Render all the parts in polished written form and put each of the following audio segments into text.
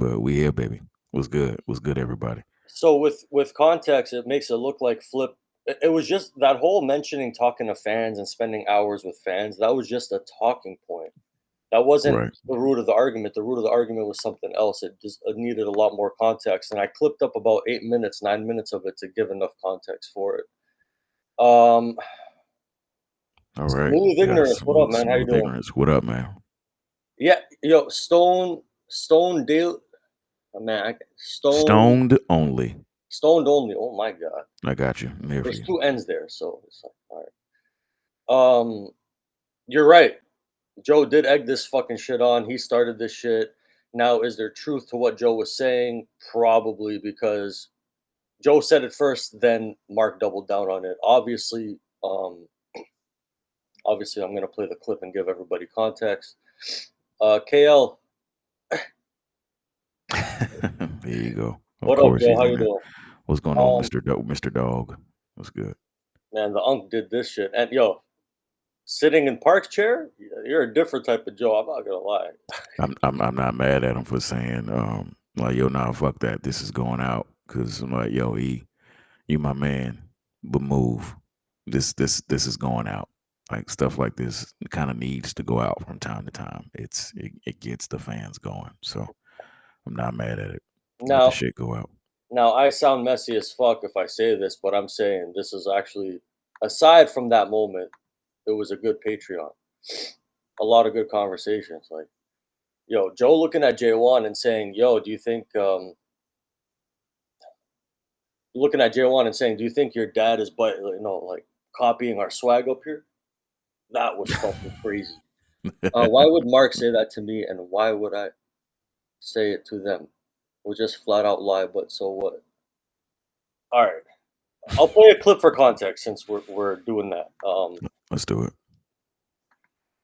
But we here, baby. What's good? What's good, everybody? So with context, it makes it look like Flip. It was just that whole mentioning talking to fans and spending hours with fans. That was just a talking point. That wasn't Right. the root of the argument. The root of the argument was something else. It needed a lot more context, and I clipped up about 9 minutes of it to give enough context for it. All right. Smooth Ignorance. What up, man? How you doing? Ignorance. What up, man? Yeah, yo, Stone Daily. Man, Stoned only. Stoned only. Oh my God. I got you. I'm here for There's you. 2 ends there, so it's like, all right. You're right. Joe did egg this fucking shit on. He started this shit. Now, is there truth to what Joe was saying? Probably, because Joe said it first, then Marc doubled down on it. Obviously, I'm gonna play the clip and give everybody context. KL. There you go. What up, Joe? How you doing? What's going on, Mr. Dog? What's good? Man, the Unk did this shit. And yo, sitting in Park's chair, you're a different type of Joe. I'm not gonna lie. I'm not mad at him for saying like, yo, nah, fuck that. This is going out, because I'm like, yo, you my man, but move. This is going out. Like, stuff like this kind of needs to go out from time to time. It gets the fans going. So I'm not mad at it. Let the shit go out. Now, I sound messy as fuck if I say this, but I'm saying this is actually, aside from that moment, it was a good Patreon. A lot of good conversations. Like, yo, Joe looking at J1 and saying, yo, do you think, looking at J1 and saying, do you think your dad is, like copying our swag up here? That was fucking crazy. Why would Marc say that to me, and why would I say it to them? We'll just flat out lie, but so what? All right. I'll play a clip for context since we're doing that. Let's do it.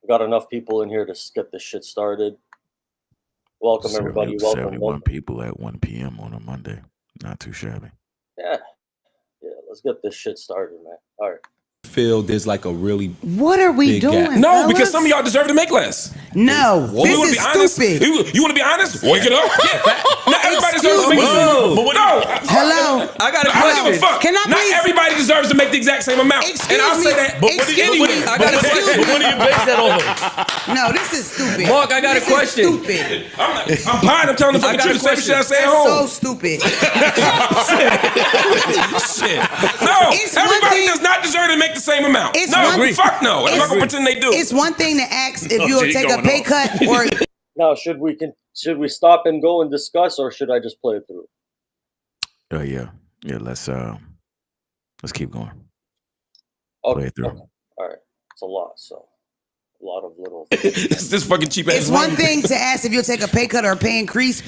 We got enough people in here to get this shit started. Welcome, everybody. Welcome. 71 people at 1 p.m. on a Monday. Not too shabby. Yeah. Let's get this shit started, man. All right. Feel there's like a really what are we doing? No, fellas? because some of y'all deserve to make less. No, well, this is stupid. You want to be honest? Wake it up. Yeah. Not everybody deserves to make Hello. I got a question. I don't give a fuck. Can I Not please? everybody deserves to make the exact same amount. Excuse and I'll me. say that. But what do you Excuse me. I got a question. What do you base that over? No, this is stupid. Marc, I got a question. Stupid. I'm behind. I'm telling the fucking truth. The same shit I say at home. So stupid. Shit. No, everybody does not deserve to make the same amount. No, fuck no. I'm not gonna pretend they do. It's one thing to ask if you'll take a pay cut or. Now, should we stop and go and discuss, or should I just play it through? Yeah. Let's keep going. Okay. Play it through. Okay. All right. It's a lot. So a lot of little. It's this fucking cheap ass. It's one thing to ask if you'll take a pay cut or a pay increase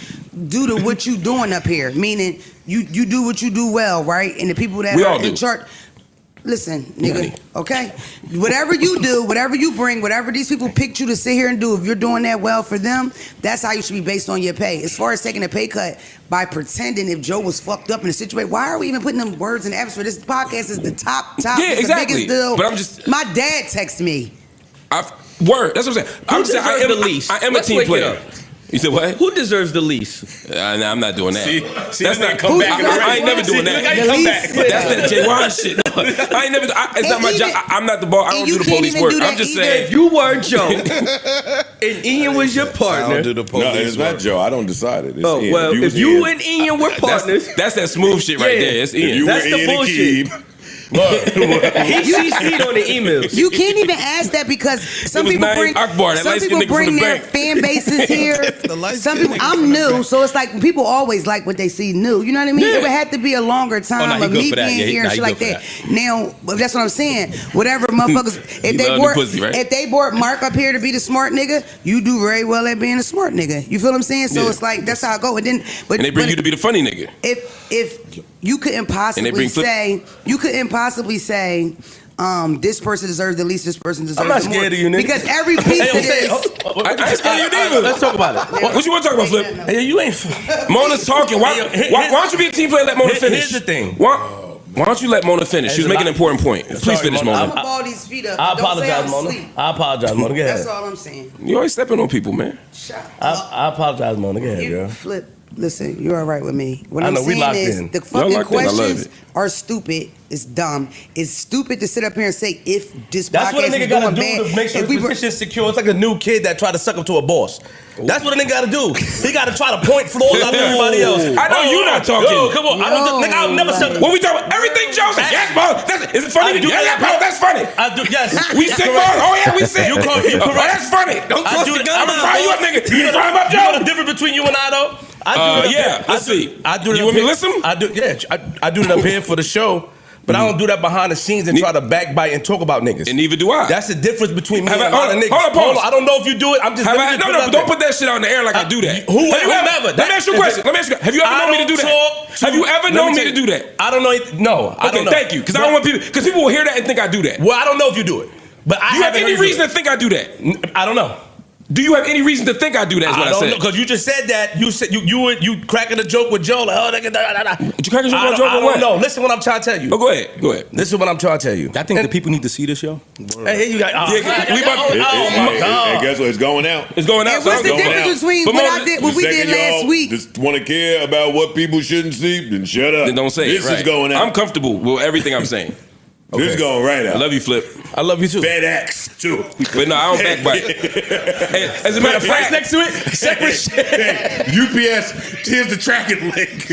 due to what you doing up here. Meaning you do what you do well, right? And the people that are in charge. Listen, nigga, okay? Whatever you do, whatever you bring, whatever these people picked you to sit here and do, if you're doing that well for them, that's how you should be based on your pay. As far as taking a pay cut by pretending if Joe was fucked up in a situation, why are we even putting them words in the atmosphere? This podcast is the top, Yeah, it's exactly. the biggest deal. But I'm just... My dad texted me. Word, that's what I'm saying. Who deserves the least? I am a team player. You said what? Who deserves the least? Nah, I'm not doing that. See that's not come back. I ain't never doing that. But that's that J1 shit. I ain't never. It's not my job. I'm not the ball. I don't do the police work. I'm just saying. If you were Joe and Ian was your partner, I don't do the police work. No, it's not Joe. I don't decide it. It's Ian. Well, if you and Ian were partners, that's that smooth shit right there. It's Ian. That's the bullshit. He CC'd on the emails. You can't even ask that because some people bring their fan bases here. Some people, I'm new, so it's like people always like what they see new. You know what I mean? It would have to be a longer time of me being here and shit like that. Now, that's what I'm saying. Whatever motherfuckers, if they brought Marc up here to be the smart nigga, you do very well at being a smart nigga. You feel what I'm saying? So it's like that's how I go. And then, and they bring you to be the funny nigga. If you couldn't possibly say, this person deserves the least, this person deserves the more. I'm not scared of you, nigga. Because every piece of this... I ain't scared of you neither. Let's talk about it. What you want to talk about, Flip? Hey, you ain't... Mona's talking. Why don't you be a team player and let Mona finish? Here's the thing. Why don't you let Mona finish? She was making an important point. Please finish, Mona. I'm gonna ball these feet up. I apologize, Mona. I apologize, Mona. Go ahead. That's all I'm saying. You always stepping on people, man. I apologize, Mona. Go ahead, girl. Flip. Listen, you're all right with me. What I I'm know, we saying locked is in. the Y'all fucking locked in. I love questions it. are stupid. It's dumb. It's stupid to sit up here and say if this That's what a podcast nigga is gotta going do bad. to make sure if his we were, position's secure. It's like a new kid that tried to suck up to a boss. That's what a nigga gotta do. He gotta try to point flaws out of everybody else. I know you not talking. Yo, come on. Nigga, I'll never suck. What we talking about? Everything Joe said. Yes, bro. Is it funny? Yeah, bro. That's funny. I do, yes. We sick, bro. Oh, yeah, we sick. You correct. Oh, that's funny. Don't I twist do the it. gun. I'm going to fire you up, nigga. You fire him up, You know the Joe? difference between you and I, though? Let's see. I do it You up want me to here. listen? I do it up here for the show, but I don't do that behind the scenes and try to backbite and talk about niggas. And neither do I. That's the difference between me and a Hold lot of on, niggas. hold on, pause. I don't know if you do it. I'm just Don't put that shit out in the air like I do that. Whoever. Let me ask you a question. Have you ever known me to do that? Have you ever known me to do that? I don't know. No, I don't know. Thank you. Because I don't want people will hear that and think I do that. Well, I don't know if you do it, but Do you have any reason to think I do that? I don't know. Do you have any reason to think I do that? Is what I said. Because you just said that. You said you cracking a joke with Joe. Like, oh, Did you crack a joke with Joe? I don't know. Listen, what I'm trying to tell you. Oh, go ahead. This is what I'm trying to tell you. I think the people need to see this show. Hey, here you got. We about to. Hey, guess what? It's going out. It's going out. and what's the difference between what we did last week? Just want to care about what people shouldn't see, then shut up. Then don't say it. This is going out. I'm comfortable with everything I'm saying. This is going right out. I love you, Flip. I love you too. FedEx too. But no, I don't backbite. Hey, as a matter of fact, next to it, separate shit. UPS, here's the tracking link.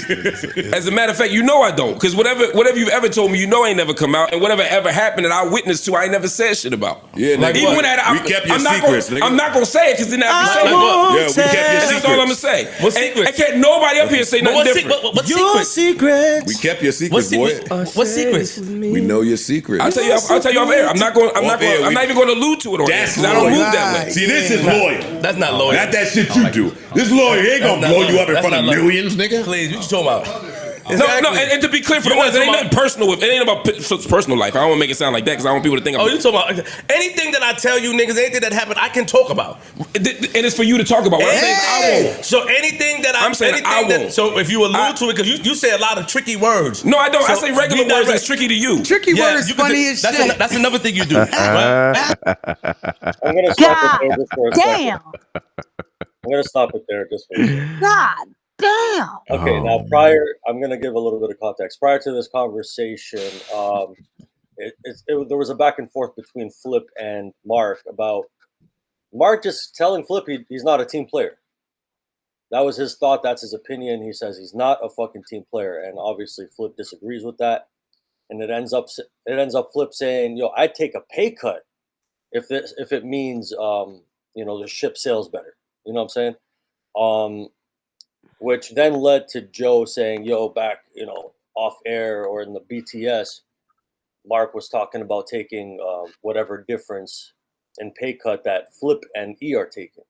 As a matter of fact, you know I don't. Because whatever you've ever told me, you know ain't never come out. And whatever ever happened that I witnessed to, I ain't never said shit about. Yeah, like, even when we kept your secrets, nigga. I'm not going to say it because then I'll be saying Yeah, we kept your secrets. That's all I'm going to say. What secrets? I can't nobody up here say nothing different. What secrets? We kept your secrets, boy. What secrets? We know your secrets. I'll tell you off air. I'm not even going to allude to it on air. Because I don't move that way. See, this is loyal. That's not loyal. Not that shit you do. This lawyer ain't gonna blow you up in front of millions, nigga. Please, what you talking about? No, and to be clear for the ones, it ain't nothing personal with it. Ain't about personal life. I don't want to make it sound like that because I want people to think I'm. Oh, you talking about anything that I tell you, niggas, anything that happened, I can talk about. And it's for you to talk about. What I'm saying, I won't. So anything that I'm saying I won't. So if you allude to it, because you say a lot of tricky words. No, I don't. So I say regular words that's tricky to you. Tricky words, funny as shit. That's another thing you do. Right? I'm gonna stop it there just for a second. I'm gonna stop it there just for a second. God damn. Okay, now I'm gonna give a little bit of context. Prior to this conversation, there was a back and forth between Flip and Mark about Mark just telling Flip he's not a team player. That was his thought. That's his opinion. He says he's not a fucking team player, and obviously Flip disagrees with that. And it ends up Flip saying, "Yo, I'd take a pay cut if it means the ship sails better." You know what I'm saying? Which then led to Joe saying, "Yo, back off air or in the BTS, Mark was talking about taking whatever difference in pay cut that Flip and E are taking.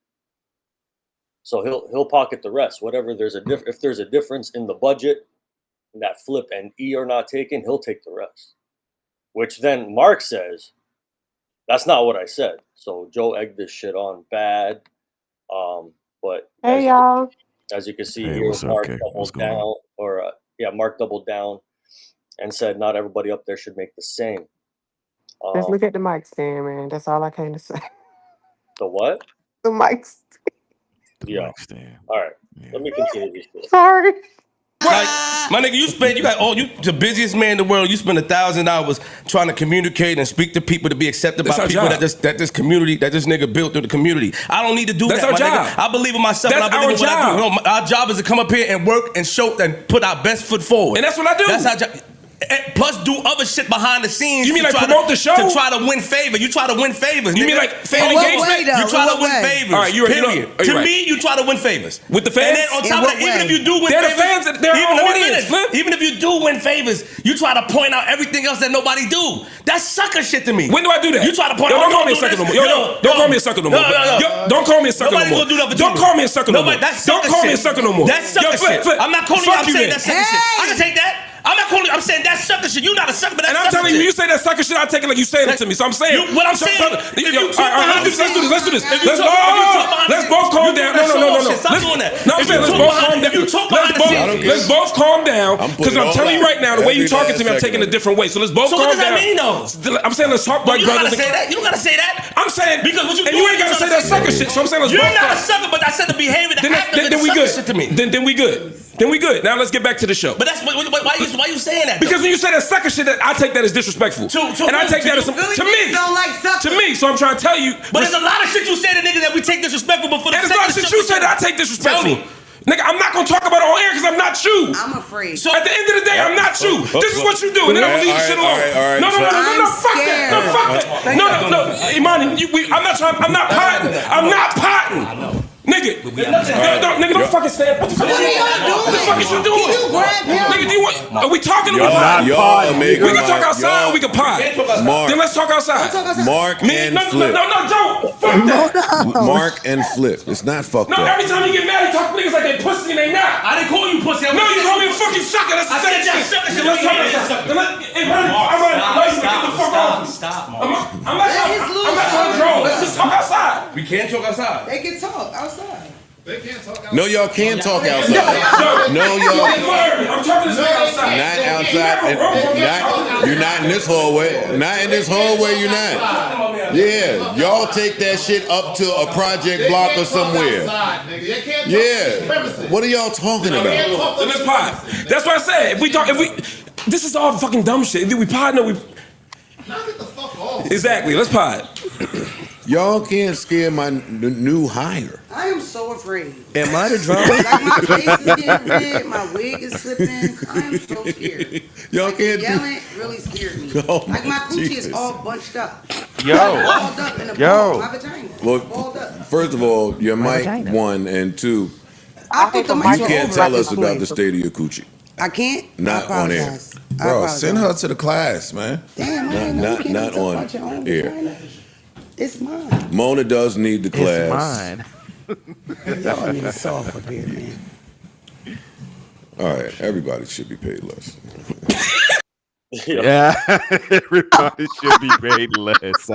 So he'll pocket the rest. Whatever if there's a difference in the budget that Flip and E are not taking, he'll take the rest." Which then Mark says, "That's not what I said." So Joe egged this shit on bad. But hey y'all. As you can see here, Mark doubled down, Mark doubled down and said not everybody up there should make the same. Just look at the mic stand, man. That's all I came to say. The what? The mic stand. Yeah. All right. Yeah. Let me continue this shit. Sorry. Like, my nigga, you the busiest man in the world. You spend 1,000 hours trying to communicate and speak to people to be accepted by people that this community, that this nigga built through the community. I don't need to do that. That's our job. Nigga. I believe in myself. That's and I believe our in job. what I do. Our job is to come up here and work and show and put our best foot forward. And that's what I do. That's our job. Plus, do other shit behind the scenes. You mean like promote the show? To try to win favor. You try to win favors. You mean like fan engagement? You try to win favors. All right, period. To me, you try to win favors. With the fans? And then on top of that, even if you do win favors, they're our audience, Flip. Even if you do win favors, you try to point out everything else that nobody do. That's sucker shit to me. When do I do that? You try to point Don't out. call me a sucker no more. Don't call me a sucker no more. Don't call me a sucker no more. Don't call me a sucker no more. That's don't call me a sucker no more. That's sucker shit. I'm not calling you. I'm saying that's sucker shit. I can take that. I'm not calling you. I'm saying that's sucker shit. You're not a sucker, but that's and I'm telling you, shit. you say that sucker shit, I take it like you saying it to me. So I'm saying. What I'm saying. Let's do this. Let's both calm down. No. Stop doing that. No, I'm saying let's both calm down. Let's both calm down. Because I'm telling you right now, the way you talking to me, I'm taking it a different way. So let's both calm down. So what does that mean, though? I'm saying let's talk like brothers. You don't gotta say that. I'm saying because what you and you ain't gotta say that sucker shit. So I'm saying let's both. You're not a sucker, but I said the behavior. Then we good. Then we good. Then we good. Now let's get back to the show. But that's why you saying that? Because when you say that sucker shit, that I take that as disrespectful. And I take that as to me. Don't like sucker. To me, so I'm trying to tell you. But there's a lot of shit you say to niggas that we take disrespectful. But for the and there's a lot of shit you say that I take disrespectful. Nigga, I'm not gonna talk about it on air because I'm not you. I'm afraid. So at the end of the day, I'm not you. This is what you do, and then I'm gonna leave the shit alone. No, fuck that. No, Imani, I'm not potting. Nigga, don't fucking stand up. What the fuck is you doing? Nigga, do you want? Are we talking about pot? We can talk outside. We can pot. Then let's talk outside. Mark and Flip. No, don't. Fuck that. Mark and Flip. It's not fucked up. No, every time you get mad, you talk to niggas like they pussy and they not. I didn't call you pussy. No, you called me a fucking sucker. That's the same shit. Let's talk outside. Hey, man, get the fuck off. Stop. I'm not trying to draw. Let's just talk outside. We can't talk outside. They can talk outside. They can't talk outside. No, y'all can talk outside. No, y'all. I'm talking to outside. Not outside. You're not in this hallway. Not in this hallway. You're not. Yeah, y'all take that shit up to a project block or somewhere. Yeah. What are y'all talking about? Then let's pod. That's what I said. This is all fucking dumb shit. If we pod, no, we. Now get the fuck off. Exactly. Let's pod. Y'all can't scare my new hire. I am so afraid. Am I the drama? Like my face is getting red, my wig is slipping. I am so scared. Y'all can't yelling really scared me. Oh, like my coochie Jesus. is all bunched up. Yo. Balled up in the ball. My vagina. Well, balled up. first of all, your mic, one, and two, I put the mic you can't tell us about the state of your coochie. I can't. Not on air. Bro, send her to the class, man. Damn, not on air. It's mine. Mona does need the class. It's mine. Y'all need to soft up here, man. All right, everybody should be paid less. Yeah, everybody should be paid less.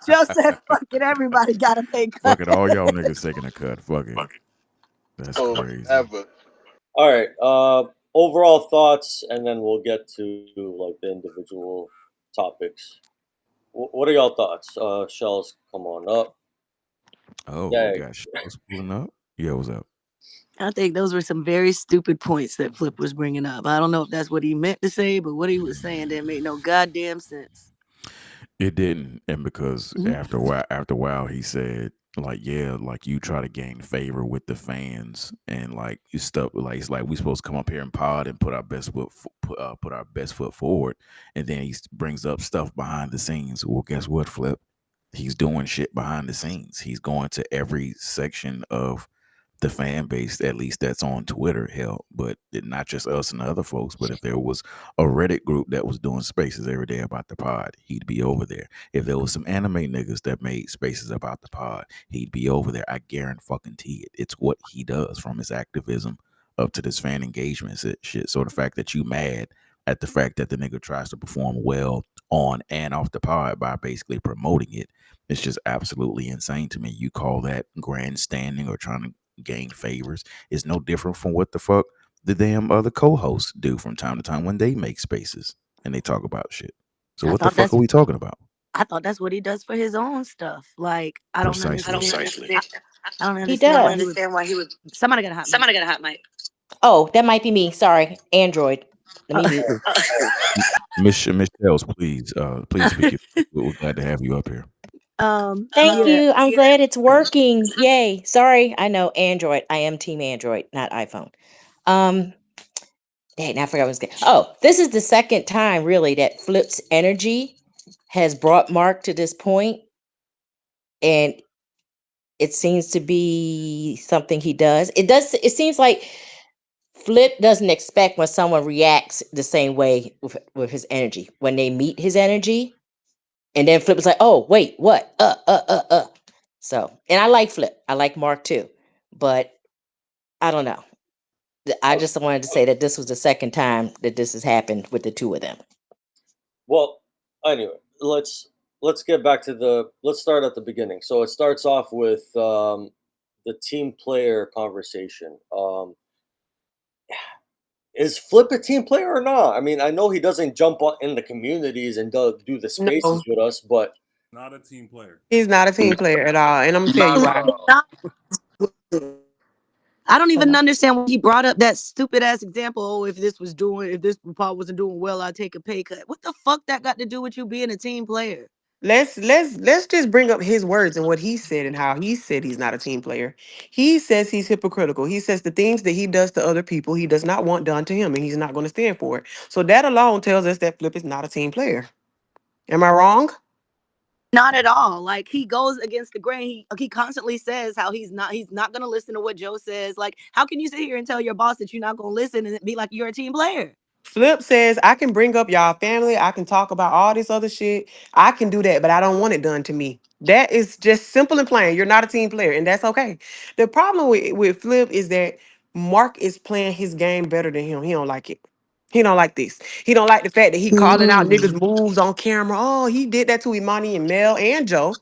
Joe said, "Fuck it, everybody got to pay cut." Fuck it, all y'all niggas taking a cut. Fuck it. That's crazy. All right. Overall thoughts, and then we'll get to like the individual topics. What are y'all thoughts? Shells, come on up. Oh, we got Shells pulling up. Yeah, what's up? I think those were some very stupid points that Flip was bringing up. I don't know if that's what he meant to say, but what he was saying didn't make no goddamn sense. It didn't, and because after a while, he said, like, yeah, like you try to gain favor with the fans, and like you stuff, like it's like we supposed to come up here and pod and put our best foot forward, and then he brings up stuff behind the scenes. Well, guess what, Flip? He's doing shit behind the scenes. He's going to every section of the fan base, at least that's on Twitter, hell, but not just us and the other folks, but if there was a Reddit group that was doing spaces every day about the pod, he'd be over there. If there was some anime niggas that made spaces about the pod, he'd be over there. I guarantee it. It's what he does, from his activism up to this fan engagement shit. So the fact that you mad at the fact that the nigga tries to perform well on and off the pod by basically promoting it, it's just absolutely insane to me. You call that grandstanding or trying to gain favors? Is no different from what the fuck the damn other co-hosts do from time to time when they make spaces and they talk about shit. So what the fuck are we talking about? I thought that's what he does for his own stuff. Like, I don't understand. I don't understand why he would. Somebody got a hot mic. Oh, that might be me. Sorry, Android. Let me Miss Shells, please speak. We're glad to have you up here. Thank you. I'm glad it's working. Yay. Sorry. I know Android. I am team Android, not iPhone. Dang, I forgot what I was getting. Oh, this is the second time really that Flip's energy has brought Mark to this point. And it seems to be something he does. It seems like Flip doesn't expect when someone reacts the same way with his energy. When they meet his energy, and then Flip was like, oh, wait, what? So, and I like Flip. I like Mark too. But I don't know. I just wanted to say that this was the second time that this has happened with the two of them. Well, anyway, let's get back to let's start at the beginning. So it starts off with the team player conversation. Is Flip a team player or not? I mean, I know he doesn't jump in the communities and do the spaces No, with us, but Not a team player. he's not a team player at all, and I'm gonna tell you Not at why. all. I don't even Hold on. understand why he brought up that stupid ass example. Oh, if this part wasn't doing well, I'd take a pay cut. What the fuck that got to do with you being a team player? Let's just bring up his words and what he said and how he said he's not a team player. He says he's hypocritical. He says the things that he does to other people he does not want done to him, and he's not going to stand for it. So that alone tells us that Flip is not a team player. Am I wrong? Not at all. Like, he goes against the grain. He constantly says how he's not gonna listen to what Joe says. Like, how can you sit here and tell your boss that you're not gonna listen and be like you're a team player? Flip says, I can bring up y'all family. I can talk about all this other shit. I can do that, but I don't want it done to me. That is just simple and plain. You're not a team player, and that's okay. The problem with Flip is that Mark is playing his game better than him. He don't like it. He don't like this. He don't like the fact that he calling out niggas' moves on camera. Oh, he did that to Imani and Mel and Joe.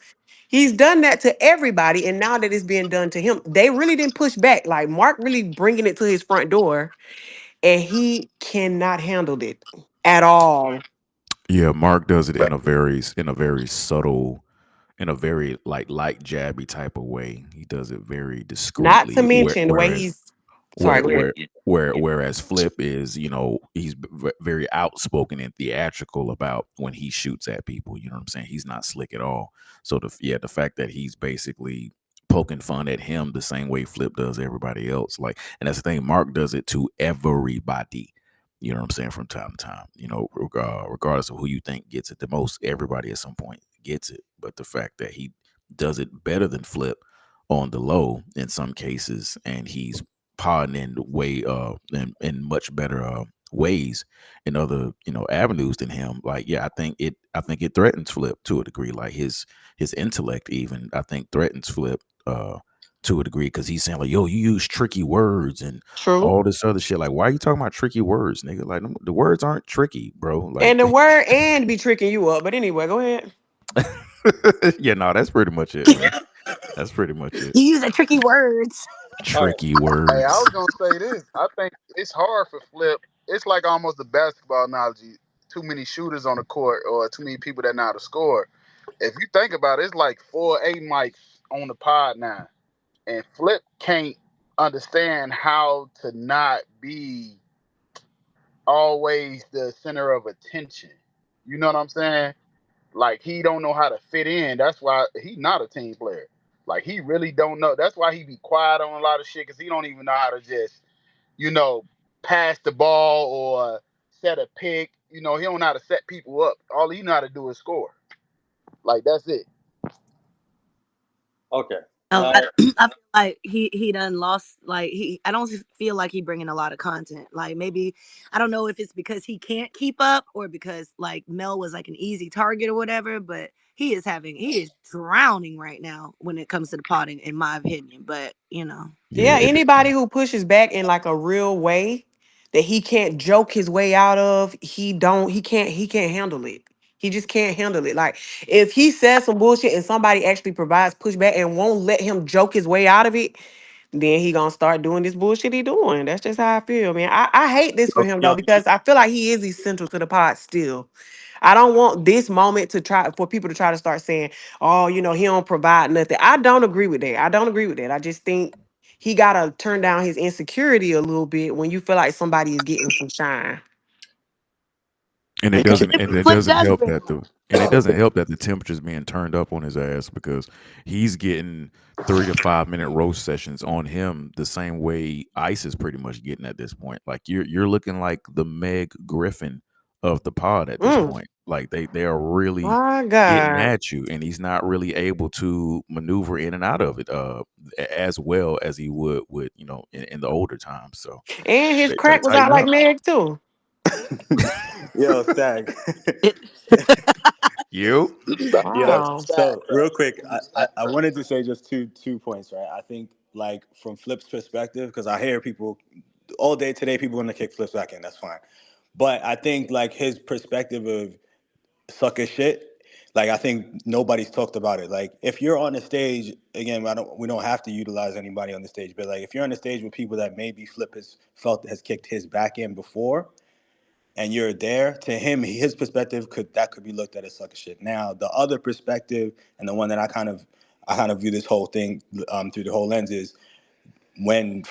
He's done that to everybody, and now that it's being done to him, they really didn't push back. Like, Mark really bringing it to his front door, and he cannot handle it at all. Yeah, Mark does it in a very subtle, in a very like jabby type of way. He does it very Not to discreetly. mention the way Whereas he's sorry, go ahead. whereas Flip is, he's very outspoken and theatrical about when he shoots at people. You know what I'm saying? He's not slick at all. So the fact that he's basically poking fun at him the same way Flip does everybody else, like, and that's the thing. Mark does it to everybody. You know what I'm saying? From time to time, regardless of who you think gets it the most, everybody at some point gets it. But the fact that he does it better than Flip on the low in some cases, and he's podding in way in much better ways in other avenues than him. Like, yeah, I think it threatens Flip to a degree. Like his intellect, even, I think, threatens Flip to a degree, because he's saying like, yo, you use tricky words and True. all this other shit. Like, why are you talking about tricky words, nigga? Like, the words aren't tricky, bro. Like, And the word "and" be tricking you up. But anyway, go ahead. yeah, no, that's pretty much it, man. That's pretty much it. You use the tricky words. Tricky words. Hey, I was gonna say this. I think it's hard for Flip. It's like almost a basketball analogy. Too many shooters on the court, or too many people that know how to score. If you think about it, it's like 4 A mics on the pod now, and Flip can't understand how to not be always the center of attention. You know what I'm saying? Like, he don't know how to fit in. That's why he's not a team player. Like, he really don't know. That's why he be quiet on a lot of shit, because he don't even know how to just, pass the ball or set a pick. He don't know how to set people up. All he know how to do is score. Like, that's it. okay. I feel like he done lost. Like, I don't feel like he bringing a lot of content. Like, maybe, I don't know if it's because he can't keep up or because like Mel was like an easy target or whatever. But he is drowning right now when it comes to the potting, in my opinion. But Yeah, anybody who pushes back in like a real way that he can't joke his way out of, he can't handle it. He just can't handle it. Like, if he says some bullshit and somebody actually provides pushback and won't let him joke his way out of it, then he gonna start doing this bullshit he doing. That's just how I feel, man. I hate this for him though, because I feel like he is essential to the pod still. I don't want this moment for people to try to start saying, oh, he don't provide nothing. I don't agree with that. I just think he gotta turn down his insecurity a little bit when you feel like somebody is getting some shine. And it doesn't help that the temperature's being turned up on his ass, because he's getting 3 to 5 minute roast sessions on him the same way Ice is pretty much getting at this point. Like, you're looking like the Meg Griffin of the pod at this point. Like, they are really getting at you, and he's not really able to maneuver in and out of it as well as he would in the older times. So, and his crack was out like Meg too. Yo, Stag. You? Wow. So real quick, I wanted to say just two points, right? I think, like, from Flip's perspective, because I hear people all day today, people are gonna kick flips back in. That's fine. But I think like his perspective of sucker shit. Like I think nobody's talked about it. Like if you're on the stage again, we don't have to utilize anybody on the stage, but like if you're on the stage with people that maybe Flip has kicked his back in before, and you're there, to him, his perspective could be looked at as sucker shit. Now the other perspective, and the one that I kind of view this whole thing through the whole lens is when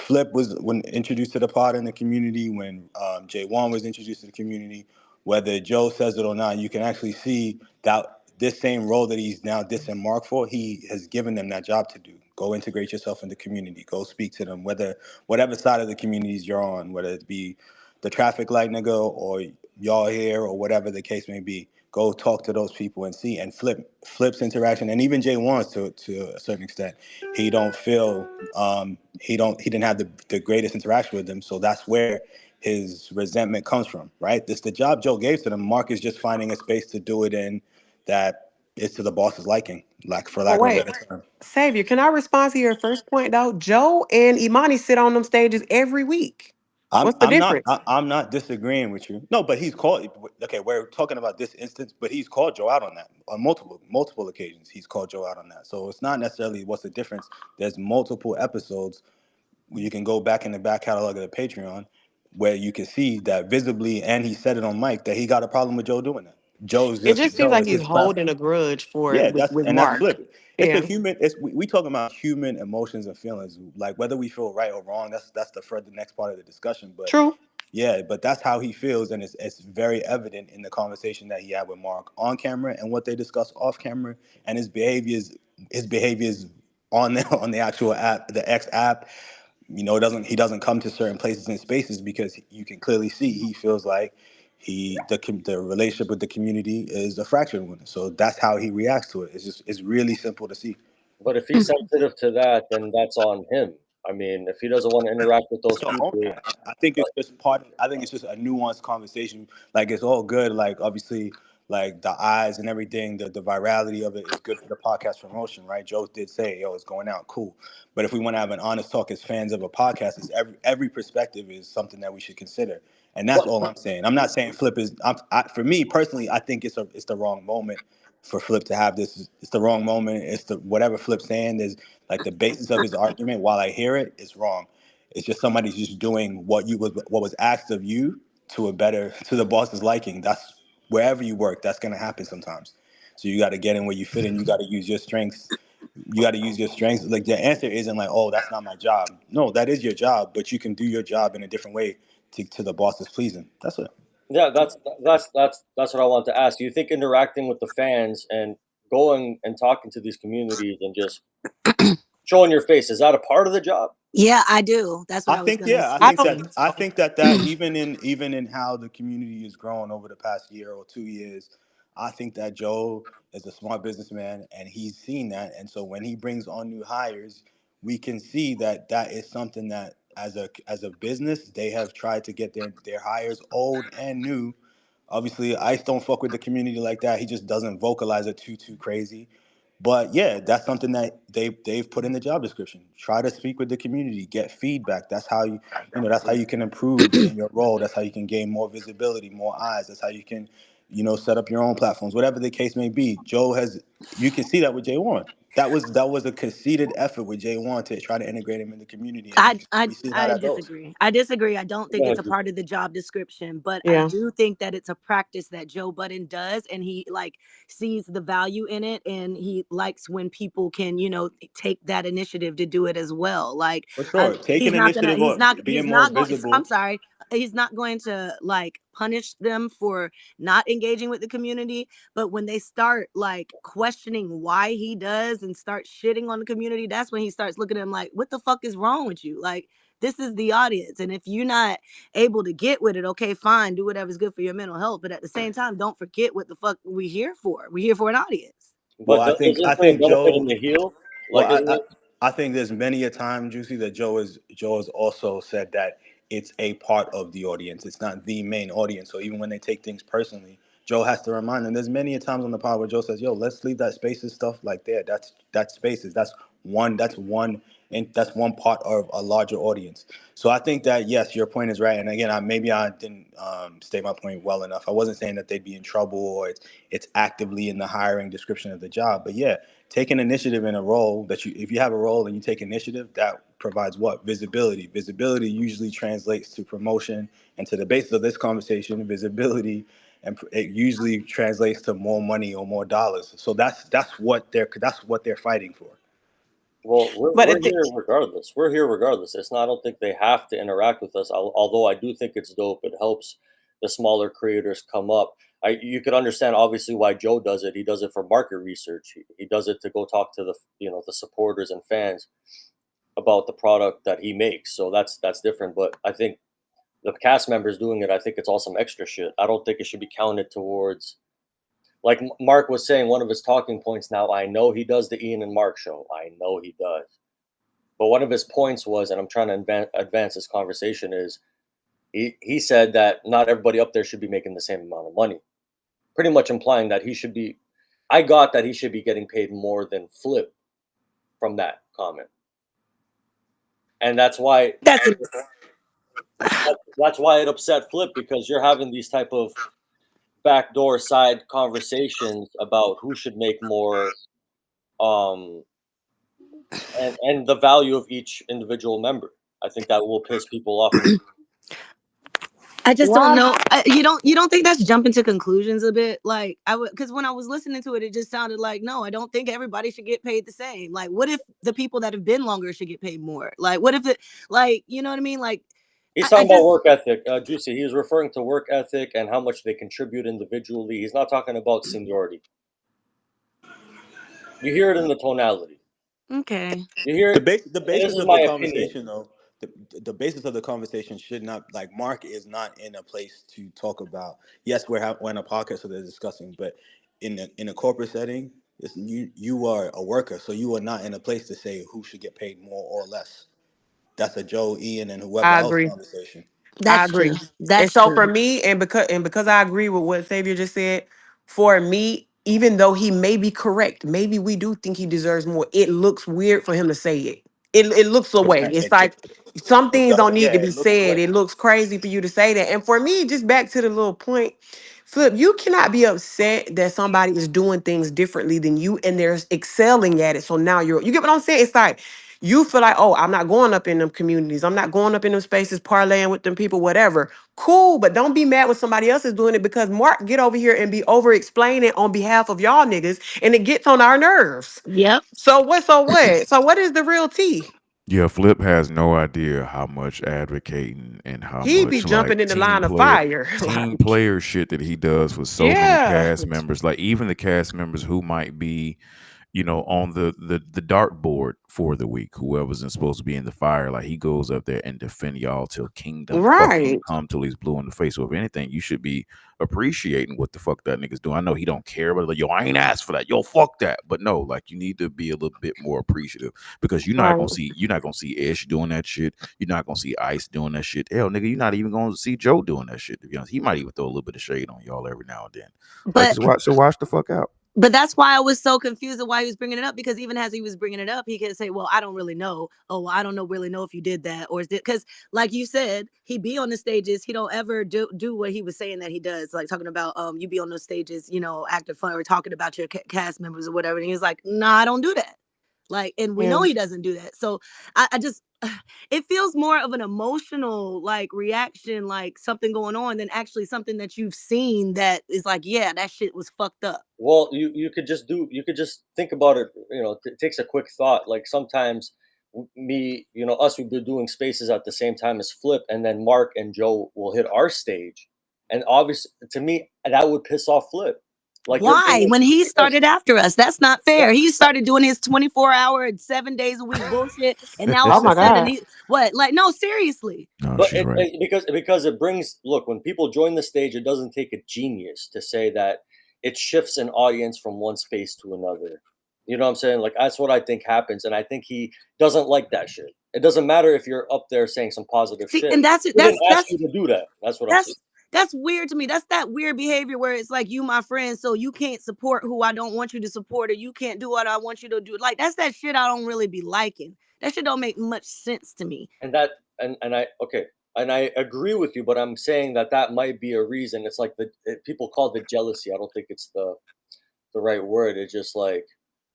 when introduced to the pod in the community, when J1 was introduced to the community, whether Joe says it or not, you can actually see that this same role that he's now dissing Mark for, he has given them that job to do. Go integrate yourself in the community. Go speak to them, whatever side of the communities you're on, whether it be the traffic light nigga or y'all here or whatever the case may be. Go talk to those people and see. And Flip's interaction, and even J1's to a certain extent, he don't feel he didn't have the greatest interaction with them, so that's where his resentment comes from, right? This the job Joe gave to them. Mark is just finding a space to do it in that is to the boss's liking, like for But lack of a wait, better term. Savior, can I respond to your first point though? Joe and Imani sit on them stages every week. What's the difference? I'm not disagreeing with you. No, but he's called. Okay, we're talking about this instance, but he's called Joe out on that on multiple occasions. He's called Joe out on that. So it's not necessarily what's the difference. There's multiple episodes where you can go back in the back catalog of the Patreon where you can see that visibly, and he said it on mic that he got a problem with Joe doing that. It just seems Joe like is he's his platform. holding a grudge for it Yeah, with that's Mark. Flip. It's a Yeah, human. We talking about human emotions and feelings. Like whether we feel right or wrong, that's the further next part of the discussion. But true. yeah, but that's how he feels, and it's very evident in the conversation that he had with Mark on camera and what they discussed off camera, and his behaviors on the actual app, the X app. He doesn't come to certain places and spaces because you can clearly see he feels like the relationship with the community is a fractured one. So that's how he reacts to it. It's really simple to see. But if he's sensitive to that, then that's on him. I mean, if he doesn't want to interact with those people, I think it's just I think it's just a nuanced conversation. Like it's all good. Like obviously, like the eyes and everything, the virality of it is good for the podcast promotion, right? Joe did say, "Yo, it's going out, cool." But if we want to have an honest talk as fans of a podcast, is every perspective is something that we should consider, and that's all I'm saying. I'm not saying Flip is. For me personally, I think it's the wrong moment for Flip to have this. It's the wrong moment. It's the whatever Flip's saying is like the basis of his argument. While I hear it, it's wrong. It's just somebody's just doing what was asked of you to the boss's liking. That's wherever you work. That's gonna happen sometimes. So you got to get in where you fit in. You got to use your strengths. You got to use your strengths. Like the answer isn't like, oh, that's not my job. No, that is your job, but you can do your job in a different way to the boss's pleasing. That's it. yeah, that's what I want to ask. Do you think interacting with the fans and going and talking to these communities and just showing your face, is that a part of the job? Yeah, I do. That's what I was gonna say. I think that even in how the community has grown over the past year or 2 years, I think that Joe is a smart businessman and he's seen that. And so when he brings on new hires, we can see that that is something that as a business they have tried to get their hires, old and new. Obviously, Ice don't fuck with the community like that. He just doesn't vocalize it too crazy. But yeah, that's something that they've put in the job description. Try to speak with the community, get feedback. That's how that's how you can improve in your role. That's how you can gain more visibility, more eyes. That's how you can, set up your own platforms, whatever the case may be. You can see that with J1. That was a conceited effort with J1 to try to integrate him in the community, and we see how I that goes. disagree. I disagree. I don't think it's a part of the job description, but I Yeah. do think that it's a practice that Joe Budden does, and he like sees the value in it, and he likes when people can, take that initiative to do it as well. Like For sure, take he's an not gonna, initiative he's on not, being he's more not going. I'm visible. sorry. He's not going to like punish them for not engaging with the community, but when they start like questioning why he does and start shitting on the community, that's when he starts looking at them like, what the fuck is wrong with you? Like, this is the audience, and if you're not able to get with it, okay, fine, do whatever's good for your mental health, but at the same time, don't forget what the fuck we're here for. We're here for an audience. But I isn't for the think benefit Joe. in the heel? Like, Well, isn't it? I think there's many a time, Juicy, that Joe has also said that it's a part of the audience. It's not the main audience. So even when they take things personally, Joe has to remind them. There's many a times on the pod where Joe says, "Yo, let's leave that spaces stuff like there. That's spaces. That's that's one part of a larger audience. So I think that, yes, your point is right. And again, maybe I didn't state my point well enough. I wasn't saying that they'd be in trouble or it's actively in the hiring description of the job. But yeah, taking initiative in a role if you have a role and you take initiative, that provides what? Visibility. Visibility usually translates to promotion, and to the basis of this conversation, visibility, and it usually translates to more money or more dollars. So that's what they're fighting for. Well, we're here regardless. We're here regardless. It's not. I don't think they have to interact with us. Although I do think it's dope. It helps the smaller creators come up. You could understand obviously why Joe does it. He does it for market research. He does it to go talk to the supporters and fans about the product that he makes. So that's different. But I think the cast members doing it, I think it's all some extra shit. I don't think it should be counted towards. Like Mark was saying, one of his talking points now, I know he does the Ian and Mark show. I know he does. But one of his points was, and I'm trying to advance this conversation, is he said that not everybody up there should be making the same amount of money. Pretty much implying that he should be getting paid more than Flip from that comment. And that's why that's why it upset Flip, because you're having these type of backdoor side conversations about who should make more, and the value of each individual member. I think that will piss people off. I just don't know. You don't think that's jumping to conclusions a bit? Like because when I was listening to it, it just sounded like, no, I don't think everybody should get paid the same. Like, what if the people that have been longer should get paid more? Like, what if you know what I mean? Like, he's talking about work ethic, Juicy. He was referring to work ethic and how much they contribute individually. He's not talking about seniority. You hear it in the tonality. Okay. You hear the basis of the conversation, opinion. though. The basis of the conversation should not, like, Mark is not in a place to talk about. Yes, we're in a podcast, so they're discussing, but in a corporate setting, you are a worker, so you are not in a place to say who should get paid more or less. That's a Joe, Ian, and whoever I else agree. conversation. I agree. And so for me, and because I agree with what Xavier just said, for me, even though he may be correct, maybe we do think he deserves more. It looks weird for him to say it. It looks away. It's like some things don't need to be said. It looks crazy for you to say that. And for me, just back to the little point, Flip, you cannot be upset that somebody is doing things differently than you and they're excelling at it. So now you get what I'm saying? It's like you feel like, oh, I'm not going up in them communities. I'm not going up in them spaces, parlaying with them people, whatever. Cool, but don't be mad when somebody else is doing it, because Mark get over here and be over explaining on behalf of y'all niggas, and it gets on our nerves. Yep. So what? So what is the real tea? Yeah, Flip has no idea how much advocating and how He be much jumping in the line of fire. team player shit that he does for so many cast members. Like even the cast members who might be, on the dartboard for the week, whoever's supposed to be in the fire, like he goes up there and defend y'all till kingdom fucking come, till he's blue in the face. So if anything, you should be appreciating what the fuck that nigga's doing. I know he don't care, but like, yo, I ain't asked for that. Yo, fuck that. But no, like you need to be a little bit more appreciative, because you're not gonna see Ish doing that shit. You're not gonna see Ice doing that shit. Hell, nigga, you're not even gonna see Joe doing that shit. To be honest, he might even throw a little bit of shade on y'all every now and then. But so watch the fuck out. But that's why I was so confused of why he was bringing it up, because even as he was bringing it up, he could say, well, I don't really know. Oh, well, I don't really know if you did that. Or is it because, like you said, he be on the stages. He don't ever do what he was saying that he does, like talking about you be on those stages, acting fun or talking about your cast members or whatever. And he was like, nah, I don't do that. Like, and we know he doesn't do that. So I just, it feels more of an emotional reaction, like something going on, than actually something that you've seen that is like, yeah, that shit was fucked up. Well, you could just think about it. It takes a quick thought. Like sometimes me, us, we've been doing spaces at the same time as Flip, and then Mark and Joe will hit our stage. And obviously, to me, that would piss off Flip. Like, why? When he started after us, that's not fair. He started doing his 24-hour, 7 days a week bullshit, and now all of a sudden, no, seriously. No, but she's right. Because it brings, look, when people join the stage, it doesn't take a genius to say that it shifts an audience from one space to another. You know what I'm saying? Like, that's what I think happens, and I think he doesn't like that shit. It doesn't matter if you're up there saying some positive shit. And that's you to do that. That's what I'm saying. That's weird to me. That's that weird behavior where it's like, you my friend, so you can't support who I don't want you to support, or you can't do what I want you to do. Like, that's that shit I don't really be liking. That shit don't make much sense to me. And that and I okay, and I agree with you, but I'm saying that that might be a reason. It's like people call it jealousy. I don't think it's the right word. It's just like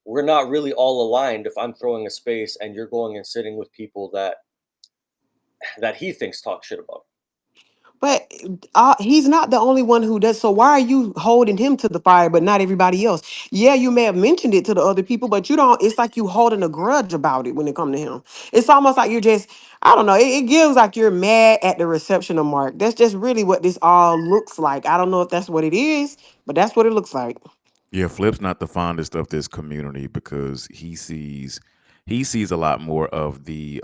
we're not really all aligned if I'm throwing a space and you're going and sitting with people that he thinks talk shit about. But he's not the only one who does. So why are you holding him to the fire, but not everybody else? Yeah, you may have mentioned it to the other people, but you don't. It's like you holding a grudge about it when it comes to him. It's almost like you're just. I don't know. It gives like you're mad at the reception of Mark. That's just really what this all looks like. I don't know if that's what it is, but that's what it looks like. Yeah, Flip's not the fondest of this community because he sees a lot more of the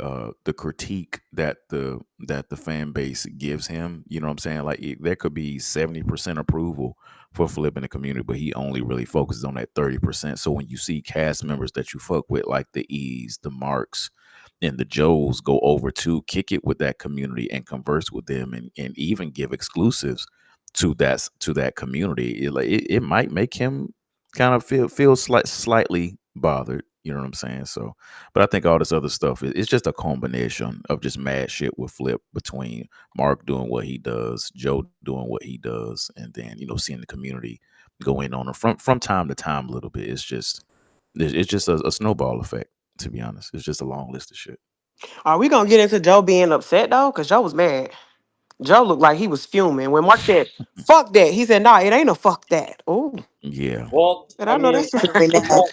critique that the fan base gives him. You know what I'm saying? Like there could be 70% approval for Flip in the community, but he only really focuses on that 30%. So when you see cast members that you fuck with, like the E's, the Marks, and the Joes, go over to kick it with that community and converse with them, and even give exclusives to that community, it might make him kind of feel slightly bothered. You know what I'm saying? So, but I think all this other stuff it's just a combination of just mad shit with Flip between Mark doing what he does, Joe doing what he does, and then seeing the community go in on him from time to time a little bit. It's just a snowball effect. To be honest, it's just a long list of shit. Are we gonna get into Joe being upset though? Because Joe was mad. Joe looked like he was fuming when Mark said, "Fuck that." He said, "Nah, it ain't a fuck that." Oh, Yeah. Well, and I I know mean, that's right. Very mad.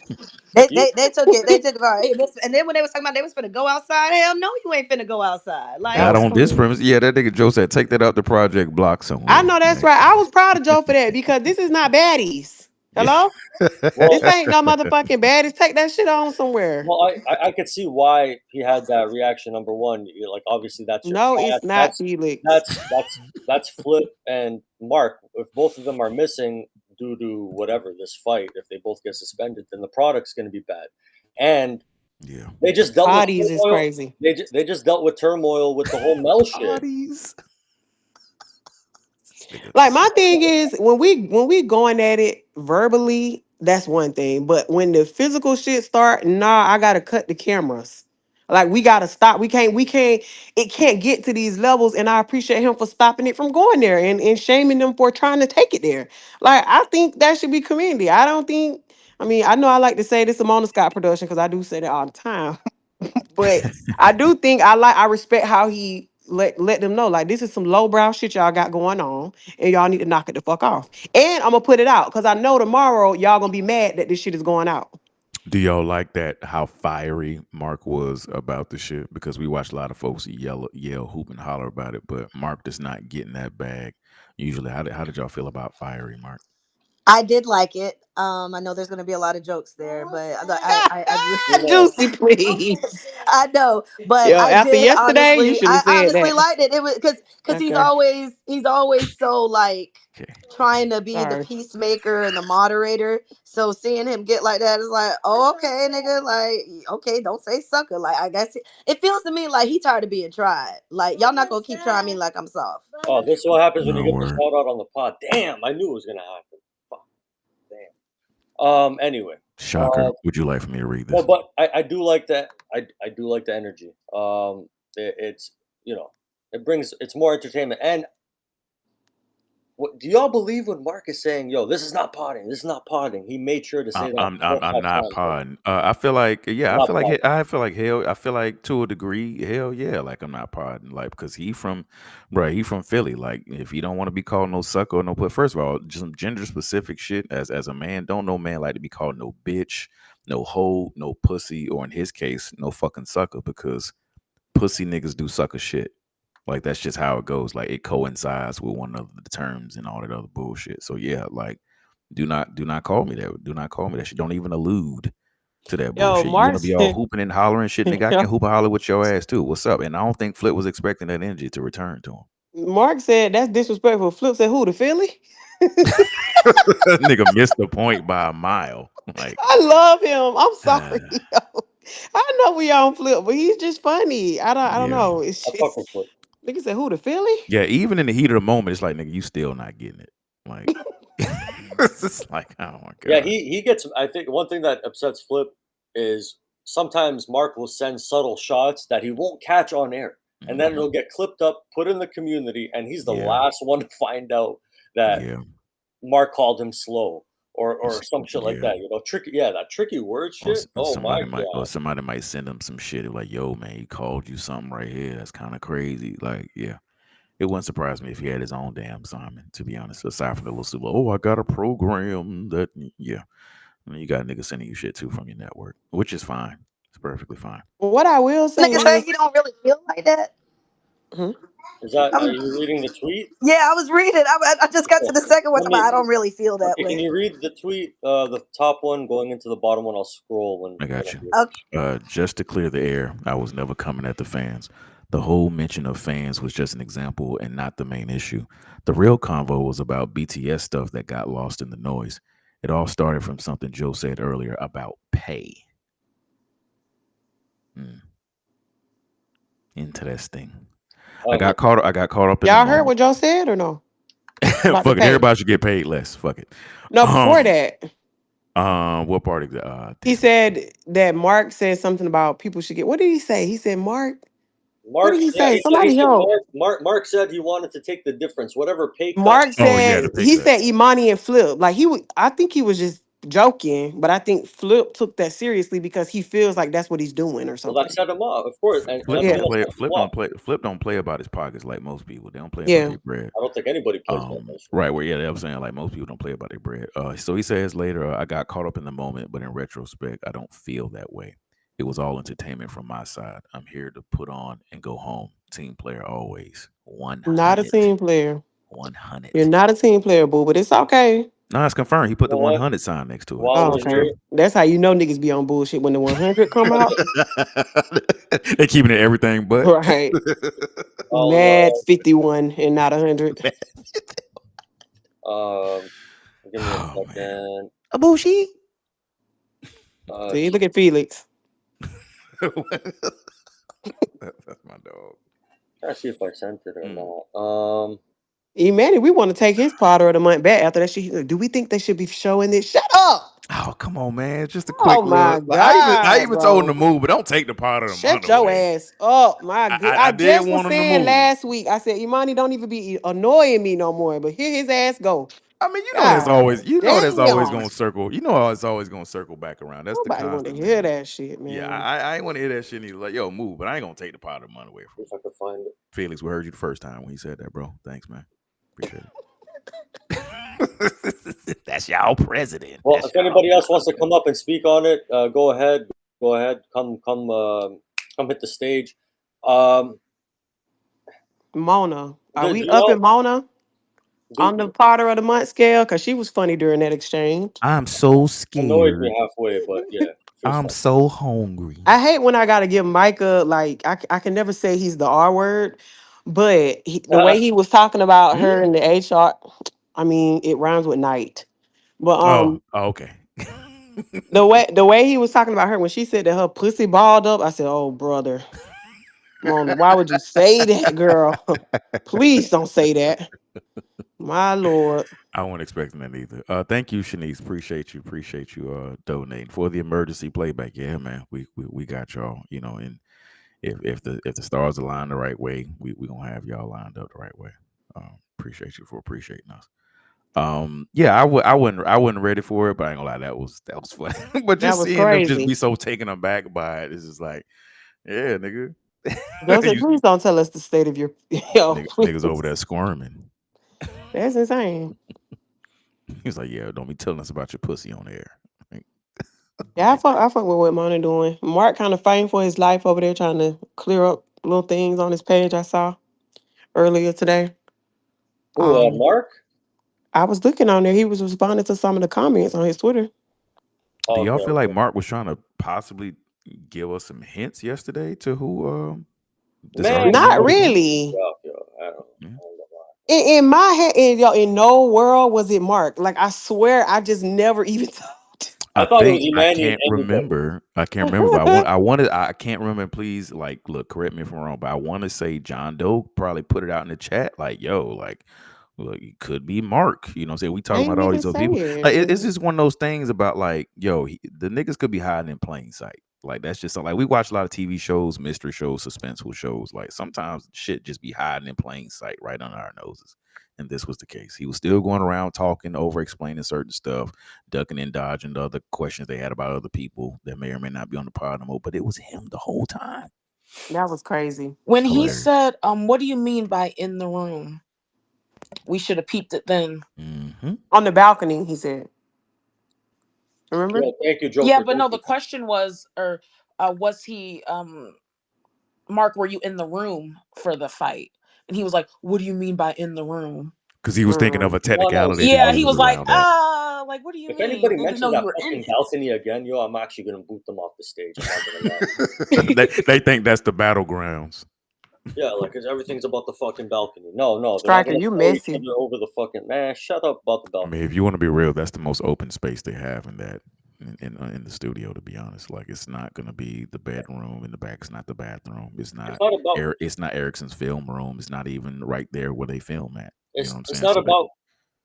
you, They took it. They took it. Right. And then when they was talking about they was finna go outside, hell no, you ain't finna go outside. Like, That Not was on this funny. premise. Yeah, that nigga Joe said, take that out the project block I somewhere. know that's Like, right. I was proud of Joe for that because this is not baddies. yeah. Hello, well, this ain't no motherfucking baddies. Take that shit on somewhere. well, I could see why he had that reaction. Number one, like obviously that's your No, it's cat. not Felix. That's Flip and Mark. If both of them are missing due to whatever this fight, if they both get suspended, then the product's going to be bad. And Yeah. they just dealt with Bodies is turmoil. crazy. They just dealt with turmoil with the whole Mel shit. Bodies. Like my thing is when we going at it verbally, that's one thing. But when the physical shit start, nah, I gotta cut the cameras. Like we gotta stop. We can't it can't get to these levels. And I appreciate him for stopping it from going there and shaming them for trying to take it there. Like I think that should be community. I don't think I mean, I know I like to say this a Mona Scott production because I do say that all the time. But I do think I respect how he let them know like this is some lowbrow shit y'all got going on and y'all need to knock it the fuck off. And I'm gonna put it out because I know tomorrow y'all gonna be mad that this shit is going out. Do y'all like that? How fiery Mark was about the shit? Because we watched a lot of folks yell, hoop, and holler about it, but Mark does not get in that bag. Usually, how did y'all feel about fiery Mark? I did like it. I know there's gonna be a lot of jokes there, but You know, Juicy, please. I know, but Yo, after yesterday, you should have I said honestly that. liked it. It was because Okay. he's always so like Okay. trying to be the Sorry. peacemaker and the moderator. So seeing him get like that is like, oh, okay, nigga, like, okay, don't say sucker. Like, I guess it feels to me like he tired of being tried. Like, y'all not gonna keep trying me like I'm soft. oh, this is what happens when you No get the word. shout out on the pod. Damn, I knew it was gonna happen. Fuck, damn. Anyway. Shocker. Would you like for me to read No, this? but I do like that. I do like the energy. It's it's more entertainment. And what do y'all believe when Mark is saying, "Yo, this is not potting. This is not potting"? He made sure to say that I'm four I'm, or I'm five not times. Like, podding. I feel like yeah. I not feel like potting. I feel like to a degree, hell yeah. Like I'm not podding. Like because he from Philly. Like if you don't want to be called no sucker or no put. First of all, just some gender specific shit. As a man, don't no man like to be called no bitch, no hoe, no pussy, or in his case, no fucking sucker because pussy niggas do sucker shit. Like that's just how it goes. Like it coincides with one of the terms and all that other bullshit. So yeah, like do not call me that. Do not call me that shit. Don't even allude to that Yo, bullshit. You want Mark to be all said, hooping and hollering shit, nigga? I yo, can hoop and holler with your ass too. What's up? And I don't think Flip was expecting that energy to return to him. Mark said that's disrespectful. Flip said who the Philly? Nigga missed the point by a mile. Like, I love him. I'm sorry. yeah, Yo. I know we on Flip, but he's just funny. I don't know. It's I fuck just with Flip. Nigga said, who, the Philly? Yeah, even in the heat of the moment, it's like, nigga, you still not getting it. Like, it's just like, oh my god. Yeah, he gets. I think one thing that upsets Flip is sometimes Mark will send subtle shots that he won't catch on air, and then it'll get clipped up, put in the community, and he's the last one to find out that Mark called him slow or some shit like that. You know, tricky. Yeah, that tricky word shit. Oh my god. Or somebody might send him some shit like, yo, man, he called you something right here. That's kind of crazy. Like, yeah. It wouldn't surprise me if he had his own damn Simon, to be honest. Aside from the little super, I got a program that, yeah. I mean, you got niggas sending you shit too from your network, which is fine. It's perfectly fine. What I will say Nigga say you don't really feel like that. Is that? Are you reading the tweet? Yeah, I was reading. I just got to the second one, but I don't really feel that way. Can you read the tweet? The top one going into the bottom one. I'll scroll when. I got you. Okay. Just to clear the air, I was never coming at the fans. The whole mention of fans was just an example and not the main issue. The real convo was about BTS stuff that got lost in the noise. It all started from something Joe said earlier about pay. Interesting. I got caught up in y'all heard what Joe said or no? Fuck it, everybody should get paid less. Fuck it. No, before that. What part of that? He said that Mark said something about people should get. What did he say? He said Mark. What did he say? Somebody help. Mark said he wanted to take the difference, whatever pay cut. Mark said he said Imani and Flip. Like I think he was just joking, but I think Flip took that seriously because he feels like that's what he's doing or something. Well, that set him off, of course. And Flip don't play about his pockets like most people. They don't play about their bread. I don't think anybody plays about that. Right, well, yeah, I'm saying like most people don't play about their bread. So he says later, I got caught up in the moment, but in retrospect, I don't feel that way. It was all entertainment from my side. I'm here to put on and go home. Team player always. 100. Not a team player. 100. You're not a team player, boo, but it's okay. No, it's confirmed. He put the 100 sign next to it. Oh, okay. That's how you know niggas be on bullshit when the 100 come out. They keeping it everything but. Right. Mad 51 and not 100. Give me a second. A bullshit. See, look at Felix. That's my dog. Let's see if I sent it or not. Manny, we want to take his powder of the month back after that shit. Do we think they should be showing this? Shut up! Oh, come on, man. Just a quick Oh my look. God, I even told him to move, but don't take the powder of the month. Shut your away. ass up, my God. I did just want was him to saying move. last week, I said, Imani don't even be annoying me no more, but here his ass go. I mean, you know that's always damn. gonna circle. You know it's always gonna circle back around. That's Nobody the want constant. to hear that shit, man. Yeah, I ain't want to hear that shit either. Like, yo, move, but I ain't gonna take the powder of the month away from you. If I could find it. Felix, we heard you the first time when you said that, bro. Thanks, man. Appreciate it. That's y'all president. Well, if anybody else wants to come up and speak on it, go ahead. Go ahead. Come hit the stage. Mona. Are we up in Mona? On the powder of the month scale? Because she was funny during that exchange. I'm so scared. Annoyed me halfway, but yeah. I'm so hungry. I hate when I gotta give Micah, like, I can never say he's the R word, but the way he was talking about her in the HR, I mean, it rhymes with night. But okay. the way he was talking about her when she said that her pussy balled up, I said, "Oh, brother, Mona, why would you say that, girl? Please don't say that." My Lord. I wasn't expecting that either. Thank you, Shanice. Appreciate you donating for the emergency playback. Yeah, man. We got y'all, you know, and if the stars align the right way, we gonna have y'all lined up the right way. Appreciate you for appreciating us. Yeah, I wasn't ready for it, but I ain't gonna lie, that was fun. But just seeing them just be so taken aback by it, it's just like, yeah, nigga. Please don't tell us the state of your niggas over there squirming. That's insane. He's like, yeah, don't be telling us about your pussy on air. Yeah, I fuck with what Mona doing. Mark kind of fighting for his life over there, trying to clear up little things on his page I saw earlier today. Mark? I was looking on there. He was responding to some of the comments on his Twitter. Do y'all feel like Mark was trying to possibly give us some hints yesterday to who? Not really. I don't know. In my head, in no world was it Mark. Like, I swear, I just never even thought. I thought it was Imani and everybody. I can't remember. But I can't remember. Please, like, look, correct me if I'm wrong, but I want to say John Doe probably put it out in the chat, like, yo, like, well, it could be Mark. You know what I'm saying? We talking Ain't about all niggas these other people. saying. Like, it's just one of those things about, like, yo, the niggas could be hiding in plain sight. Like, that's just like, we watch a lot of TV shows, mystery shows, suspenseful shows. Like, sometimes shit just be hiding in plain sight right under our noses. And this was the case. He was still going around talking, over explaining certain stuff, ducking and dodging the other questions they had about other people that may or may not be on the pod anymore. But it was him the whole time. That was crazy. When he Hilarious. said, what do you mean by in the room? We should have peeped it then. Mm-hmm. On the balcony, he said. Remember? Yeah, thank you, Joker. Yeah, but no, the question was, or was he, Mark, were you in the room for the fight? And he was like, what do you mean by in the room? Because he was thinking of a technicality. Yeah, he was like, around that. like, what do you If mean? anybody They didn't mentions know that you were in fucking it. balcony again, yo, I'm actually gonna boot them off the stage. I'm not gonna lie. they think that's the battlegrounds. Yeah, like, cause everything's about the fucking balcony. No, they're not Striker, gonna you throw each messy. other over the fucking man. Shut up about the I balcony. mean, if you want to be real, that's the most open space they have in that in the studio. To be honest, like, it's not gonna be the bedroom in the back. It's not the bathroom. It's not about. It's not Erickson's film room. It's not even right there where they film at. You know what I'm saying? It's not about.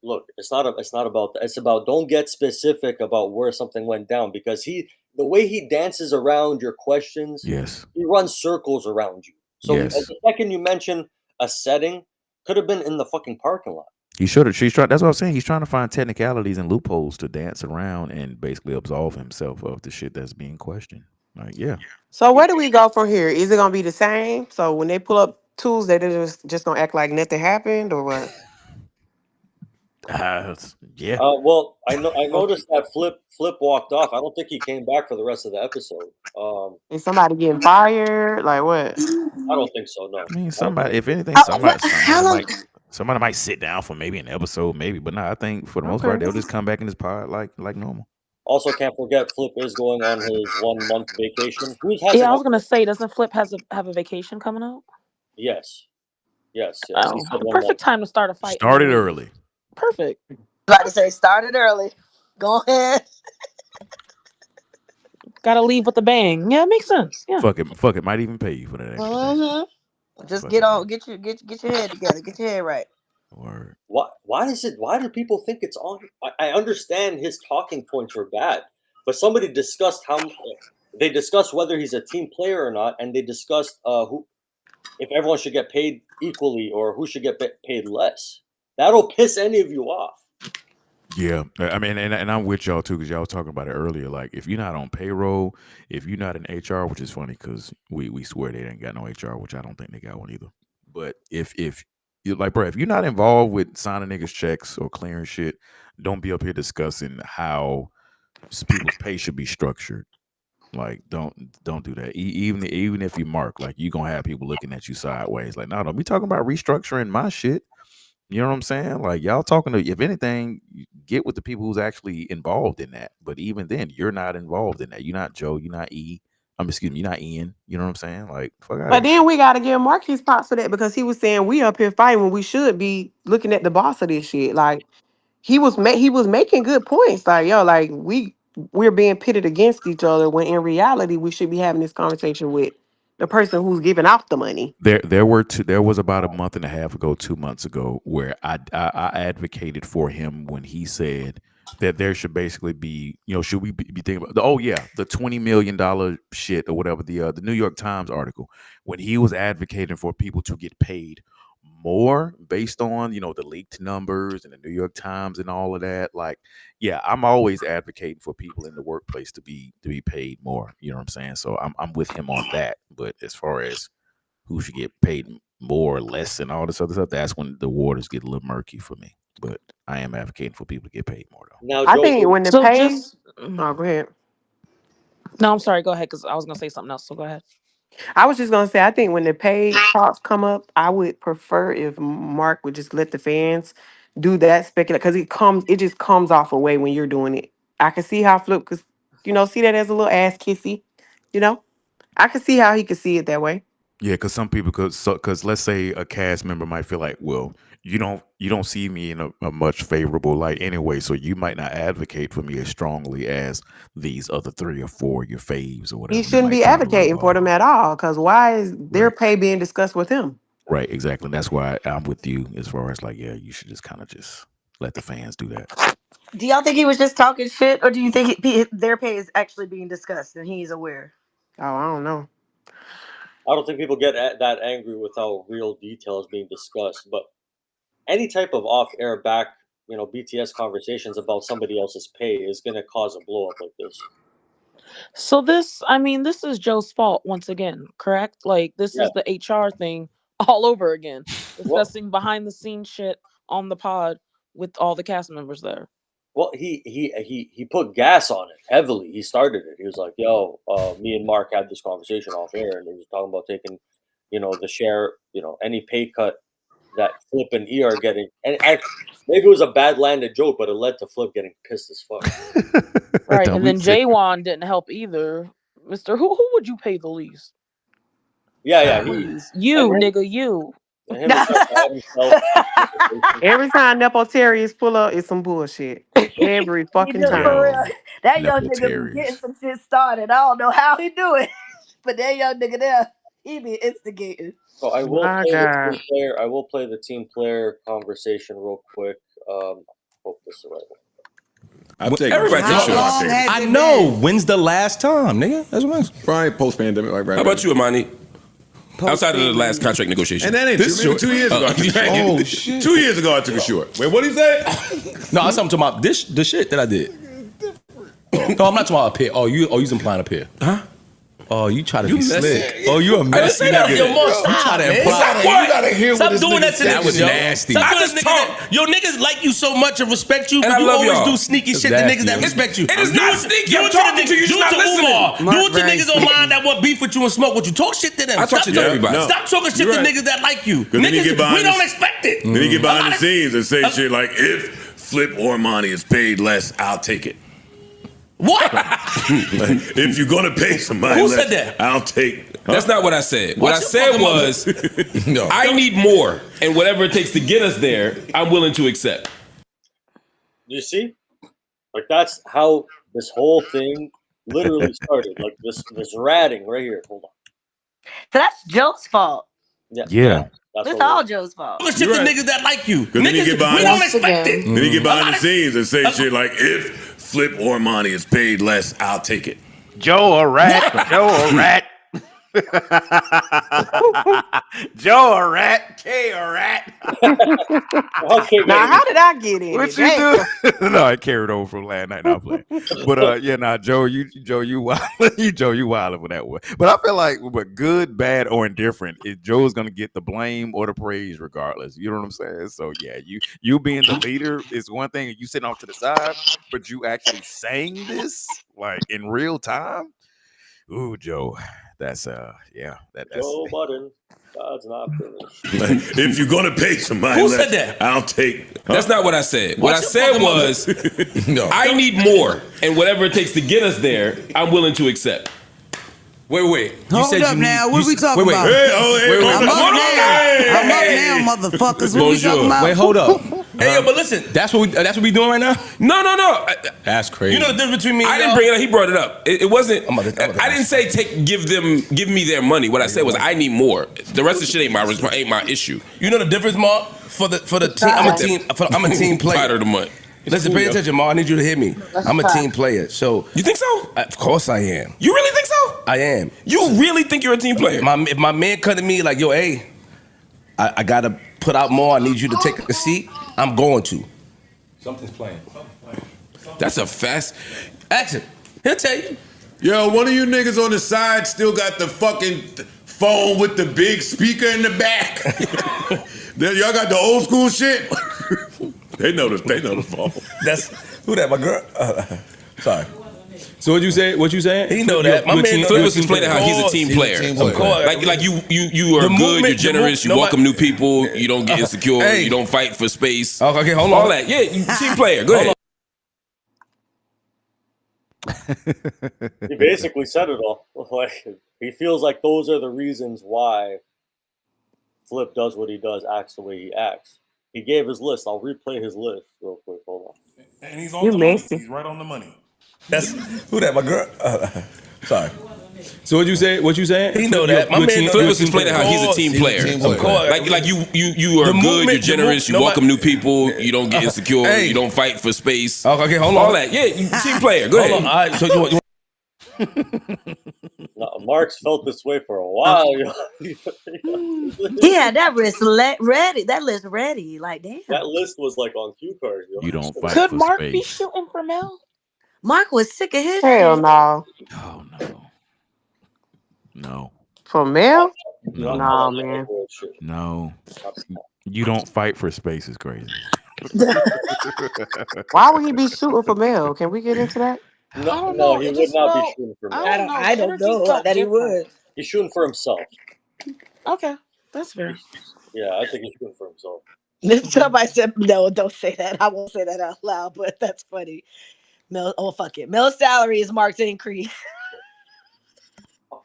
Look, it's not about that. It's about, don't get specific about where something went down, because the way he dances around your questions, yes, he runs circles around you. So yes. the second you mention a setting, could have been in the fucking parking lot. He should have. She's trying. That's what I'm saying. He's trying to find technicalities and loopholes to dance around and basically absolve himself of the shit that's being questioned. Like, yeah. So where do we go from here? Is it gonna be the same? So when they pull up Tuesday, they're just gonna act like nothing happened, or what? Yeah. Well, I noticed that Flip walked off. I don't think he came back for the rest of the episode. Is somebody getting fired? Like what? I don't think so. No. I mean, somebody. If anything, somebody might sit down for maybe an episode, maybe. But no, I think for the most part, they'll just come back in his pod like normal. Also, can't forget Flip is going on his 1 month vacation. Yeah, I was gonna say, doesn't Flip have a vacation coming up? Yes. Oh, perfect time to start a fight. Started early. Perfect. About to say, started early. Go ahead. Gotta leave with a bang. Yeah, it makes sense. Yeah. Fuck it. Might even pay you for that extra day. Just get your head together. Get your head right. Word. Why do people think it's on? I understand his talking points were bad, but somebody discussed they discussed whether he's a team player or not, and they discussed if everyone should get paid equally or who should get paid less. That'll piss any of you off. Yeah, I mean, and I'm with y'all too, because y'all was talking about it earlier. Like, if you're not on payroll, if you're not in HR, which is funny because we swear they ain't got no HR, which I don't think they got one either. But if you're like, bro, if you're not involved with signing niggas checks or clearing shit, don't be up here discussing how people's pay should be structured. Like, don't do that. Even if you Mark, like, you gonna have people looking at you sideways. Like, no, don't be talking about restructuring my shit. You know what I'm saying? Like, y'all talking to, if anything, get with the people who's actually involved in that. But even then, you're not involved in that. You're not Joe. You're not E. Excuse me, you're not Ian. You know what I'm saying? Like, fuck out. But then we gotta give Mark his props for that, because he was saying we up here fighting when we should be looking at the boss of this shit. Like, he was making good points. Like, yo, like we're being pitted against each other, when in reality we should be having this conversation with the person who's giving out the money. There was about a month and a half ago, 2 months ago, where I advocated for him when he said that there should basically be, should we be thinking about the $20 million shit or whatever, the New York Times article, when he was advocating for people to get paid more based on the leaked numbers and the New York Times and all of that. Like, yeah, I'm always advocating for people in the workplace to be paid more. You know what I'm saying? So I'm with him on that. But as far as who should get paid more or less and all this other stuff, that's when the waters get a little murky for me. But I am advocating for people to get paid more, though. Now, I think when the pay. Oh, go ahead. No, I'm sorry. Go ahead, because I was gonna say something else. So go ahead. I was just gonna say, I think when the paid talks come up, I would prefer if Mark would just let the fans do that speculate, because it just comes off a way when you're doing it. I can see how Flip could, see that as a little ass kissy, I can see how he could see it that way. Yeah, because some people because let's say a cast member might feel like, well, you don't see me in a much favorable light anyway, so you might not advocate for me as strongly as these other 3 or 4 your faves or whatever. He shouldn't be advocating for them at all. Because why is their pay being discussed with him? Right, exactly. That's why I'm with you as far as like, yeah, you should just kind of just let the fans do that. Do y'all think he was just talking shit, or do you think their pay is actually being discussed and he's aware? Oh, I don't know. I don't think people get that angry without real details being discussed. But any type of off-air BTS conversations about somebody else's pay is going to cause a blow-up like this. So this is Joe's fault once again, correct? Like this is the HR thing all over again, discussing behind the scenes shit on the pod with all the cast members there. Well, he put gas on it heavily. He started it. He was like, "Yo, me and Mark had this conversation off air, and he was talking about taking, the share, any pay cut that Flip and E are getting." And maybe it was a bad landed joke, but it led to Flip getting pissed as fuck. Right, and then Jaywan didn't help either. Mister, who would you pay the least? Yeah, you nigga, you. Every time Nepotarians pull up, it's some bullshit. Every fucking time. That young nigga be getting some shit started. I don't know how he do it, but that young nigga there, he be instigating. So I will play the team player conversation real quick. Hope this is the right one. I'll take everybody. I know. When's the last time, nigga? That's what I'm saying. Probably post-pandemic, like right. How about you, Imani? Outside of the last contract negotiation. And that ain't maybe 2 years ago. Oh, shit. 2 years ago, I took a short. Wait, what did he say? No, I'm talking about the shit that I did. No, I'm not talking about a pair. Oh, you implying a pair. Huh? Oh, you try to be slick. Oh, you a messy nigga. You try to imply. You gotta hear what this doing that to nigga that was nasty. I just talk. Yo, niggas like you so much and respect you, and but you always y'all. do sneaky shit to niggas that respect you. It is not sneaky. I'm talking to you. You're not listening. Do it to niggas online that want beef with you and smoke with you. Talk shit to them. I talk to everybody. Stop talking shit to niggas that like you. Niggas, we don't expect it. Then he get behind the scenes and say shit like, if Flip or Monty is paid less, I'll take it. What? If you're gonna pay somebody Who less, said that? I'll take. That's not what I said. What I said was, I need more, and whatever it takes to get us there, I'm willing to accept. You see, like that's how this whole thing literally started. Like this ratting right here. Hold on. So that's Joe's fault. Yeah. It's all Joe's fault. Shit to niggas that like you. Then he get behind. We don't expect it. Then he get behind the scenes and say shit like, if Flip or Monty is paid less, I'll take it. Joe a rat. Joe a rat. Joe a rat. K a rat. Now, how did I get in? What you do? No, I carried over from last night. Not playing. But Joe, you wild, you wilding for that one. But I feel like, but good, bad, or indifferent, Joe's gonna get the blame or the praise regardless. You know what I'm saying? So yeah, you being the leader is one thing, and you sitting off to the side, but you actually saying this like in real time. Ooh, Joe, that's that's Joe Budden. God's not finished. If you're gonna pay somebody, who said that? I'll take. That's not what I said. What I said was, I need more, and whatever it takes to get us there, I'm willing to accept. Wait. Hold up now. What are we talking about? I'm up now, motherfuckers. What we talking about? Wait, hold up. Hey, but listen, that's what we doing right now. No. That's crazy. You know the difference between me. I didn't bring it up. He brought it up. It wasn't. I didn't say give me their money. What I said was I need more. The rest of the shit ain't my issue. You know the difference, Mark? For the team, I'm a team player. Tighter the money. Listen, pay attention, Ma. I need you to hear me. I'm a team player. So you think so? Of course I am. You really think so? I am. You really think you're a team player? If my man come to me like, yo, hey, I gotta put out more. I need you to take a seat. I'm going to. Something's playing. That's a fast action. He'll tell you. Yo, one of you niggas on the side still got the fucking phone with the big speaker in the back. Y'all got the old school shit. They know the phone. That's who that? My girl. Sorry. So what you saying? He know that. My man Flip was explaining how he's a team player. Of course. Like you are good. You're generous. You welcome new people. You don't get insecure. You don't fight for space. Okay, hold on. All that. Yeah, you team player. Go ahead. He basically said it all. Like he feels like those are the reasons why Flip does what he does, acts the way he acts. He gave his list. I'll replay his list real quick. Hold on. And he's on the money. He's right on the money. That's who that, my girl? Sorry. So what you say? What you saying? He know that. My man Flip was explaining how he's a team player. Of course. Like you are good. You're generous. You welcome new people. You don't get insecure. Hey. You don't fight for space. Okay, hold on. All that. Yeah, you team player. Go ahead. All right. So you want No, Mark's felt this way for a while. He had that list ready. That list ready. Like, damn. That list was like on cue cards. You don't fight Could for Mark space. be shooting for Mel? Mark was sick of his Hell shit. no. Oh no. No. For Mel? No. Nah, man. No. You don't fight for space is crazy. Why would he be shooting for Mel? Can we get into that? No, he would not be shooting for me. I don't know that he would. He's shooting for himself. Okay, that's fair. Yeah, I think he's shooting for himself. Somebody said, no, don't say that. I won't say that out loud, but that's funny. Fuck it. Mel's salary is Mark's increase.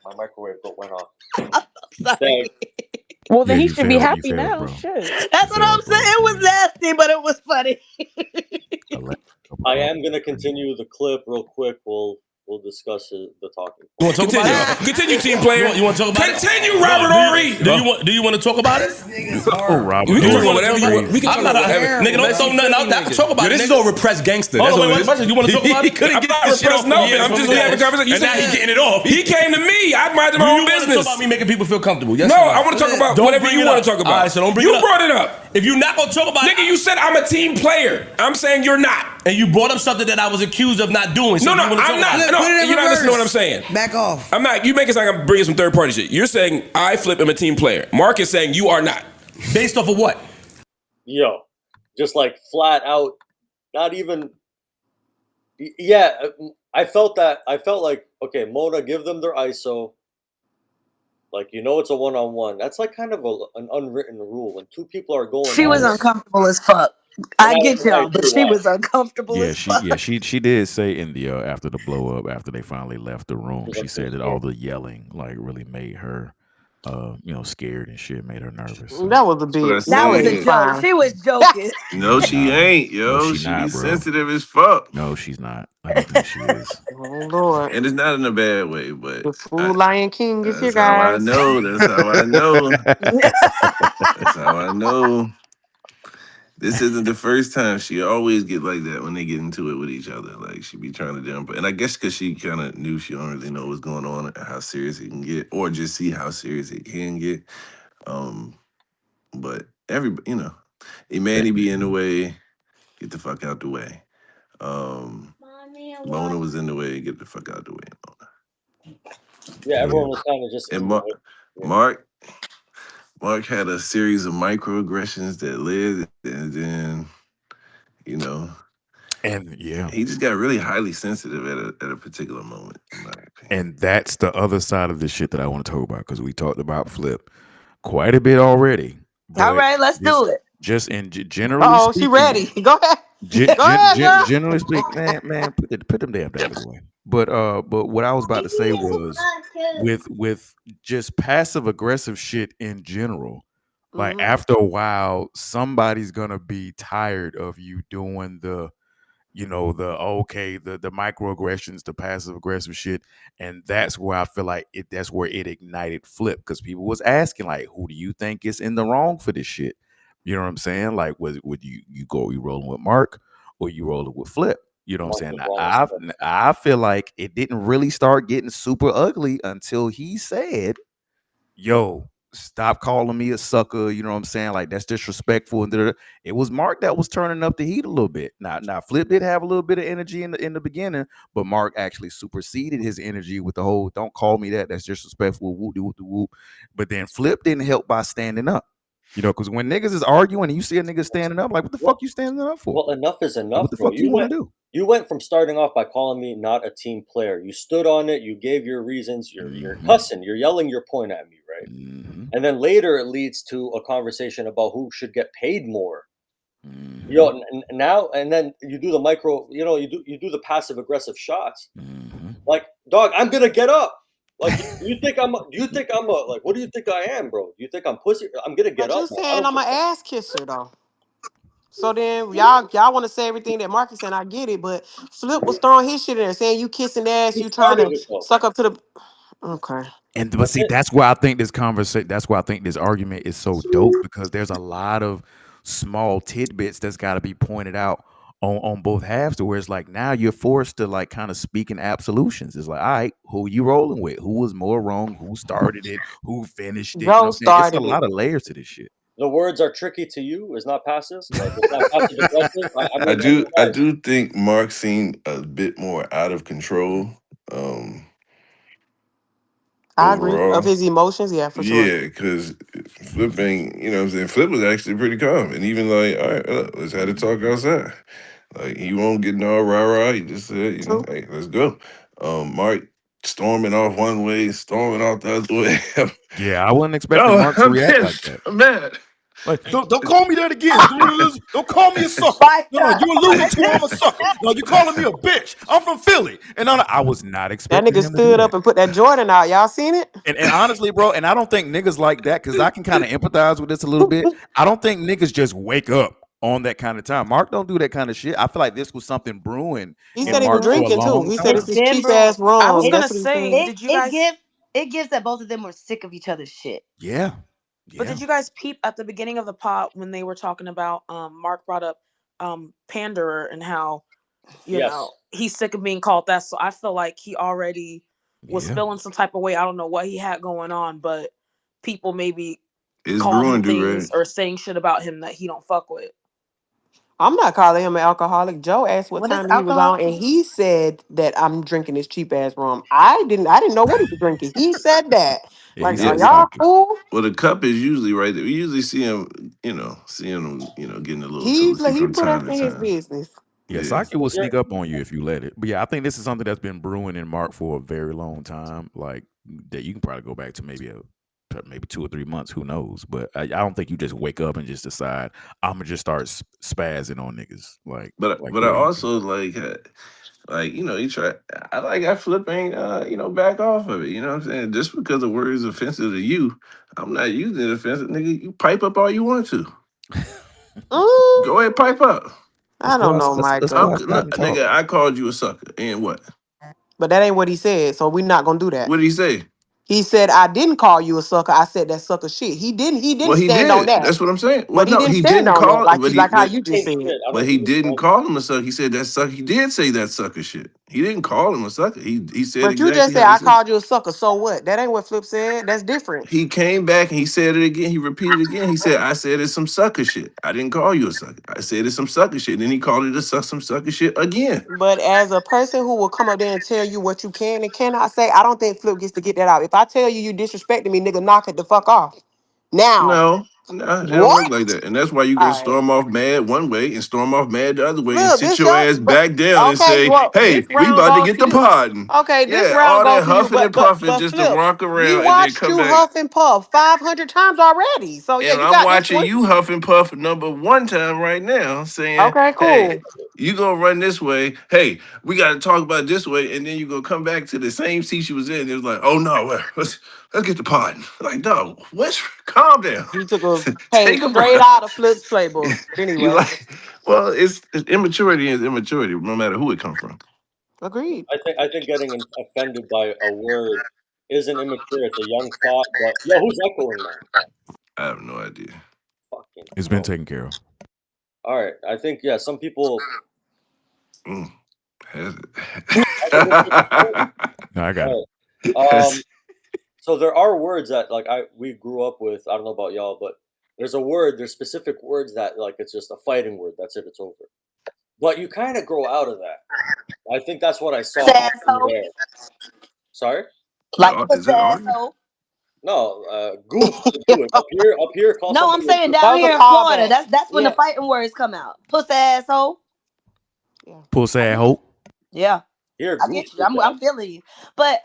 My microwave went off. I'm sorry. Well, then Yeah, he you should be failed, happy you failed, now. bro. Shit. That's what I'm saying. It was nasty, but it was funny. I am gonna continue the clip real quick. We'll discuss the talking. You want to talk about it? Continue, team player. You want to talk about it? Continue, Robert Horry. Do you want to talk about it? Oh, Robert. We can talk about whatever you want. We can talk I'm not about a whatever. nigga. Don't throw nothing out there. Talk about it. This is nigga. all repressed gangster. That's Hold on, what it is. you want to talk about it? I'm not repressed nothing. I'm just having a conversation. And now he's getting it off. He came to me. I minded my own business. Talk about me making people feel comfortable. Yes No, or I want to talk about Don't whatever bring you it want up. to talk about. All right, so don't bring you it up. brought it up. If you're not gonna talk about it, Nigga, you said I'm a team player. I'm saying you're not. And you brought up something that I was accused of not doing. So No, you wanna talk I'm not. about it. No, Put it in you're not listening to what I'm reverse. saying. Back off. I'm not. You make it sound like I'm bringing some third party shit. You're saying I Flip am a team player. Mark is saying you are not. Based off of what? Yo, just like flat out, not even. Yeah, I felt that. I felt like, okay, Mona, give them their ISO. Like, it's a one-on-one. That's like kind of an unwritten rule. When two people are going, She was uncomfortable as fuck. I get y'all, but she was uncomfortable Yeah, as fuck. she did say in the after the blow up, after they finally left the room, she said that all the yelling like really made her scared and shit, made her nervous. So. That was a bit. That was a joke. She was joking. No, she ain't, yo. No, she not, She's bro. sensitive as fuck. No, she's not. I don't think she is. Oh Lord. And it's not in a bad way, but The fool Lion King is here, that's how I guys. know. That's how I know. That's how I know. This isn't the first time. She always get like that when they get into it with each other. Like, she be trying to jump. And I guess because she kind of knew she don't really know what's going on and how serious it can get, or just see how serious it can get. But everybody, Imani be in the way, get the fuck out the way. Mona was in the way, get the fuck out the way. Yeah, everyone was kind of just. And Mark had a series of microaggressions that led, and then, and he just got really highly sensitive at a particular moment, in my opinion. And that's the other side of the shit that I want to talk about, because we talked about Flip quite a bit already. All right, let's do it. Just in generally Oh, speaking, she ready. Go ahead. Go ahead, girl. Generally speaking, man, put them damn daggers away. But what I was about to say was with just passive aggressive shit in general, like after a while, somebody's gonna be tired of you doing the microaggressions, the passive aggressive shit, and that's where I feel like that's where it ignited Flip, because people was asking like, who do you think is in the wrong for this shit? You know what I'm saying? Like, would you rolling with Mark or you rolling with Flip? You know what I'm saying? I feel like it didn't really start getting super ugly until he said, yo, stop calling me a sucker. You know what I'm saying? Like, that's disrespectful. And it was Mark that was turning up the heat a little bit. Now Flip did have a little bit of energy in the beginning, but Mark actually superseded his energy with the whole, don't call me that. That's disrespectful. Whoop, whoop, whoop. But then Flip didn't help by standing up. Because when niggas is arguing and you see a nigga standing up, like, what the fuck you standing up for? Well, enough is enough. What the fuck you want to do? You went from starting off by calling me not a team player. You stood on it. You gave your reasons. You're cussing. You're yelling your point at me, right? And then later it leads to a conversation about who should get paid more. Now and then you do the micro. You do the passive aggressive shots. Like, dog, I'm gonna get up. Like, do you think I'm like, what do you think I am, bro? Do you think I'm pussy? I'm gonna get up. Just saying I'm an ass kisser though. So then y'all want to say everything that Marcus said. I get it, but Flip was throwing his shit in there, saying you kissing ass, He you trying started to it though. suck up to the. Okay. And but That's see, it. that's why I think this conversation, that's why I think this argument is so dope, because there's a lot of small tidbits that's got to be pointed out on both halves, to where it's like now you're forced to like kind of speak in absolutions. It's like, all right, who you rolling with? Who was more wrong? Who started it? Who finished it? You know Joe what I'm saying? It's a started it. lot of layers to this shit. The words are tricky to you. Is not passive. Like it's not passive aggressive. I mean, I guys, do think Mark seemed a bit more out of control. I agree. Of Overall. his emotions, yeah, for sure. Yeah, because Flip ain't, you know what I'm saying? Flip was actually pretty calm. And even like, all right, let's have a talk outside. Like, he won't get all rah-rah. He just said, you know, True. hey, let's go. Mark storming off one way, storming off the other way. Yeah, I wasn't expecting Oh, Mark to I'm react like pissed. that. I'm mad. Like, don't call me that again. Don't call me a sucker. No, you alluded to I'm a sucker. No, you calling me a bitch. I'm from Philly. And I was not That expecting nigga him to do stood that. up and put that Jordan out. Y'all seen it? And honestly, bro, and I don't think niggas like that, because I can kind of empathize with this a little bit. I don't think niggas just wake up on that kind of time. Mark don't do that kind of shit. I feel like this was something brewing He in said he was Mark for a drinking too. long He said time. it's It's his been cheap brewing. ass I was rum. gonna That's what he's say, saying. did you guys? It gives that both of them were sick of each other's shit. Yeah. But did you guys peep at the beginning of the pod when they were talking about Mark brought up Panderer and how yes. he's sick of being called that. So I feel like he already was Yeah. feeling some type of way. I don't know what he had going on, but people maybe It's calling him brewing, do things right? or saying shit about him that he don't fuck with. I'm not calling him an alcoholic. Joe asked what What is time he was alcohol? on, and he said that I'm drinking this cheap ass rum. I didn't know what he was drinking. He said that. Yeah, he Like, Yeah. are said y'all sake. cool? Well, the cup is usually right there. We usually see him, getting a little toasty He from put us time to in his time. business. Yeah, Yeah. sake will You're, sneak up on you if you let it. But yeah, I think this is something that's been brewing in Mark for a very long time. Like that, you can probably go back to maybe 2 or 3 months. Who knows? But I don't think you just wake up and just decide I'm gonna just start spazzing on niggas But like but the I way he did. also you try. I Flip ain't back off of it. You know what I'm saying? Just because the word is offensive to you, I'm not using it offensive, nigga. You pipe up all you want to. Mm, Go ahead, pipe up. I don't know, Let's Micah. go outside and talk. Nigga, I called you a sucker. And what? But that ain't what he said, so we're not gonna do that. What did he say? He said I didn't call you a sucker. I said that sucker shit. He didn't Well, he stand on did. that. That's what I'm saying. Well, But he no, didn't he stand didn't on that call. like how you just same said. shit. I But don't he give a didn't fuck. call him a sucker. He said that sucker. He did say that sucker shit. He didn't call him a sucker. He said But you just exactly said how he I said it. called you a sucker. So what? That ain't what Flip said. That's different. He came back and he said it again. He repeated it again. He said, I said it's some sucker shit. I didn't call you a sucker. I said it's some sucker shit. And then he called it some sucker shit again. But as a person who will come up there and tell you what you can and cannot say, I don't think Flip gets to get that out. If I tell you disrespecting me, nigga, knock it the fuck off. Now, No, it don't work like what? that. And that's why you gonna All right. storm off mad one way and storm off mad the other way and Look, sit this your your ass back down and okay. say, Well, hey, this we round about to goes get to the you. pardon. Okay, this Yeah, round all goes that to you. huffing and puffing But just to Flip, walk we around and then watched come you back. huff and puff 500 times already. So yeah, And you I'm got this watching one. you huff and puff number one time right now, saying, Okay, hey, cool. you gonna run this way. Hey, we gotta talk about this way, and then you gonna come back to the same seat you was in. It was like, oh no, let's get the pardon. Like, no, let's calm down. You took a page Take a straight breath. out of Flip's playbook. But You anyway, like, well, it's immaturity is immaturity, no matter who it come from. agreed. I think getting offended by a word isn't immature. It's a young thought. But yo, who's echoing, man? I have no idea. Fucking It's been hell. taken care of. All right. I think some people. Mm, has I can go take a vote. No, I got it. All right. it? So there are words that we grew up with. I don't know about y'all, but there's specific words that like it's just a fighting word. That's it. It's over. But you kind of grow out of that. I think that's what I saw Pussy happening asshole. there. Sorry? Like Is pussy that arguing? asshole. No, goof would do it. Up here, call No, I'm somebody a saying goof. That down was a here in Florida. callback. That's when the Yeah. fighting words come out. Pussy asshole. Yeah. Pussy I ass get you. hope. Yeah. Here, I goof get you. did that. I'm feeling you. But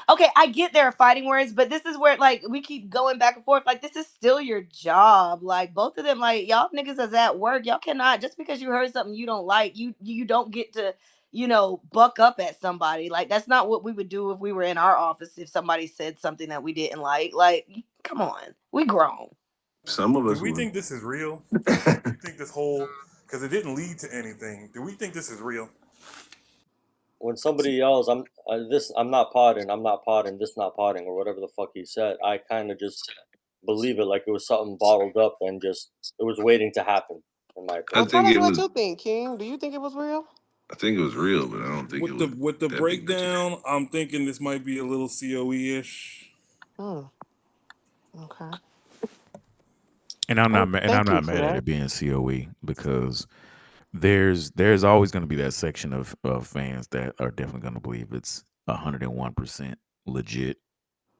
okay, I get there are fighting words, but this is where like we keep going back and forth. Like this is still your job. Like both of them, like y'all niggas is at work. Y'all cannot just because you heard something you don't like, you don't get to, buck up at somebody. Like that's not what we would do if we were in our office if somebody said something that we didn't like. Like, come on. We grown. Some of us Do we would. think this is real? Do you think this whole, because it didn't lead to anything, do we think this is real? When somebody yells, I'm not potting, this not potting, or whatever the fuck he said, I kind of just believe it like it was something bottled up and just it was waiting to happen. In my I opinion. Tell think us it what was. you think, King. Do you think it was real? I think it was real, but I don't think it was. With the that big of a breakdown, I'm thinking this might be a little COE-ish. Okay. And I'm not Thank you mad for at that. it being COE because there's always going to be that section of fans that are definitely going to believe it's 101% legit.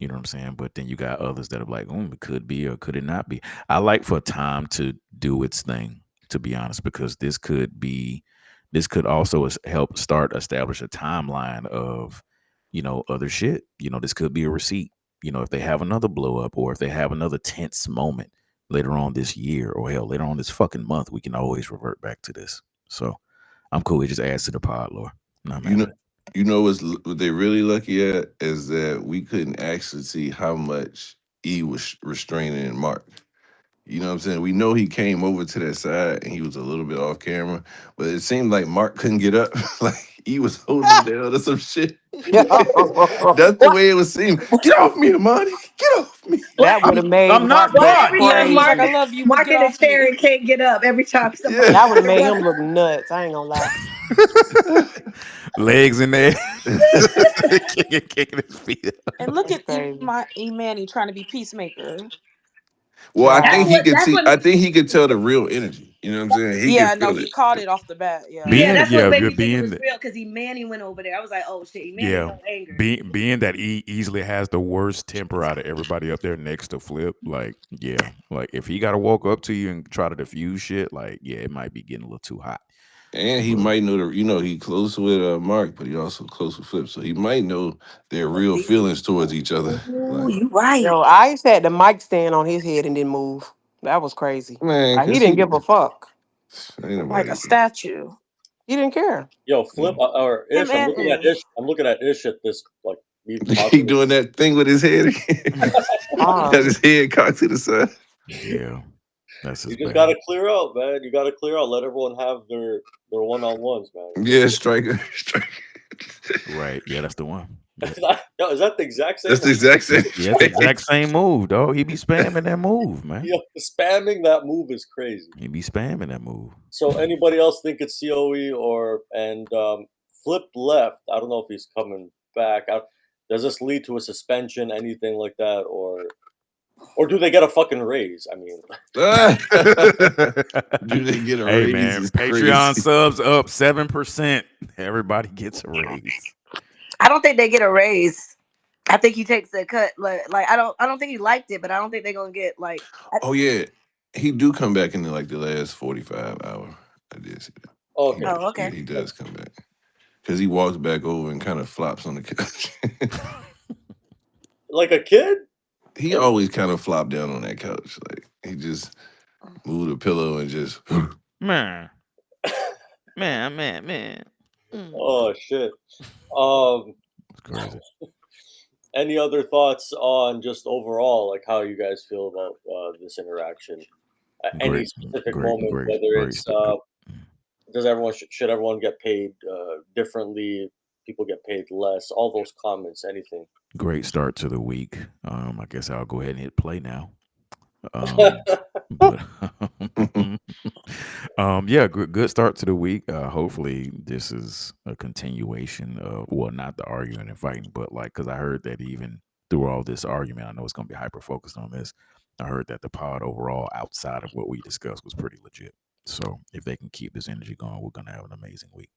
You know what I'm saying? But then you got others that are like, it could be or could it not be? I like for time to do its thing, to be honest, because this could also help establish a timeline of, other shit. This could be a receipt. If they have another blow up or if they have another tense moment later on this year or hell, later on this fucking month, we can always revert back to this. So I'm cool. It just adds to the pod lore. You know what they really lucky at is that we couldn't actually see how much E was restraining Mark. You know what I'm saying? We know he came over to that side and he was a little bit off camera, but it seemed like Mark couldn't get up. Like he was holding him down or some shit. That's the way it was seemed. Get off me, Amani. Get off me. That would have made I'm not Mark look bought. Every time He's like, I crazy. love you, but Mark get in a off chair me. and can't get up. Every time somebody That would have made does him look nuts. I ain't gonna lie. Legs in there. kicking his feet up. And look at Crazy. Imani trying to be peacemaker. Well, I think he could that's see. what I think he could tell the real energy. You know what I'm saying? He could Yeah, no, feel he it. caught it off the bat. Yeah. that's what made me think it being was real because Manny went over there. I was like, oh shit, Manny yeah, no anger. being that he easily has the worst temper out of everybody up there next to Flip. Like, yeah, like if he got to walk up to you and try to diffuse shit, like, yeah, it might be getting a little too hot. And he might know he close with Mark, but he also close with Flip, so he might know their real feelings towards each other. Ooh, you right. Yo, Ice had the mic stand on his head and didn't move. That was crazy. Man, Like, he cause didn't give a fuck. Like a statue. He didn't care. Yo, Flip or Ish, Him I'm and looking at Ish. I'm looking at Ish at this like me he talking. doing that thing with his head again. Got his head cocked to the side. Yeah, that's You just gotta clear out, man. You gotta clear out. Let everyone have their one-on-ones, man. Yeah, striker. Right. Yeah, that's the one. Yo, is that the exact same? That's the exact same. Yeah, it's the exact same move, dog. He be spamming that move, man. Yo, spamming that move is crazy. He be spamming that move. So anybody else think it's COE Flip left? I don't know if he's coming back. Does this lead to a suspension, anything like that, or do they get a fucking raise? I mean, do they get a hey, raise? man, It's Patreon crazy. subs up 7%. Everybody gets a raise. I don't think they get a raise. I think he takes a cut. Like I don't think he liked it, but I don't think they're gonna get like. Oh yeah, he do come back in the last 45 hour. I did see that. Okay. Okay. Yeah, he does come back because he walks back over and kind of flops on the couch. Like a kid. He always kind of flopped down on that couch. Like he just moved a pillow and just man. Oh shit. It's crazy. Any other thoughts on just overall, like how you guys feel about this interaction? Any specific moment, whether it's should everyone get paid differently? People get paid less. All those comments, anything. Great start to the week. I guess I'll go ahead and hit play now. Yeah, good start to the week. Hopefully this is a continuation of, well, not the arguing and fighting, but because I heard that even through all this argument, I know it's going to be hyper focused on this. I heard that the pod overall, outside of what we discussed, was pretty legit. So if they can keep this energy going, we're going to have an amazing week.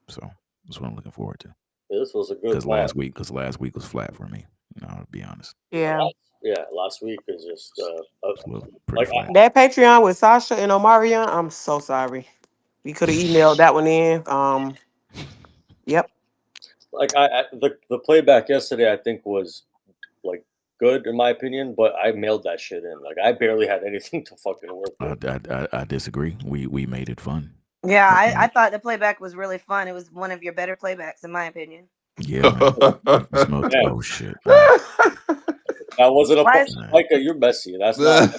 So that's what I'm looking forward to. This was a good because last week was flat for me. To be honest. Yeah. Last week is just that Patreon with Sasha and Omarion. I'm so sorry. We could have emailed that one in. Yep. Like the playback yesterday, I think was like good in my opinion, but I mailed that shit in. Like I barely had anything to fucking work with. I disagree. We made it fun. Yeah, I thought the playback was really fun. It was one of your better playbacks, in my opinion. Yeah, man. Oh shit. That wasn't a Why Micah, you're messy. That's not.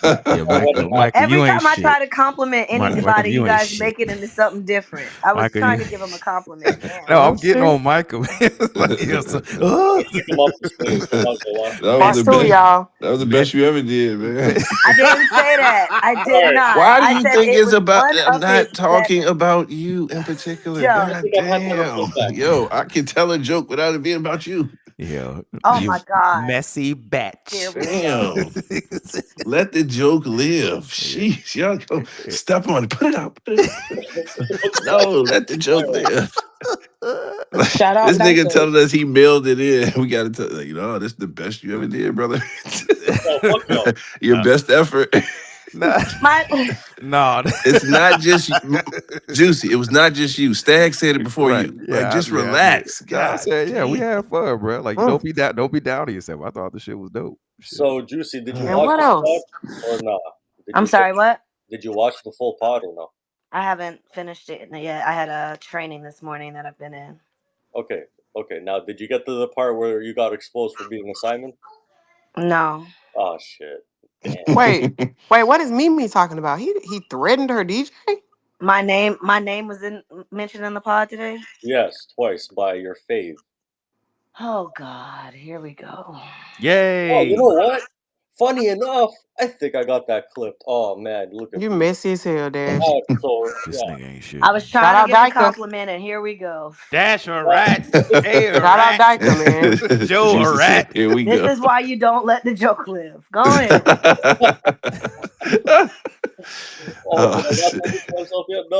Micah, Every you ain't time I shit. try to compliment anybody, you you ain't guys shit. make it into something different. I was Micah, trying you- to give him a compliment. Damn. No, I'm getting on Micah. Man. Like, Kick him off the stage. I'm not gonna lie. That was Part the two, best. y'all. That was the best you ever did, man. I didn't say that. I did not. Why do I you said think it it's was about? one I'm of his not talking about you in particular. Joe. God damn, yo, I can tell a joke without it being about you. Yeah. Oh You my God. messy batch. Here we Damn. go. Let the joke live. Sheesh, y'all go step on it. Put it out. Put it out. No, let the joke live. Shout out This nigga Dyker. telling us he mailed it in. We gotta tell this is the best you ever did, brother. Your best effort. No, it's not just Juicy. It was not just you. Stag said it before Right. you. Yeah, Like, just I did. relax. No, I God, said, yeah, we damn. had fun, bro. Like, don't be down to yourself. I thought the shit was dope. So Juicy, did you And watch what the else? pod or not? I'm sorry, what? Did you watch the full pod or no? I haven't finished it yet. I had a training this morning that I've been in. Okay. Now, did you get to the part where you got exposed for being a Simon? No. Oh shit! Damn. Wait, what is Mimi talking about? He threatened her DJ? My name was mentioned in the pod today. Yes, twice by your fave. Oh God, here we go. Yay! Oh, you know what? Funny enough, I think I got that clipped. Oh man, look at You me. messy as hell, Dash. Oh, so, This yeah. nigga ain't shit. I was Shout trying out to give a Dyker. compliment, and here we go. Dash a rat. Hey, a Shout out rat. Dyker, man. Joe a Jesus rat. said, here we This go. is why you don't let the joke live. Go ahead. Oh, did I not introduce myself yet? No.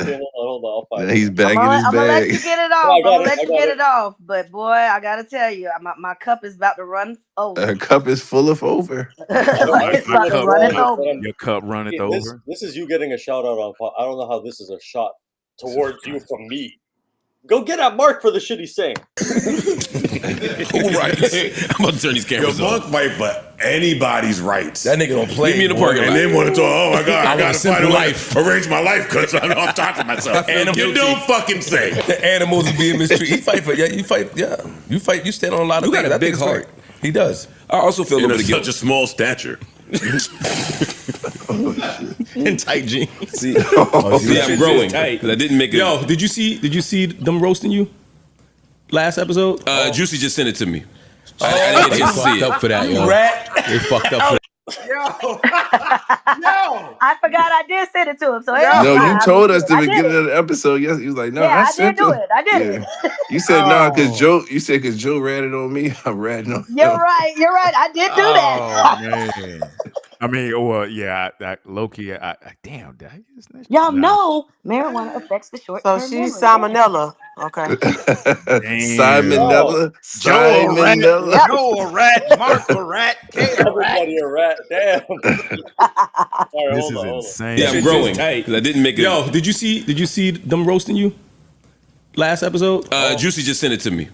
Okay, hold on. I'll find He's it. back in his I'm gonna let bag. you get it Yeah, off. I I'm got gonna it. let I you got get it. it off. But boy, I gotta tell you, my cup is about to run over. Her cup is full of over. It's about to run it over. Your cup runneth over. This is you getting a shout out on. I don't know how this is a shot towards you from me. Go get at Mark for the shit he's saying. Who rights? I'm about to turn these cameras Yo, off. Monk fight for anybody's rights. That nigga don't play. Meet me in the parking lot. And they want to talk, oh my God, I gotta find a life. arrange my life because I'm talking to myself. And You don't fucking say. The animals are being mistreated. He fight for you fight. You stand on a lot of You got things. a big I think heart. it's great. He does. I also feel a In little bit of such guilt. a small stature. In tight jeans. See, I'm growing. 'Cause I didn't make it. Yo, did you see them roasting you last episode? Juicy just sent it to me. I didn't get a chance to see it. For that, yo. Rat. They fucked up for that. Yo. I forgot I did send it to him. So No, you told us to I did beginning it. of the episode. Yes, you was like, no, Yeah, I I did sent do it. it. I did it. You said no, because Joe. You said because Joe ratted on me. I'm ratting on You're him. right. You're right. I did do that. Oh man. I mean, well, yeah, low key. Damn, did I get this next? Y'all know marijuana affects the So short-term she's memory. salmonella. Okay. Simonella. Joe a rat. Simonella. Joe a rat. Mark a rat. K a rat. Everybody a rat. Damn. All right, This hold is on. insane. Yeah, I'm growing. Because I didn't make it. Yo, did you see them roasting you last episode? Juicy just sent it to me.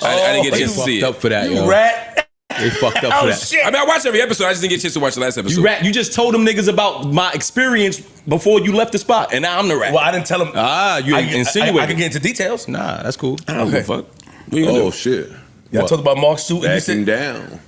I didn't get a chance to see it. For that, You rat. They fucked up for that. Shit. I mean, I watched every episode. I just didn't get a chance to watch the last episode. You rat. You just told them niggas about my experience before you left the spot, and now I'm the rat. Well, I didn't tell them. You insinuated. I can get into details. Nah, that's cool. I don't give a fuck. What you gonna Oh do? shit. Yeah, I talked about Mark's suit. And you Backing said, down.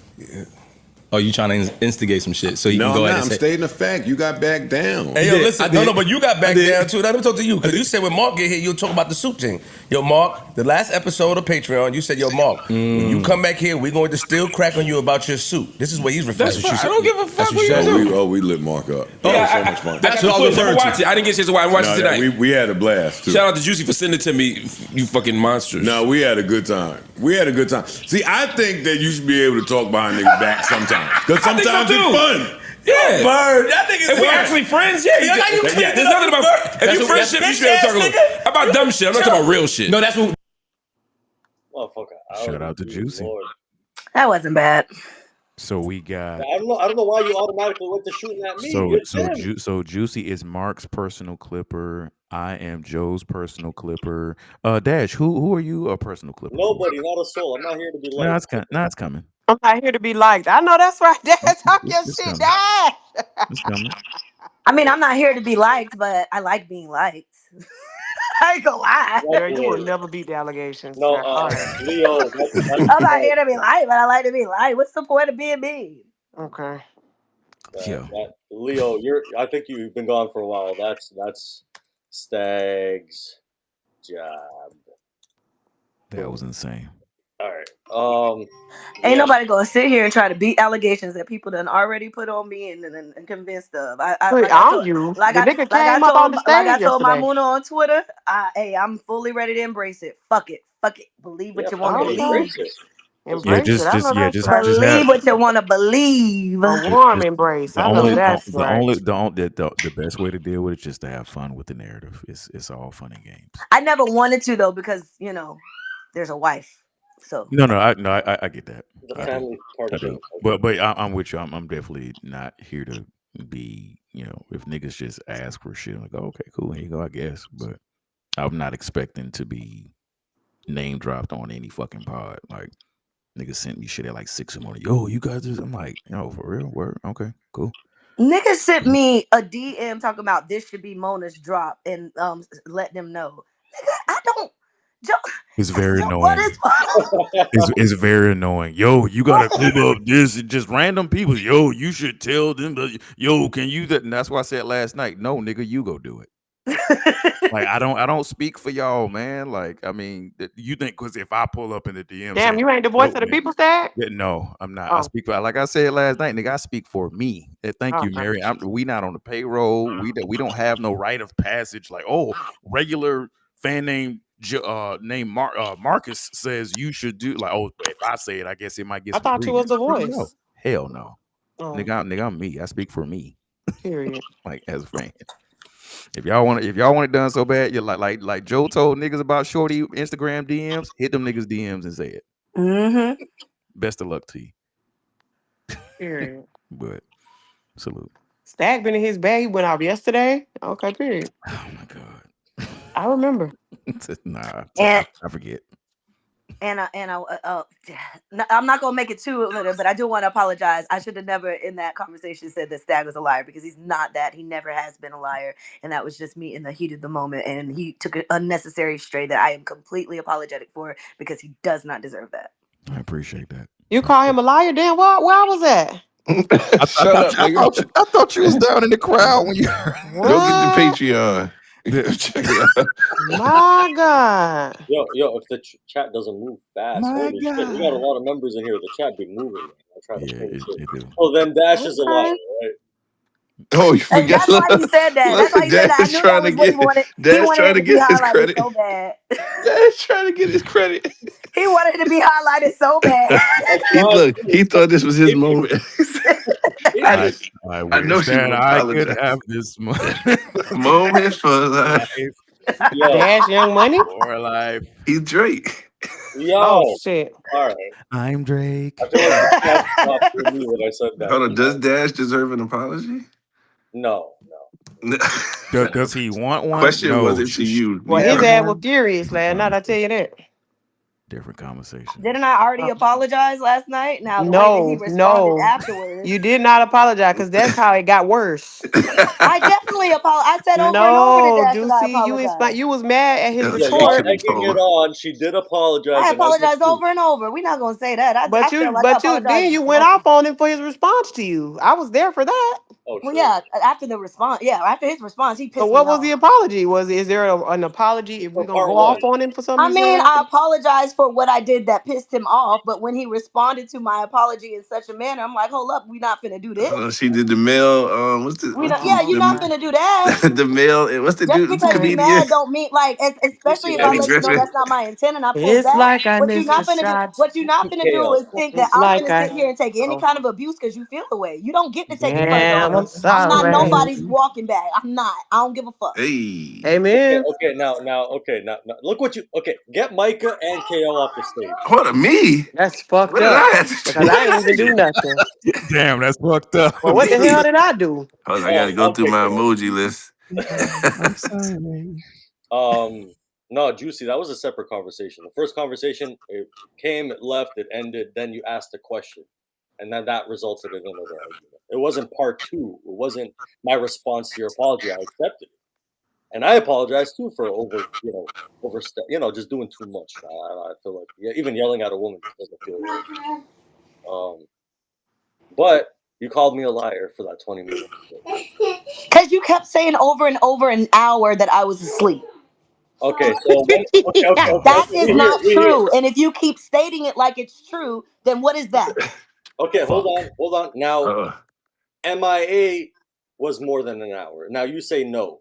"Oh, you trying to instigate some shit?" So you No, can go I'm ahead not. and I'm say, stating the fact. You got back down. Hey, yo, I did. listen. No, but you got back down too. Let me talk to you because you said when Mark get here, you'll talk about the suit thing. Yo, Mark, the last episode of Patreon, you said, "Yo, Mark, when you come back here, we're going to still crack on you about your suit." This is what he's referring That's to. fine. I don't give a fuck what you Oh, do. we lit Mark up. Yeah, That was so much fun. I got the clip. Watch it. I didn't get a chance to watch it tonight. We had a blast too. Shout out to Juicy for sending it to me. You fucking monsters. No, we had a good time. We had a good time. See, I think that you should be able to talk behind niggas' back sometimes. Because I think so, sometimes too. it's fun. Yeah. Bird, that nigga's If we actually friends, yeah. There's nothing about. If you friendship, you should be able to talk a little about dumb shit. I'm not talking about real shit. No, that's what. Motherfucker. Shout out to Juicy. Lord. That wasn't bad. So we got. I don't know why you automatically went to shooting at me. It's him. So Juicy is Mark's personal clipper. I am Joe's personal clipper. Dash, who are you a personal clipper? Nobody, not a soul. I'm not here to be liked. Nah, it's coming. I'm not here to be liked. I know that's right. That's talk your It's shit, coming. Dash. It's coming. I mean, I'm not here to be liked, but I like being liked. I ain't gonna lie. Girl, you will never beat the allegations. No, All right. Leo. I'm not here to be light, but I like to be light. What's the point of being mean? Okay. Yeah. Leo, I think you've been gone for a while. That's Stag's job. That was insane. All right. Ain't nobody gonna sit here and try to beat allegations that people done already put on me and convinced of. Wait, on you. The nigga came up on the stage I told my yesterday. Muna on Twitter, hey, I'm fully ready to embrace it. Fuck it. Believe what you want to believe. Embrace it. I know that's right. Believe what you want to believe. A warm embrace. I know that's right. The best way to deal with it is just to have fun with the narrative. It's all fun and games. I never wanted to though because there's a wife. So No, I get that. The family part of it. But I'm with you. I'm definitely not here to be. If niggas just ask for shit, I'm like, oh, okay, cool, here you go, I guess. But I'm not expecting to be name dropped on any fucking pod. Like niggas sent me shit at like 6 in the morning. Yo, you guys just. I'm like, for real, word, okay, cool. Niggas sent me a DM talking about this should be Mona's drop and let them know. Nigga, I don't. It's very annoying. It's very annoying. Yo, you gotta clip up this and just random people. Yo, you should tell them. Yo, can you that? And that's why I said last night. No, nigga, you go do it. Like I don't speak for y'all, man. Like I mean, you think because if I pull up in the DM, Damn, you ain't the voice of the people, Stag? No, I'm not. I speak for, like I said last night, nigga. I speak for me. Thank you, Mary. We not on the payroll. We don't have no rite of passage. Like regular fan name. Named Marcus says you should do like if I say it I guess it might get. I thought you was the voice. Hell no, nigga, I'm me. I speak for me. Period. Like as a fan. If y'all want it done so bad, you're like Joe told niggas about Shorty Instagram DMs. Hit them niggas DMs and say it. Mm-hmm. Best of luck to you. Period. But salute. Stag been in his bag. He went out yesterday. Okay, period. Oh my god. I remember. Nah, and I forget. And I'm not gonna make it too little, but I do want to apologize. I should have never in that conversation said that Stag was a liar because he's not that. He never has been a liar, and that was just me in the heat of the moment. And he took an unnecessary stray that I am completely apologetic for because he does not deserve that. I appreciate that. You call him a liar, Dan? Where I was at? I thought you was down in the crowd when you go get the Patreon. Check it out. My God. Yo, if the chat doesn't move fast, holy shit, we got a lot of members in here. The chat be moving. I try to it do. Oh, then Dash is a liar, right? Oh, you forgot. That's why he said that. That's why he said that. I knew that was what he wanted. He wanted trying to get his credit so bad. Dad's trying to get his credit. He wanted to be highlighted so bad. He thought this was his moment. I know I could have this moment for life. Dash Young Money for life. He's Drake. Yo, oh shit! All right, I'm Drake. I feel like for me when I said that. Hold on, does Dash deserve an apology? No. Does he want one? Question wasn't to you. Well, his ass was furious last night. I tell you that. Different conversation. Didn't I already apologize last night? Now the way that he responded afterwards. You did not apologize because that's how it got worse. I definitely apologized. I said over and over to Dash that I you was mad at his retort. Y'all egging it on. She did apologize. I apologized over and over. We're not gonna say that. Then you went off on him for his response to you. I was there for that. Oh, well, yeah. After the response, after his response, he pissed me off. So what was the apology? Is there an apology if we're gonna go off on him for something? I mean, I apologize for what I did that pissed him off, but when he responded to my apology in such a manner, I'm like, hold up, we're not finna do this. She did the mail. You're not finna do that. The mail. What's the just dude? Because you mad don't mean especially if I let you know that's not my intent and I pull back. Like what you're not finna do is think that I'm finna sit here and take any kind of abuse because you feel the way. You don't get to take it personal. I'm not nobody's walking back. I'm not. I don't give a fuck. Hey. Amen. Okay, now, look what you. Okay, get Micah and KO off the stage. What a me? That's fucked up. Because I didn't even do nothing. Damn, that's fucked up. Well, what the hell did I do? Hold on, I gotta go through my emoji list. I'm sorry. No, Juicy, that was a separate conversation. The first conversation, it came, it left, it ended. Then you asked a question, and then that resulted in another argument. It wasn't part two. It wasn't my response to your apology. I accepted it. And I apologize too for just doing too much. I feel like even yelling at a woman just doesn't feel right. But you called me a liar for that 20 minutes. Because you kept saying over and over an hour that I was asleep. Okay, so that is not true. And if you keep stating it like it's true, then what is that? Okay, hold on. Now, MIA was more than an hour. Now you say no.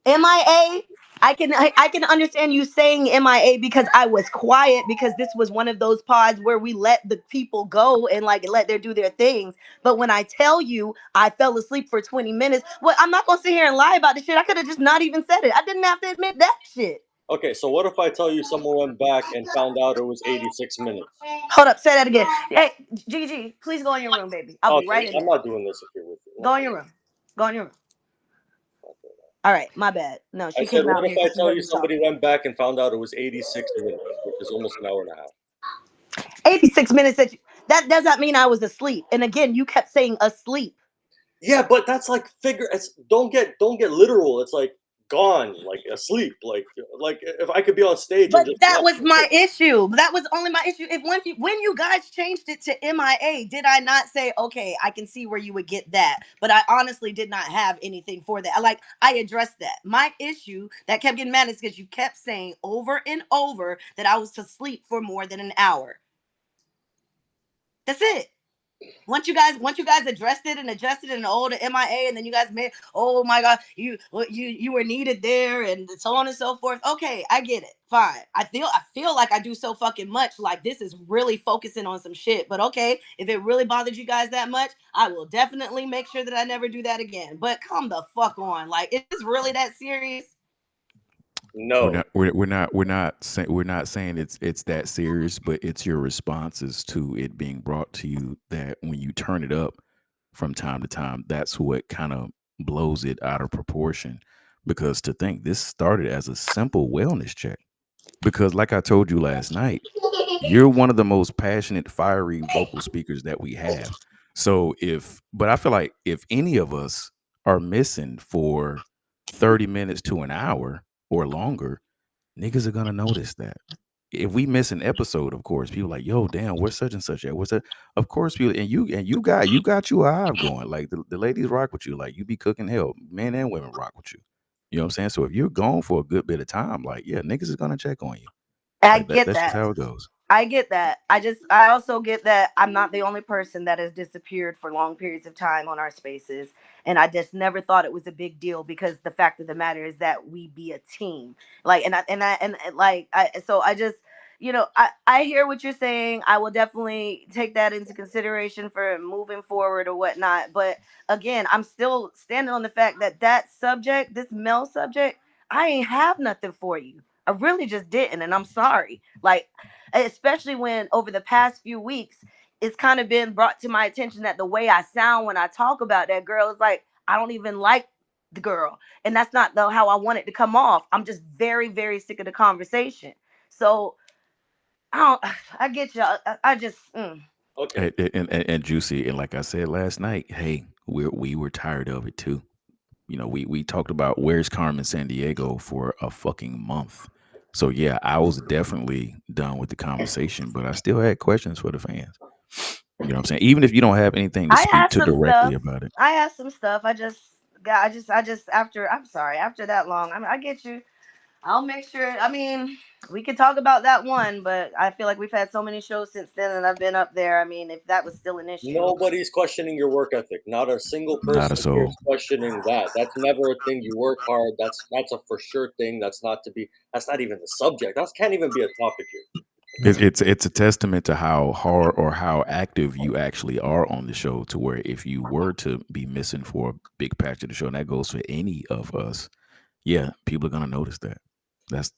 MIA, I can understand you saying MIA because I was quiet because this was one of those pods where we let the people go and like let them do their things. But when I tell you I fell asleep for 20 minutes, well, I'm not gonna sit here and lie about this shit. I could have just not even said it. I didn't have to admit that shit. Okay, so what if I tell you someone went back and found out it was 86 minutes? Hold up, say that again. Hey, Gigi, please go in your room, baby. I'll be right in I'm there. not doing this if you're with me. Go in your room. Go in your room. All right, my bad. No, she I said, came out what if here. I tell you somebody went back and found out it was 86 minutes, which is almost an hour and a half? 86 minutes that does not mean I was asleep. And again, you kept saying asleep. Yeah, but that's like don't get literal. It's like gone, like asleep, like if I could be on stage. But that was my issue. That was only my issue. If when you guys changed it to MIA, did I not say, okay, I can see where you would get that? But I honestly did not have anything for that. I addressed that. My issue that kept getting mad is because you kept saying over and over that I was to sleep for more than an hour. That's it. Once you guys addressed it and adjusted it and the MIA, and then you guys made, oh my God, you were needed there and so on and so forth. Okay, I get it. Fine. I feel like I do so fucking much. Like this is really focusing on some shit. But okay, if it really bothered you guys that much, I will definitely make sure that I never do that again. But come the fuck on. Like, is this really that serious? No, we're not saying it's that serious, but it's your responses to it being brought to you that when you turn it up from time to time, that's what kind of blows it out of proportion. Because to think this started as a simple wellness check, because like I told you last night, you're one of the most passionate, fiery vocal speakers that we have. So but I feel like if any of us are missing for 30 minutes to an hour or longer, niggas are gonna notice that. If we miss an episode, of course, people like, yo, damn, where's such and such at? What's that? Of course, people and you got you a hive going. Like the ladies rock with you. Like you be cooking hell. Men and women rock with you. You know what I'm saying? So if you're gone for a good bit of time, like, yeah, niggas is gonna check on you. I Like get that's just that. how it goes. I get that. I also get that I'm not the only person that has disappeared for long periods of time on our spaces. And I just never thought it was a big deal because the fact of the matter is that we be a team. So I just, I hear what you're saying. I will definitely take that into consideration for moving forward or whatnot. But again, I'm still standing on the fact that subject, this male subject, I ain't have nothing for you. I really just didn't. And I'm sorry. Like, especially when over the past few weeks it's kind of been brought to my attention that the way I sound when I talk about that girl is like I don't even like the girl, and that's not how I want it to come off. I'm just very, very sick of the conversation. So I get you. I just okay. And Juicy, and like I said last night, hey, we were tired of it too. You know, we talked about Where's Carmen Sandiego for a fucking month. So yeah, I was definitely done with the conversation, but I still had questions for the fans. You know what I'm saying? Even if you don't have anything to speak to directly about it. I asked some stuff. I just after I'm sorry, after that long, I get you. I'll make sure. I mean, we can talk about that one, but I feel like we've had so many shows since then, and I've been up there. I mean, if that was still an issue, Nobody's questioning your work ethic. Not a single Not a person here is soul. questioning that. That's never a thing. You work hard. That's a for sure thing. That's not even the subject. That can't even be a topic here. It's a testament to how hard or how active you actually are on the show, to where if you were to be missing for a big patch of the show, and that goes for any of us, yeah, people are gonna notice that. That's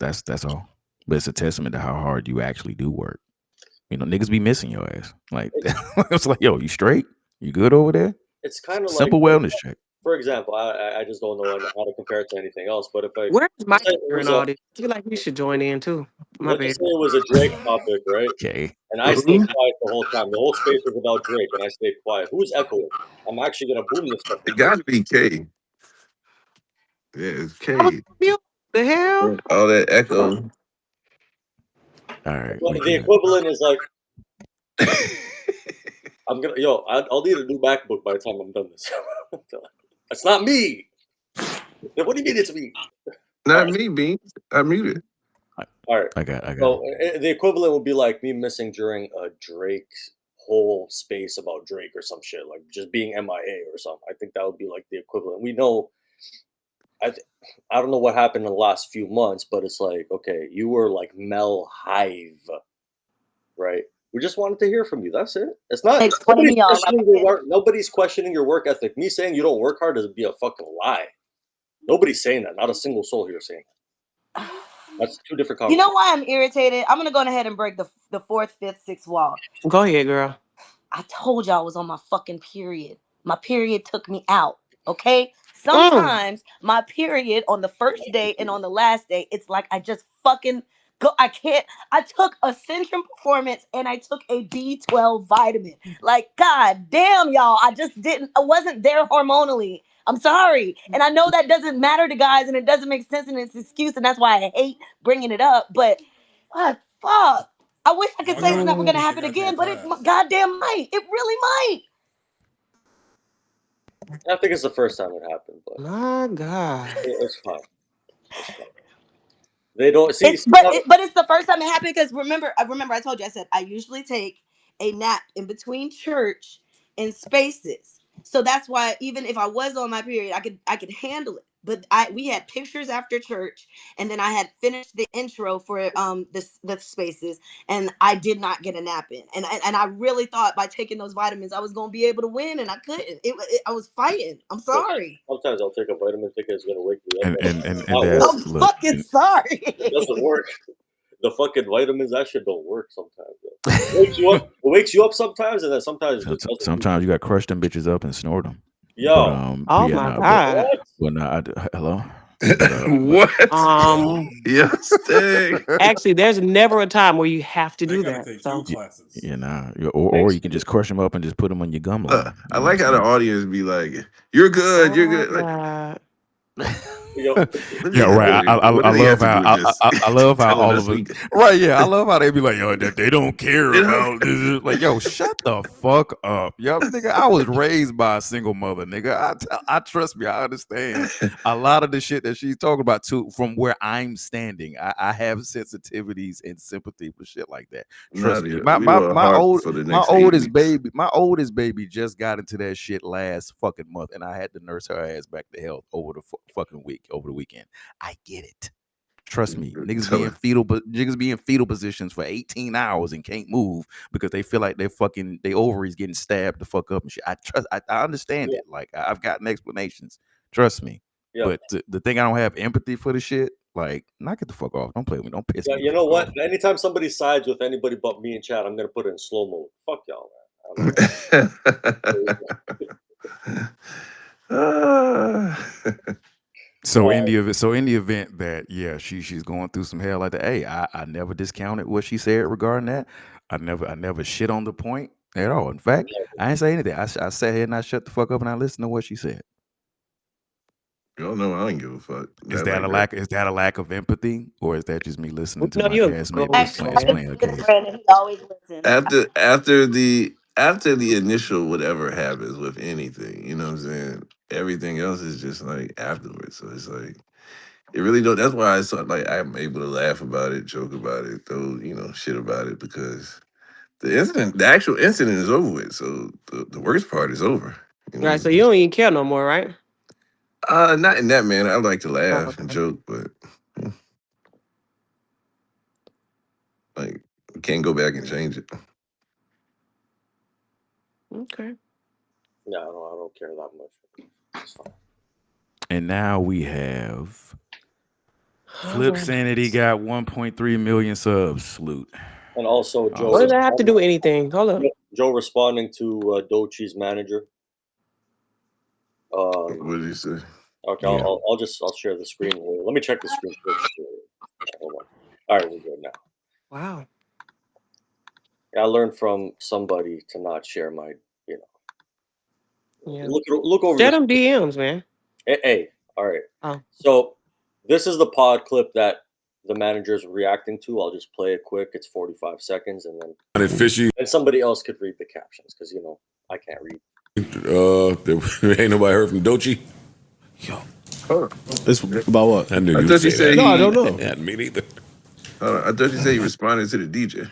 all. But it's a testament to how hard you actually do work. You know, niggas be missing your ass. Like it's like, yo, you straight? You good over there? It's kind of like Simple wellness check. For example, I just don't know how to compare it to anything else. But if Where's Mike let's say it during was all this? I feel like he should join in too. My let's bad. just say it was a Drake topic, right? Okay. And I stayed quiet the whole time. The whole space was about Drake, and I stayed quiet. Who's echoing? I'm actually gonna boom this stuff. It got to be K. Yeah, it's K. The hell? All that echo. All right. The equivalent is like, I'll need a new MacBook by the time I'm done this. It's not me. What do you mean it's me? Not me, Beans. I muted. All right. I got So the equivalent would be like me missing during a Drake whole space about Drake or some shit, like just being MIA or something. I think that would be like the equivalent. We know. I don't know what happened in the last few months, but it's like, okay, you were like Mel Hive, right? We just wanted to hear from you. That's it. It's not Explain y'all. Nobody's questioning your work ethic. Me saying you don't work hard is be a fucking lie. Nobody's saying that. Not a single soul here saying that. That's two different conversations. You know why I'm irritated? I'm gonna go ahead and break the fourth, fifth, sixth wall. Go ahead, girl. I told y'all I was on my fucking period. My period took me out. Okay. Sometimes my period on the first day and on the last day, it's like I just fucking go. I can't. I took a Centrum Performance and I took a B12 vitamin. Like, god damn, y'all. I wasn't there hormonally. I'm sorry. And I know that doesn't matter to guys and it doesn't make sense and it's an excuse. And that's why I hate bringing it up. But what fuck? I wish I could say it's never going to happen again, but it goddamn might. It really might. I think it's the first time it happened, but my god, it's fine. They don't see, but it's the first time it happened because remember I told you, I said I usually take a nap in between church and spaces, so that's why even if I was on my period, I could handle it. But we had pictures after church, and then I had finished the intro for the spaces, and I did not get a nap in, and I really thought by taking those vitamins I was gonna be able to win, and I couldn't. I was fighting. I'm sorry. Sometimes I'll take a vitamin thinking it's gonna wake me up. And I'm fucking sorry. It doesn't work. The fucking vitamins, that shit don't work sometimes. It wakes you up sometimes, and then sometimes sometimes you got to crush them bitches up and snort them. Yo. Oh my god. Hello. What? Yes. Actually, there's never a time where you have to do that. So. Or you can just crush them up and just put them on your gum line. I like how the audience be like, "You're good. You're good." Like, yeah, right. I love how all of us. Right, yeah. I love how they be like, yo, they don't care about this. Like, yo, shut the fuck up, yo, nigga. I was raised by a single mother, nigga. I trust me. I understand a lot of the shit that she's talking about too. From where I'm standing, I have sensitivities and sympathy for shit like that. Trust me. My oldest baby just got into that shit last fucking month, and I had to nurse her ass back to health over the fucking week. Over the weekend. I get it. Trust me. Niggas be in fetal positions for 18 hours and can't move because they feel like their ovaries getting stabbed the fuck up and shit. I understand it. Like I've gotten explanations. Trust me. Yeah. But the thing, I don't have empathy for the shit. Like, knock it the fuck off. Don't play with me. Don't piss me. You know what? Anytime somebody sides with anybody but me and Chad, I'm gonna put it in slow mo. Fuck y'all, man. So in the event that she's going through some hell like that, hey, I never discounted what she said regarding that. I never shit on the point at all. In fact, I didn't say anything. I sat here and I shut the fuck up and I listened to what she said. You don't know. I don't give a fuck. Is that a lack of empathy, or is that just me listening to my castmate explain the case? After the initial whatever happens with anything, you know what I'm saying? Everything else is just like afterwards. So it's like it really don't. That's why I'm able to laugh about it, joke about it, throw shit about it, because the actual incident is over with. So the worst part is over. Right. So you don't even care no more, right? Not in that manner. I like to laugh and joke, but like can't go back and change it. Okay. No, I don't care that much. It's fine. And now we have Flip Sanity got 1.3 million subs. Salute. And also Joe. What does that have to do with anything? Hold up. Joe responding to Dochi's manager. What did he say? Okay, yeah. I'll share the screen. Let me check the screen first. Hold on. All right, we're good now. Wow. I learned from somebody to not share my, Yeah. Look over. Share them DMs, man. Hey, all right. Oh. So This is the pod clip that the manager is reacting to. I'll just play it quick. It's 45 seconds, and then and somebody else could read the captions because I can't read. There ain't nobody heard from Dochi. It's about what? I knew I you thought would you say said that. he- No, I don't know. Yeah, me neither. I thought you said he responded to the DJ.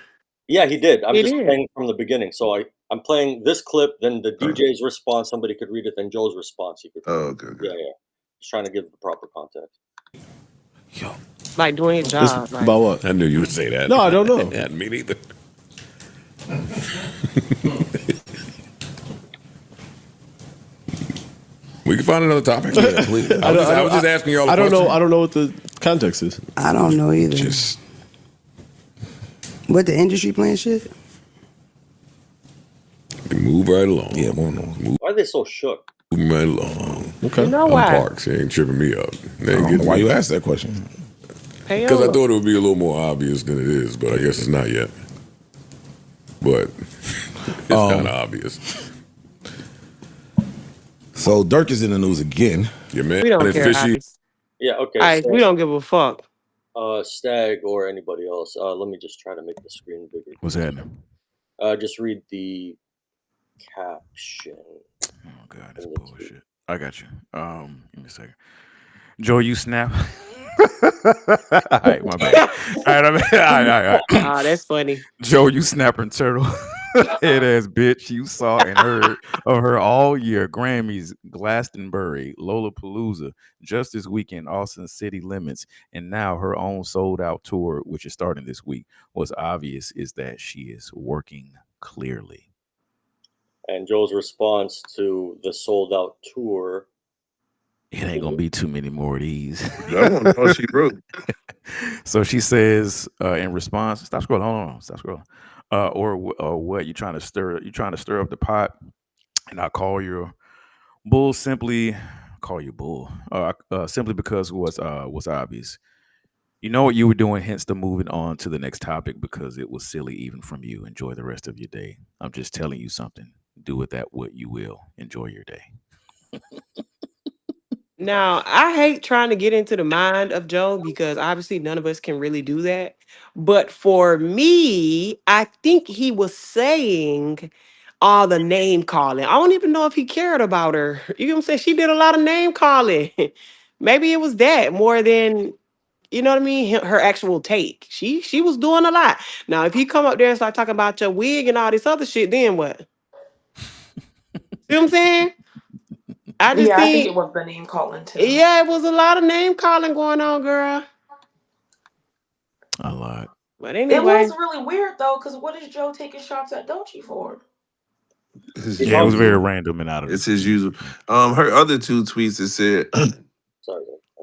Yeah, he did. I'm He just did. playing from the beginning. So I'm playing this clip, then the DJ's response. Somebody could read it, then Joe's response. You could. Oh, okay. Yeah. Just trying to give the proper context. Like doing his job. Like, About what? I knew you would say that. No, I don't know. Yeah, me neither. We can find another topic. Yeah, please. I was just asking y'all. I don't know. I don't know what the context is. I don't know either. Just What the industry playing shit? move right along. Yeah, move Why are they so shook? Moving right along. Okay. you know I'm why? Parks. He ain't tripping me up. Why you asked that question? Because I thought it would be a little more obvious than it is, but I guess it's not yet. But it's kind of obvious. So Dirk is in the news again. Yeah, man. We don't care. Ice. Yeah. Okay. Ice, we don't give a fuck. Stag or anybody else. Let me just try to make the screen bigger. What's happening? Just read the caption. Oh God, that's bullshit. I got you. Give me a second. Joe, you snap. All right, my bad. All right. Ah, that's funny. Joe, you snapping turtle. Head ass bitch. You saw and heard of her all year. Grammys, Glastonbury, Lollapalooza, just this weekend, Austin City Limits, and now her own sold out tour, which is starting this week. What's obvious is that she is working clearly. And Joe's response to the sold out tour. It ain't gonna be too many more of these. That one, oh, she wrote. So she says in response, stop scrolling. Hold on, stop scrolling. Or what you trying to stir? You trying to stir up the pot, and I call your bull simply. Call you bull simply because what's obvious. You know what you were doing. Hence the moving on to the next topic because it was silly even from you. Enjoy the rest of your day. I'm just telling you something. Do with that what you will. Enjoy your day. Now, I hate trying to get into the mind of Joe because obviously none of us can really do that. But for me, I think he was saying all the name calling. I don't even know if he cared about her. You know what I'm saying? She did a lot of name calling. Maybe it was that more than, you know what I mean? Her actual take. She was doing a lot. Now, if he come up there and start talking about your wig and all this other shit, then what? See what I'm saying? I just Yeah, I think think it was the name calling too. yeah, it was a lot of name calling going on, girl. A lot. But It anyway, was really weird though, because what is Joe taking shots at Doechii for? Yeah, it was very random and out of. It's his usual. Her other two tweets that said,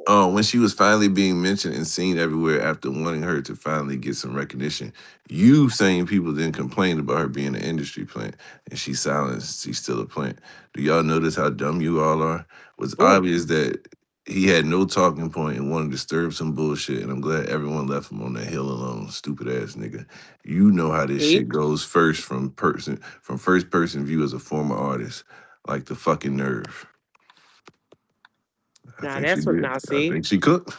when she was finally being mentioned and seen everywhere after wanting her to finally get some recognition, you saying people didn't complain about her being an industry plant and she's silenced, she's still a plant. Do y'all notice how dumb you all are? What's obvious that he had no talking point and wanted to stir up some bullshit, and I'm glad everyone left him on that hill alone. Stupid ass nigga. You know how this shit goes first from first person view as a former artist. Like the fucking nerve. now that's what now I see. think she cooked.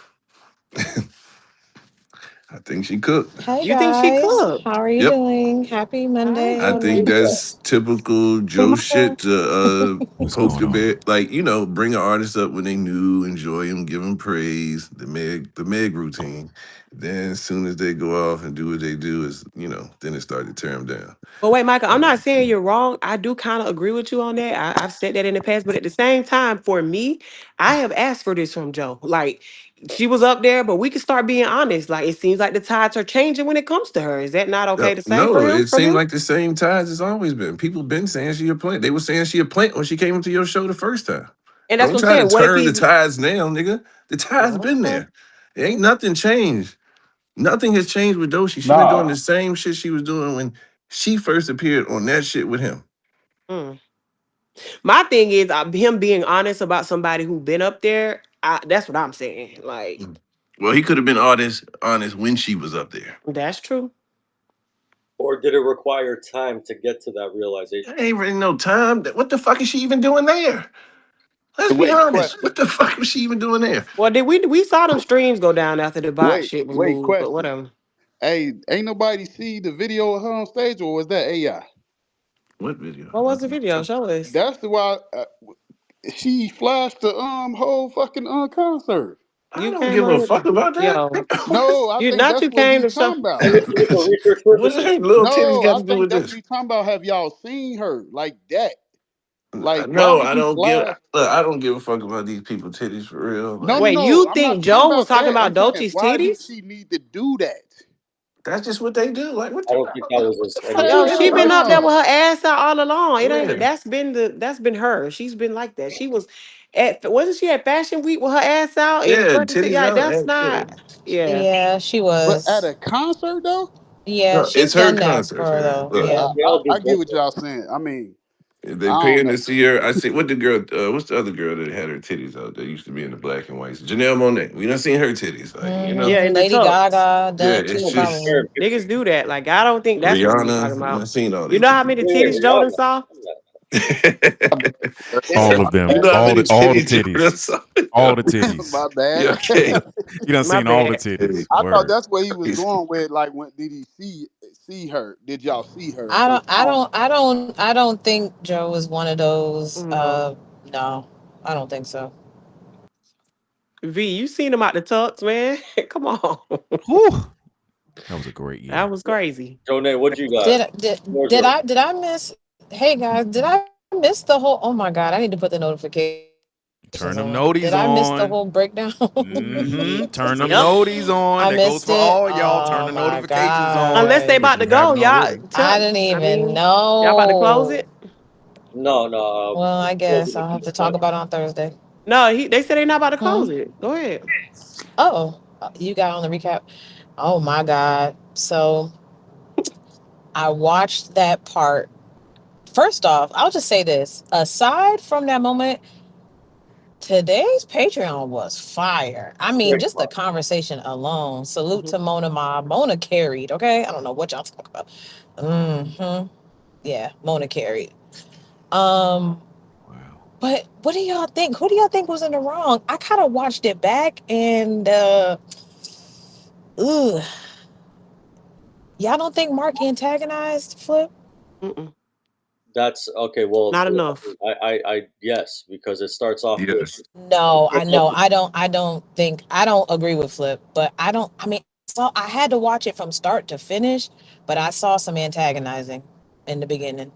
I think she cooked. Hi You think she guys, could? how are you Yep. doing? Happy Monday. I think that's typical Joe shit to poke a bit. Like, bring an artist up when they new, enjoy him, give him praise, the Meg routine. Then as soon as they go off and do what they do is, then it started to tear them down. But wait, Michael, I'm not saying you're wrong. I do kind of agree with you on that. I've said that in the past, but at the same time, for me, I have asked for this from Joe. Like, she was up there, but we can start being honest. Like, it seems like the tides are changing when it comes to her. Is that not okay to say No, for him? it seemed like the same tides it's always been. People been saying she a plant. They were saying she a plant when she came into your show the first time. And that's Don't what I'm try to saying. What if turn the he's tides now, nigga. The tides been there. Ain't nothing changed. Nothing has changed with Doechii. She been doing the same shit she was doing when she first appeared on that shit with him. My thing is him being honest about somebody who been up there. That's what I'm saying. Like, Well, he could have been honest when she was up there. that's true. Or did it require time to get to that realization? There ain't really no time. What the fuck is she even doing there? Let's be Wait, honest. question. What the fuck was she even doing there? Well, did we saw them streams go down after the bot shit was Wait, moved, but question. whatever. Hey, ain't nobody see the video of her on stage, or was that AI? What video? What was the video? Show us. That's the why she flashed the whole fucking concert. I You don't came give on a here, fuck about that. yo. No, I You think not that's you what came we to show. talking about. Let me do some research with What the this. heck little titties No, got I to do think with that's what this? we talking about. Have y'all seen her like that? Like, why No, would I you don't give. flash? Look, I don't give a fuck about these people titties for real. No, Like no, Wait, no. you I'm think not talking Joe was about talking that. about I'm saying, Dolce's why did titties? she need to do that? that's just what they do. Like what I the, don't think that was his, any Yo, Hell she been intention. up there no. with her ass out all along. It ain't yeah. that's been her. She's been like that. She was wasn't she at Fashion Week with her ass out and Yeah, fucking titties like out. that's And, yeah. not yeah. Yeah, she But at was. a concert though, Yeah, No, it's she's her done that concert, before man. though. Look, Yeah. They all do I get what bullshit. y'all saying. I mean, they I don't paying to know. see her. I see what the girl. What's the other girl that had her titties out? That used to be in the black and whites. Janelle Monae. We done seen her titties. Like you know. Yeah, in the Lady tux. Gaga Yeah, done it it's too, Don't be just probably. scared, bitch. Niggas do that. Like I don't think that's what we was talking Rihanna. I about. seen all You these know how many titties. titties Yeah, Jordan saw? All Listen, of them. You know how All many the all the titties titties. Jordan saw? All the titties. My bad. Yeah, okay. You done My seen all the bad. titties. I thought Word. that's where he was going with. Like, when did he see her? Did y'all see her? I Because don't I don't I don't I don't think Joe is one of those No. no. I don't think so. V, you seen him out the tux, man. Come on. Whew. That was a great That year. was crazy. Jonay, what you got? Did did Floor's did yours. I miss hey guys, did I miss the whole oh my god, I need to put the notifications Turn them on. Did noties I miss the on. whole breakdown? Turn them Yep. noties on. I That goes missed for it. all y'all. Turn Oh the my notifications on Unless they god. if about to you go, haven't y'all already. I tell didn't I even mean, y'all about to close know. it? No, no. Well, We I can close guess it if I'll you have to want. talk about it on Thursday. No, they said they not about to Hmm? close it. Go ahead. Oh, you got on the recap. Oh my god. So I watched that part. First off, I'll just say this. Aside from that moment, today's Patreon was fire. I mean, Great just the spot. conversation alone. Salute Mhm. to Mona Ma. Mona carried, okay? I don't know what y'all talk about. Yeah, Mona carried. Um, Wow. but what do y'all think? Who do y'all think was in the wrong? I kind of watched it back and ugh. Y'all don't think Mark antagonized Flip? Mm-mm. That's okay. Well, Not enough. yes, because it starts off with Yes. No, I know. I don't agree with Flip, but I mean, so I had to watch it from start to finish, but I saw some antagonizing in the beginning.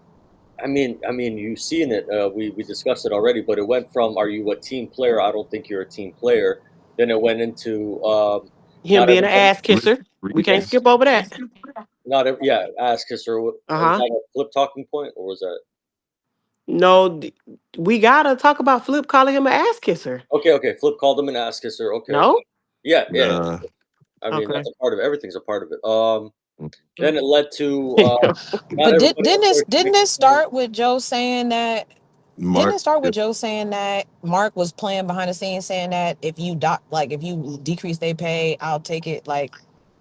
I mean, you've seen it. We discussed it already, but it went from "Are you a team player? I don't think you're a team player." Then it went into Him not being an everybody. ass kisser. We can't skip over that. Not every, yeah. Ask kisser. Was Uh-huh. that a flip talking point, or was that No, we gotta talk about Flip calling him an ass kisser. okay? Okay, flip called him an ass kisser. Okay, okay. No? Yeah, yeah. Nah. I mean, Okay. that's a part of it. Everything's a part of it. Then it Okay. led to not But everybody was very didn't big it fan. start with Joe saying that? Didn't it Mark. start with Joe saying that Mark was playing behind the scenes, saying that if you decrease their pay, I'll take it. Like,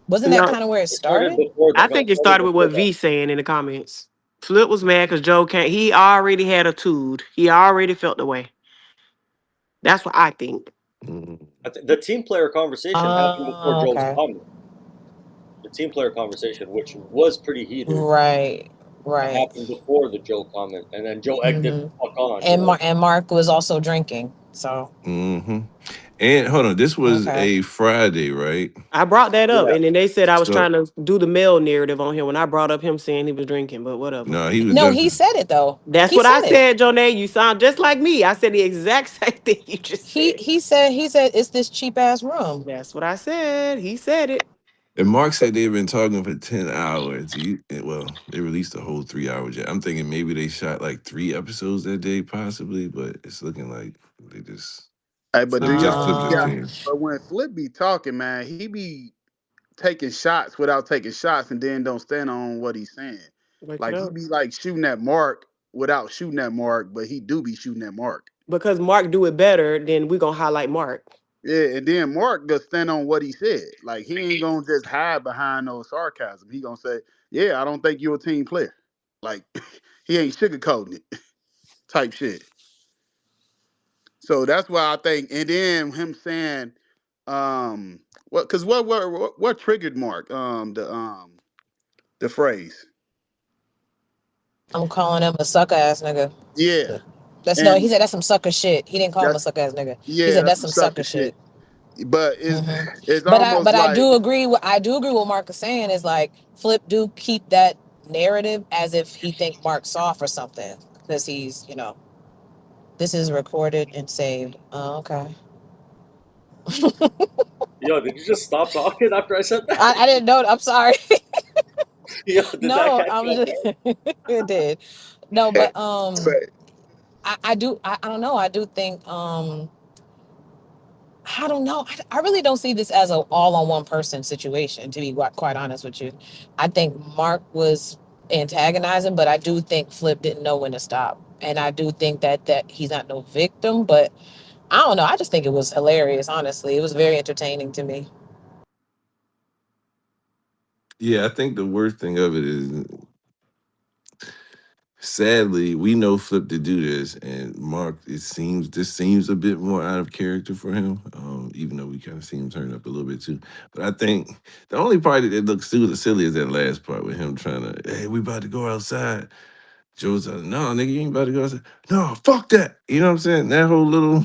wasn't that No, kind of where it It started started? before I that. No, it think it started started with before what that. V saying in the comments. Flip was mad because Joe can't. He already had a tood. He already felt the way. That's what I think. Mm. The team player conversation happened before Joe's Okay. comment. The team player conversation, which was pretty heated, Right. Right. happened before the Joe comment, and then Joe egged it hmm the fuck on. You And know, Mark was also drinking. So Mm-hmm. And hold on, this was okay. a Friday, right? I brought that up, yeah. and then they said I was So trying to do the male narrative on him when I brought up him saying he was drinking, but whatever. no, he was No, he definitely. said it though. That's He what I said it. said, Jonay. You sound just like me. I said the exact same thing you just He said. he said he said it's this cheap ass room. That's what I said. He said it. And Mark said they've been talking for 10 hours. Well, they released a whole 3 hour jet. I'm thinking maybe they shot like 3 episodes that day, possibly, but it's looking like they just Hey, but do Flip just y'all? Flip just Uh, Yeah. came. But when Flip be talking, man, he be taking shots without taking shots, and then don't stand on what he's saying. Wake it Like, he up. be like shooting at Mark without shooting at Mark, but he do be shooting at Mark. Because Mark do it better, then we gonna highlight Mark. Yeah, and then Mark just stand on what he said. Like, he ain't gonna just hide behind no sarcasm. He gonna say, "Yeah, I don't think you're a team player." Like, he ain't sugarcoating it, type shit. So that's why I think, and then him saying, what? Because what triggered Mark? The phrase. I'm calling him a sucker ass nigga. Yeah, That's no. He and said that's some sucker shit. He didn't call him a that's sucker ass nigga. He yeah, said that's that's some some sucker sucker shit. shit. But it's But I almost but I like do agree. I do agree with Mark is saying is like Flip do keep that narrative as if he think Mark's soft or something because he's this is recorded and saved. Oh, okay. Yo, did you just stop talking after I said that? I didn't know. I'm sorry. Yo, did that No, catch I'm you off just guard? it did. No, but say, I don't know. I do think I don't know. I really don't see this as a all on one person situation, to be quite honest with you. I think Mark was antagonizing, but I do think Flip didn't know when to stop. And I do think that he's not no victim, but I don't know. I just think it was hilarious, honestly. It was very entertaining to me. Yeah, I think the worst thing of it is, sadly, we know Flip to do this, and Mark. This seems a bit more out of character for him, even though we kind of see him turn up a little bit too. But I think the only part that looks silly is that last part with him trying to, hey, we about to go outside. Joe's like, no, nigga, you ain't about to go outside. No, fuck that. You know what I'm saying? That whole little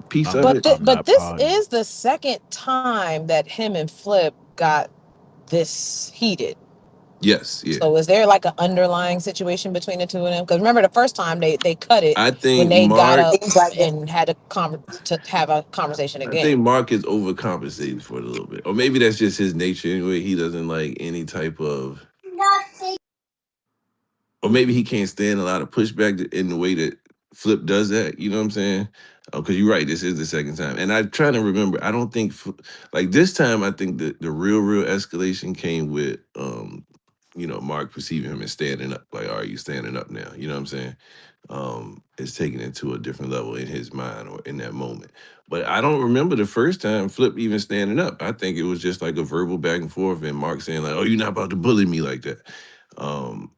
piece of it. But this is the second time that him and Flip got this heated. Yes, yeah. So is there like an underlying situation between the two of them? Because remember the first time they cut it I when think they got Mark. up and had to have a conversation I think again. Mark is overcompensating for it a little bit, or maybe that's just his nature anyway. He doesn't like any type of, or maybe he can't stand a lot of pushback in the way that Flip does that. You know what I'm saying? Because you're right. This is the second time, and I'm trying to remember. I don't think like this time. I think the real escalation came with Mark perceiving him and standing up. Like, are you standing up now? You know what I'm saying? It's taken it to a different level in his mind or in that moment. But I don't remember the first time Flip even standing up. I think it was just like a verbal back and forth, and Mark saying like, "Oh, you're not about to bully me like that." Um,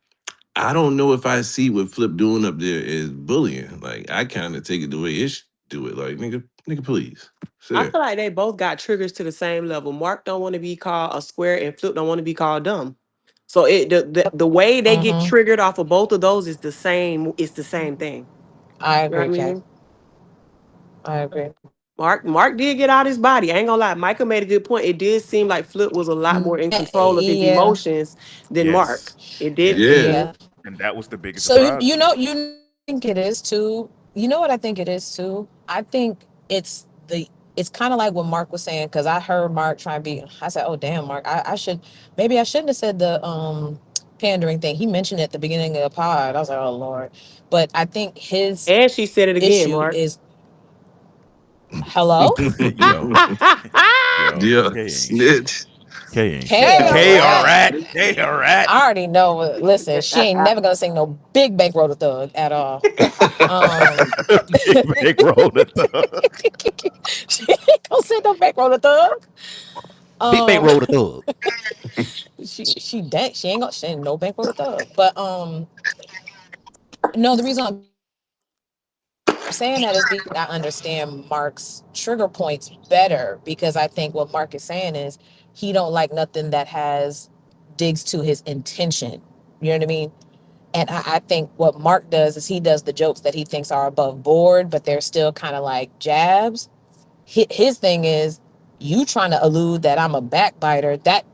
I don't know if I see what Flip doing up there is bullying. Like I kind of take it the way Ish do it. Like nigga, please. Sit I there. feel like they both got triggers to the same level. Mark don't want to be called a square, and Flip don't want to be called dumb. So the way they get triggered off of both of those is the same. It's the same thing. I You know what I agree, Kat. mean? I agree. Mark did get out his body. I ain't gonna lie. Michael made a good point. It did seem like Flip was a lot more in control of his Yeah. emotions than Mark. Yes. It did. Yes. Mhm. Yeah. And that was the biggest So surprise to me. you think it is too. You know what I think it is too? I think it's kind of like what Mark was saying because I heard Mark try and be. I said, "Oh damn, Mark, I shouldn't have said the pandering thing." He mentioned it at the beginning of the pod. I was like, "Oh Lord," but I think his And she said it again, issue Mark. is hello. Yo, yo, Yeah, K ain't shit. snitch. K ain't shit. K K a rat. rat. K a rat. I already know. Listen, she ain't never gonna sing no big bankroll thug at all. Big big roll the thug. She ain't gonna sing no bankroll thug. Big Um, bankroll the thug. she ain't no bankroll thug. But no, the reason I'm saying that is because I understand Mark's trigger points better because I think what Mark is saying is he don't like nothing that has digs to his intention. You know what I mean? And I think what Mark does is he does the jokes that he thinks are above board, but they're still kind of like jabs. His thing is you trying to allude that I'm a backbiter. That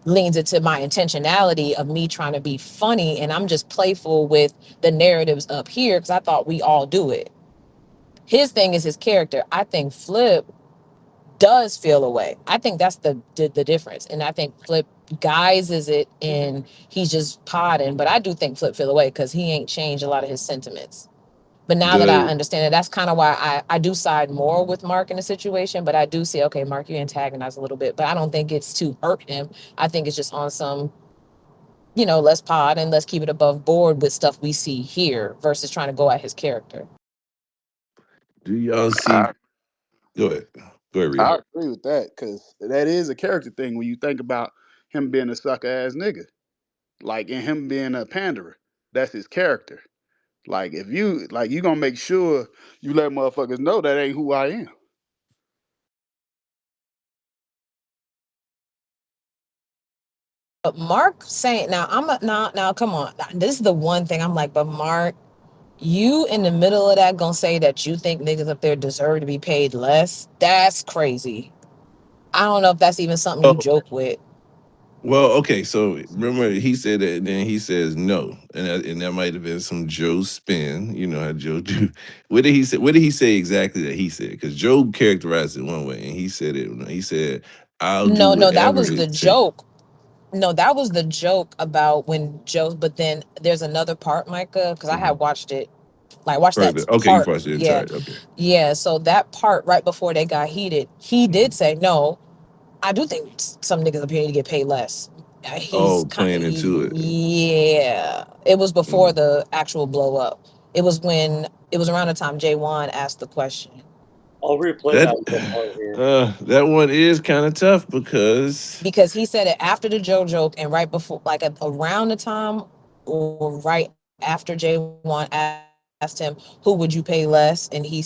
leans into my intentionality of me trying to be funny, and I'm just playful with the narratives up here because I thought we all do it. His thing is his character. I think Flip does feel away. I think that's the difference. And I think Flip guises it and he's just podding. But I do think Flip feel away because he ain't changed a lot of his sentiments. But now that I The understand it, that's kind of why I do side more with Mark in the situation. But I do see, okay, Mark, you antagonize a little bit. But I don't think it's to hurt him. I think it's just on some, let's pod and let's keep it above board with stuff we see here versus trying to go at his character. do y'all see? Go ahead. Go ahead, Rio. I agree with that because that is a character thing when you think about him being a sucker ass nigga, like and him being a panderer. That's his character. Like if you like, you gonna make sure you let motherfuckers know that ain't who I am. But Mark saying now, now come on. This is the one thing I'm like, but Mark, you in the middle of that gonna say that you think niggas up there deserve to be paid less? That's crazy. I don't know if that's even something you Oh, joke with. well, okay. So remember, he said that, and then he says no, and that might have been some Joe spin. You know how Joe do. What did he say? What did he say exactly that he said? Because Joe characterized it one way, and he said it. He said, "I'll do No, that whatever was the it takes." joke. No, that was the joke about when Joe. But then there's another part, Micah, because I had watched it, like watched that Further, okay, you part. watched the Yeah, entire. Okay. yeah. So that part right before they got heated, he did say no. I do think some niggas up here need to get paid less. He's Oh, kind playing into it. yeah. It was before the actual blow up. It was when it was around the time Jay Wan asked the question. I'll replay That that part here. that one is kind of tough because Because he said it after the Joe joke and right before, like around the time or right after Jay Wan asked him, "Who would you pay less?" And he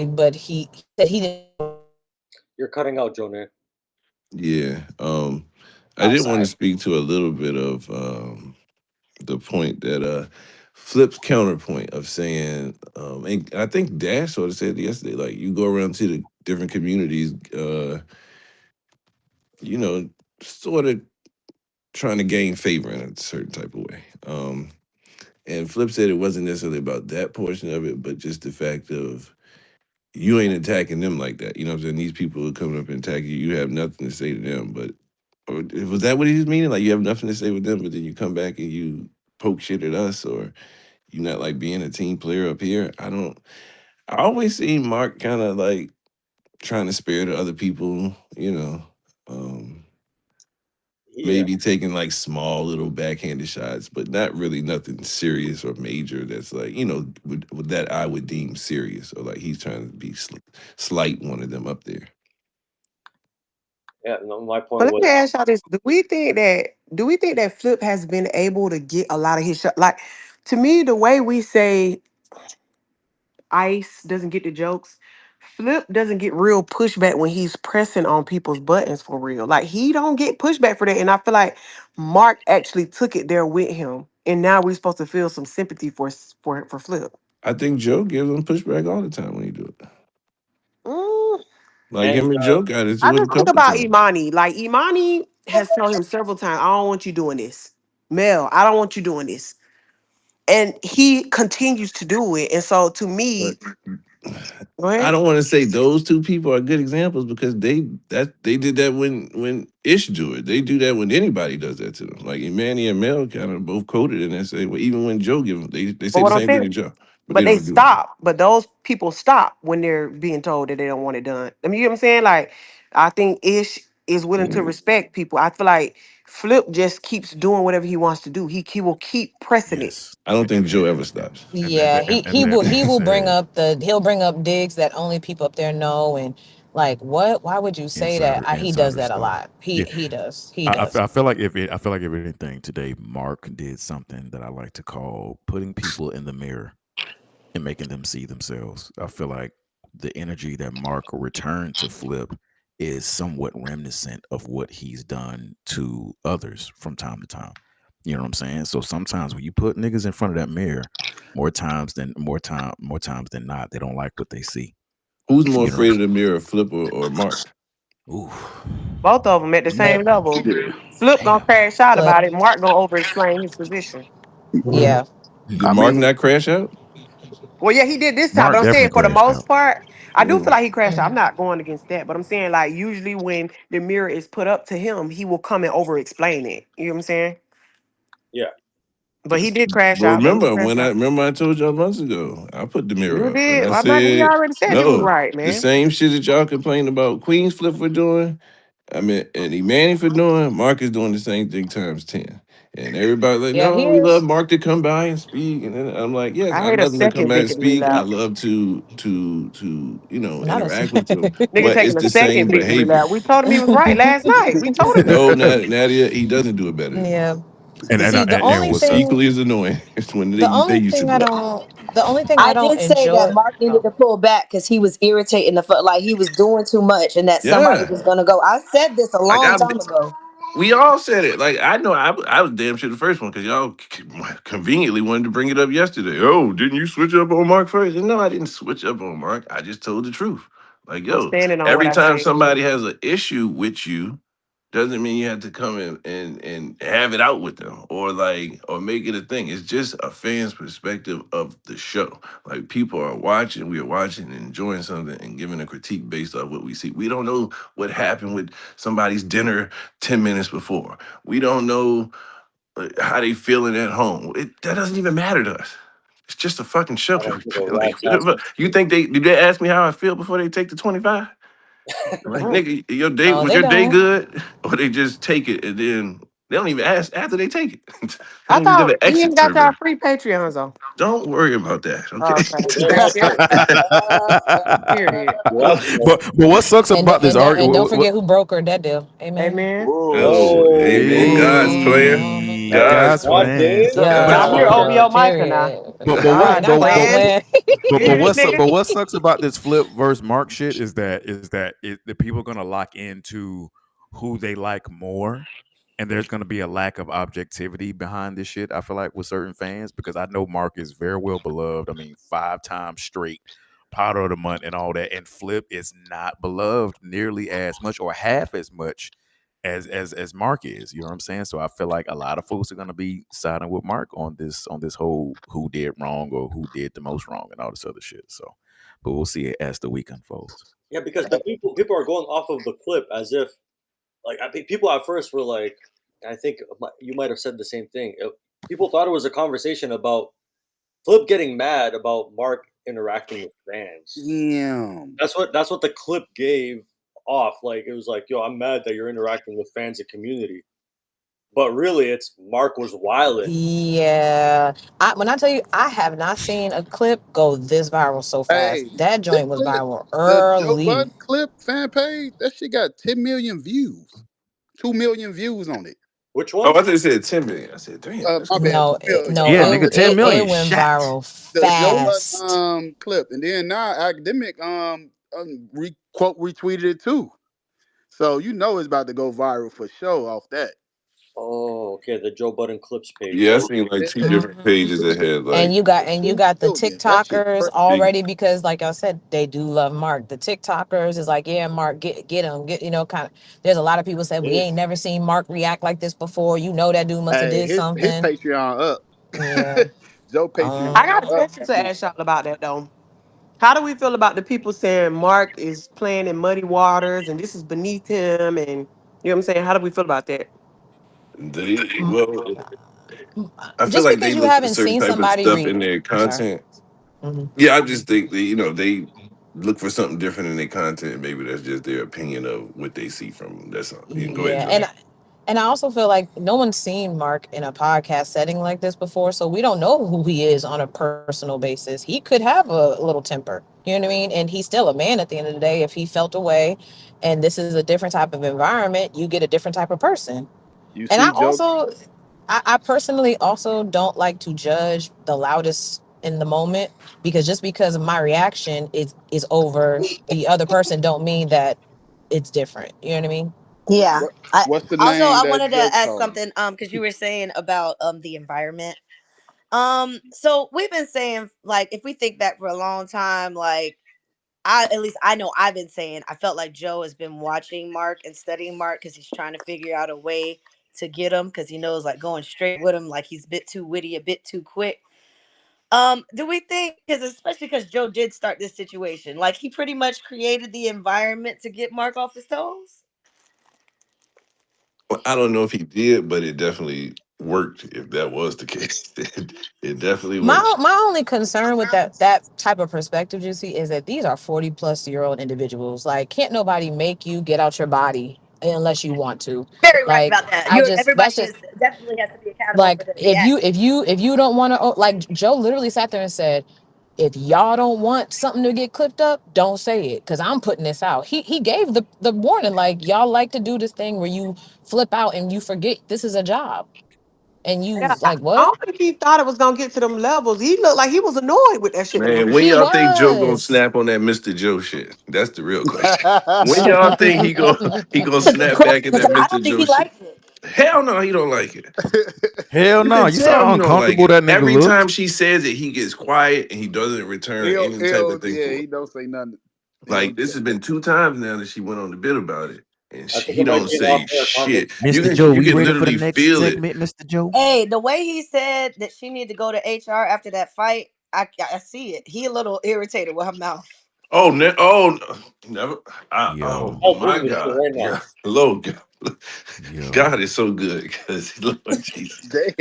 but he said he didn't. You're cutting out, Jonah. yeah. I Oh, did want to sorry. speak to a little bit of the point that Flip's counterpoint of saying, and I think Dash sort of said yesterday, like you go around to the different communities, you know, sort of trying to gain favor in a certain type of way. And Flip said it wasn't necessarily about that portion of it, but just the fact of you ain't attacking them like that. You know what I'm saying? These people are coming up and attacking you. You have nothing to say to them. But or was that what he was meaning? Like you have nothing to say with them, but then you come back and you poke shit at us, or you not like being a team player up here? I don't. I always see Mark kind of like trying to spare to other people. You know. Yeah. Maybe taking like small little backhanded shots, but not really nothing serious or major that's like, that I would deem serious or like he's trying to be slight one of them up there. Yeah, no, my point But let was me ask y'all this: Do we think that Flip has been able to get a lot of his shot? Like, to me, the way we say Ice doesn't get the jokes, Flip doesn't get real pushback when he's pressing on people's buttons for real. Like he don't get pushback for that, and I feel like Mark actually took it there with him, and now we're supposed to feel some sympathy for Flip. I think Joe gives him pushback all the time when he do it. Mm. Like and him and Joe got I into it a just think couple about times. Imani. Like Imani has told him several times, "I don't want you doing this, Mel. I don't want you doing this," and he continues to do it. And so, to But me, go I ahead. don't want to say those two people are good examples because they did that when Ish do it. They do that when anybody does that to them. Like Imani and Mel kind of both quoted and they say, well, even when Joe give them, they But say the what I'm same thing saying, to Joe, but but they they don't do it. stop. But those people stop when they're being told that they don't want it done. I mean, you know what I'm saying? Like, I think Ish is willing to respect people. I feel like Flip just keeps doing whatever he wants to do. He will keep pressing it. Yes. I don't think Joe ever stops. Yeah, That he being will bring said, up he'll bring up digs that only people up there know and like what? Why would you say that? He does insider that a stuff. lot. Yeah, He does. I feel like I feel like if anything today, Mark did something that I like to call putting people in the mirror and making them see themselves. I feel like the energy that Mark returned to Flip is somewhat reminiscent of what he's done to others from time to time. You know what I'm saying? So sometimes when you put niggas in front of that mirror, more times than not, they don't like what they see. Who's more You know what afraid of the mirror, Flip or Mark? I'm saying? Ooh. Both of them at the But same level. Flip gonna crash out Flip, about it. Mark gonna over explain his position. yeah. Did I Mark mean, not crash out? Well, yeah, he did this time, but Mark I'm saying definitely for the crashed most out. part, I do feel Mm. like he crashed out. I'm not going against that, but I'm saying like usually when the mirror is put up to him, he will come and over explain it. You know what I'm saying? yeah. But he did crash But out. But he did remember crash out. I told y'all months ago, I put the mirror You up and did. I Well, Michael, he said, already said you was no, right, the man. same shit that y'all complaining about Queenzflip for doing, I mean, and Manning for doing, Mark is doing the same thing times 10. And everybody like, Yeah, no, he we love is. Mark to come by and speak. And then I'm like, yes, I I hate a love him to come second by and victory speak. I lap. love to Not a interact with him. Nigga But it's taking a the same second victory behavior. lap. We told him he was right last night. We told him that. No, Nadia, he doesn't do it better than yeah. Mark. See, the And only what's up? thing, Equally as annoying. It's when the they only used to thing I block. don't, the only thing I I don't did say that enjoy. Mark needed Oh, to pull back because he was irritating the fuck, like he was doing too much, and that somebody Yeah. was gonna go. I said this a Like long time ago. we all said it. Like I know I was damn sure the first one because y'all conveniently wanted to bring it up yesterday. Oh, didn't you switch up on Mark first? And no, I didn't switch up on Mark. I just told the truth. Like, I'm yo, standing on what every I time say. somebody has an issue with you, doesn't mean you have to come in and have it out with them or make it a thing. It's just a fan's perspective of the show. Like people are watching, we are watching and enjoying something and giving a critique based off what we see. We don't know what happened with somebody's dinner 10 minutes before. We don't know how they feeling at home. That doesn't even matter to us. It's just a fucking show. I don't give a Like, rat's ass. you think did they ask me how I feel before they take the 25? Like, Mm. nigga, your day no, was they your day don't. good? Or they just take it and then they don't even ask after they take it. They I don't even give thought an we ain't exit got y'all survey. free Patreons though. Don't worry about that, Oh, okay? okay. You're welcome. Period. Welcome. But what sucks about this And don't argument? forget who brokered that deal. Amen. Amen. Whoa. Oh, amen. God's plan. Oh, God's God plan. damn. Yeah, Y'all hear for OVO real. Micah now. Period. But All right, what not but God's but Plan. plan. but Period, nigga. what sucks about this Flip versus Mark shit is that the people are gonna lock into who they like more, and there's gonna be a lack of objectivity behind this shit. I feel like with certain fans because I know Mark is very well beloved. I mean, 5 times straight powder of the month and all that, and Flip is not beloved nearly as much or half as much as Mark is. You know what I'm saying? So I feel like a lot of folks are gonna be siding with Mark on this whole who did wrong or who did the most wrong and all this other shit. So, but we'll see it as the week unfolds. Yeah, because the people are going off of the clip as if like I think people at first were like, I think you might have said the same thing. People thought it was a conversation about Flip getting mad about Mark interacting with fans. Damn. That's what the clip gave off. Like it was like, yo, I'm mad that you're interacting with fans and community. But really, it's Mark was wilding. Yeah. When I tell you, I have not seen a clip go this viral so fast. Hey, That the joint was clip, viral the Joe early. Budden clip fan page, that shit got 10 million views. 2 million views on it. Which Oh, one? I thought you said 10 million. I said, damn, that's My bad, crazy. No, 2 million. Yeah, nigga, 10 million it went shot. viral The Joe Budden fast. clip. And then now academic quote retweeted it too. So you know it's about to go viral for sure off that. Oh, okay, the Joe Budden clips page. Yeah, I Okay. seen like two Yeah, different pages that had And like you got the 2 million. That shit TikTokers crazy. big. already because like I said, they do love Mark. The TikTokers is like, yeah, Mark, get him, kind of. There's a lot of people said we Hey, ain't never seen Mark react like this before. You know that dude must have Hey, did his something. Patreon up. Yeah. Joe I Patreon got a up. question to ask y'all about that though. How do we feel about the people saying Mark is playing in muddy waters and this is beneath him and you know what I'm saying? How do we feel about that? Well, I feel Just like because they you look for haven't certain seen type of somebody stuff in their I'm sorry. content. Mhm. Yeah, I just think they look for something different in their content. Maybe that's just their opinion of what they see from them. That's all. You can go ahead, Yeah, Joe. and I also feel like no one's seen Mark in a podcast setting like this before, so we don't know who he is on a personal basis. He could have a little temper, you know what I mean? And he's still a man at the end of the day. If he felt away, and this is a different type of environment, you get a different type of person. You And see Joe. I personally also don't like to judge the loudest in the moment because just because my reaction is over the other person don't mean that it's different. You know what I mean? Yeah. I What's the also name I that wanted to Joe ask called him? something because you were saying about the environment. So we've been saying like if we think back for a long time, like I at least I know I've been saying I felt like Joe has been watching Mark and studying Mark because he's trying to figure out a way to get him because he knows like going straight with him like he's a bit too witty, a bit too quick. Do we think because especially because Joe did start this situation, like he pretty much created the environment to get Mark off his toes? Well, I don't know if he did, but it definitely worked. If that was the case, it definitely worked. My only concern with that type of perspective, you see, is that these are 40-plus-year-old individuals. Like, can't nobody make you get out your body unless you want to. Very right Like, about that. I You're just that's everybody just is definitely has to be accountable for like their reaction. if you don't want to, like Joe literally sat there and said, if y'all don't want something to get clipped up, don't say it because I'm putting this out. He gave the warning, like y'all like to do this thing where you flip out and you forget this is a job. And you Yeah, like I what? don't think he thought it was gonna get to them levels. He looked like he was annoyed with that shit a little Man, bit. when He y'all think Joe gonna was. snap on that Mr. Joe shit? That's the real question. When y'all think he gonna snap back at Because that I Mr. don't think Joe he shit? liked it. Hell no, he don't like it. Hell You no. can You saw tell how he don't like uncomfortable it. that nigga Every looked. time she says it, he gets quiet and he doesn't return any type of thing for He it. don't say nothing. He Like don't this has been 2 times now that she went on the bit about it, and I think he it might don't be an say off-air shit. conversation. Mr. Joe, You we can ready for the literally next feel it. segment, Mr. Joe? Hey, the way he said that she need to go to HR after that fight, I see it. He a little irritated with her mouth. Oh, never. Oh Yo, I'll my bring this shit God, right now. yeah, Lord, yo, God is so good because Lord Jesus, damn.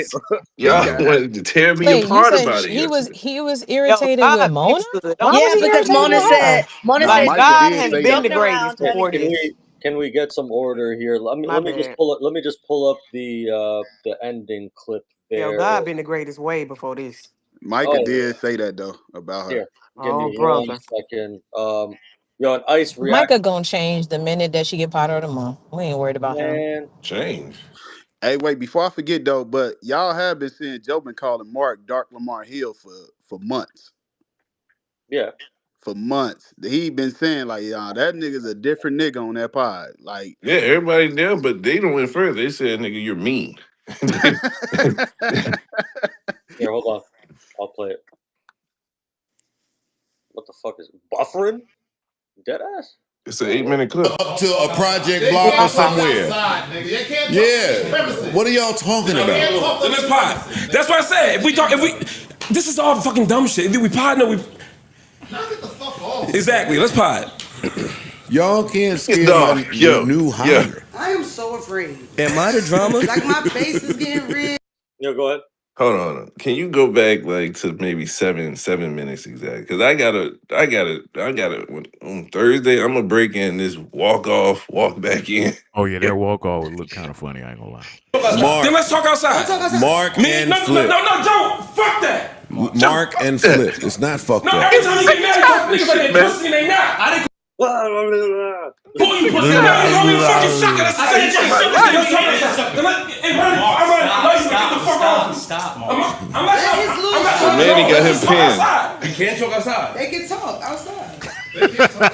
He y'all got yo. wanted to tear me Wait, you apart said about it yesterday. he was Yo, irritated with God Mona? is good. Don't Why was Yeah, he nobody because care irritated Mona with about said her? that. Mona nah, said Like she Micah God she did has be say been that the joking though. greatest around Hey, before telling this. can we get some order here? My Let me just bad. pull up the ending clip Yo, there. God been the greatest way before this. Micah Oh did say that though about her. here, give Oh, me one brother. second. Yo, and Ice react, Micah gonna change the minute that she get powder of the month. We ain't worried about him. man. Change. Hey, wait, before I forget though, but y'all have been seeing Joe been calling Mark Dark Lamar Hill for months. Yeah, For months. He been saying like, yeah, that nigga's a different nigga on that pod. Like Yeah, everybody there, but they don't went further. They said, "Nigga, you're mean." here, hold on. I'll play it. What the fuck is it? Buffering? Dead ass? It's an 8-minute clip. Up to a project block or somewhere. Yeah. What are y'all talking about? Then let's pod. That's what I said. This is all fucking dumb shit. If we partner, exactly. Let's pod. Y'all can't scare Dog, my yo, new yo. hire. I am so afraid. Am I the drama? Like my face is getting red. Yo, go ahead. Hold on. Can you go back like to maybe 7 minutes exact? Because I gotta. On Thursday, I'm gonna break in this walk back in. Oh yeah, that walk off would look kind of funny. I ain't gonna lie. Then let's talk outside. Let's talk outside. Mark and No, Flip. Joe. Fuck that. Mark and Flip. It's not fucked No, up. every time you get mad, you talk niggas like they pussy and they not. Boy, you pussy. Now you call me a fucking sucker. That's the same shit. Let's talk outside. Hey, man, I'm ready. Get the fuck off. Stop. I'm not trying Manny got him pinned. You can't talk outside. They can talk outside.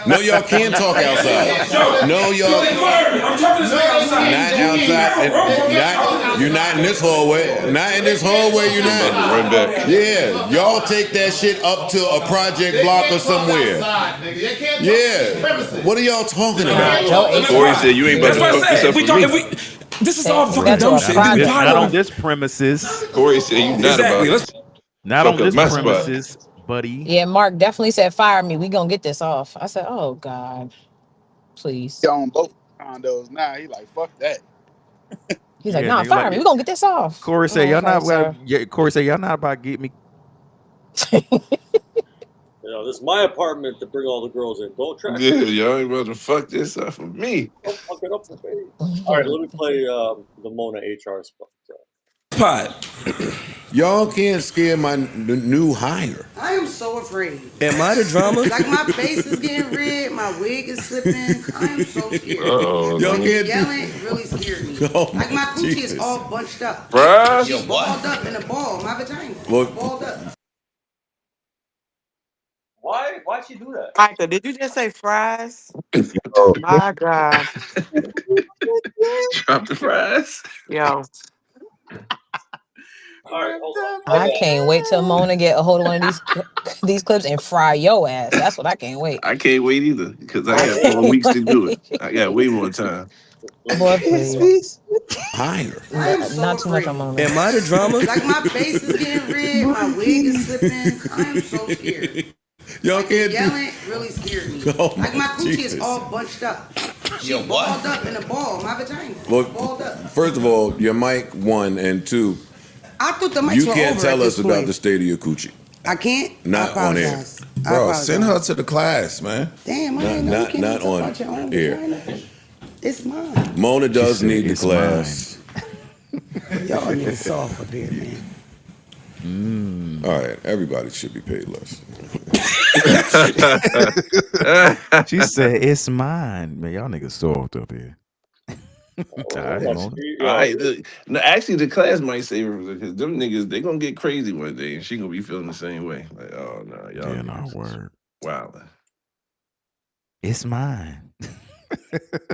No, y'all can talk outside. No, y'all. I'm talking this nigga outside. Not outside. You're not in this hallway. Not in this hallway. You're not. Run back. Yeah, y'all take that shit up to a project block or somewhere. Yeah. What are y'all talking about? Corey said you ain't about That's to what I fuck this said. up for me. This is all fucking That's dumb a shit. project. Not on this premises. Corey said you not Exactly. about to Not fuck on up this my spot. premises, buddy. Yeah, Mark definitely said fire me. We gonna get this off. I said, oh God, he please. on both condos now. He like, fuck that. He's like, Yeah, nah, nigga. fire me. We gonna get this off. Corey said, Oh, y'all okay, not. sir. Yeah, Corey said, y'all not about to get me. You know, this is my apartment to bring all the girls in. Don't trash Yeah, it. y'all ain't about to fuck this up for me. Don't fuck it up for me. All right, let me play the Mona HR spot. Pod. Y'all can't scare my new hire. I am so afraid. Am I the drama? Like my face is getting red. My wig is slipping. I am so scared. Uh-oh. Y'all can't Yelling really scared me. Oh, Like my coochie Jesus. is all bunched up. Fries? She's balled up in a ball. My vagina. Well- Balled up. Why'd she do that? Micah, did you just say fries? My God. Drop the fries. Yo. All right, hold on. I can't wait till Mona get a hold of one of these clips and fry your ass. That's what I can't wait. I can't wait either because I I got 4 can't weeks to do it. wait. I got way more time. Boy, please. Hire. I am so Not too much afraid. on Mona. Am I the drama? Like my face is getting red. My wig is slipping. I am so scared. Y'all can't Yelling really scared me. Oh, Like my coochie Jesus. is all bunched up. She's balled up in a ball. My vagina. Well, Balled up. first of all, your mic 1 and 2. I thought the mics You were can't over tell at us this about point. the state of your coochie. I can't. Not I on air. apologize. I Bro, apologize. send her to the class, man. Damn, I didn't know you can't Not talk on about your own air. vagina. It's mine. Mona does said need the it's class. Y'all niggas soft up here, man. All right, everybody should be paid less. She said, it's mine. Man, y'all niggas soft up here. All right, Mona. All right, no, actually, the class might save her because them niggas they gonna get crazy one day, and she gonna be feeling the same way. Like, oh no, y'all Yeah, no niggas word. wow. It's mine.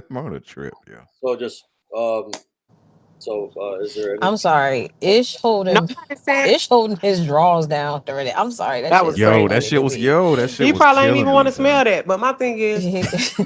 Mona trip, yeah. So just is there any? I'm sorry. Ish holding his drawers down during it. I'm sorry. That That shit's was so Yo, crazy. that funny shit to was me. He probably ain't even killing want me, to smell son. that. But my thing is,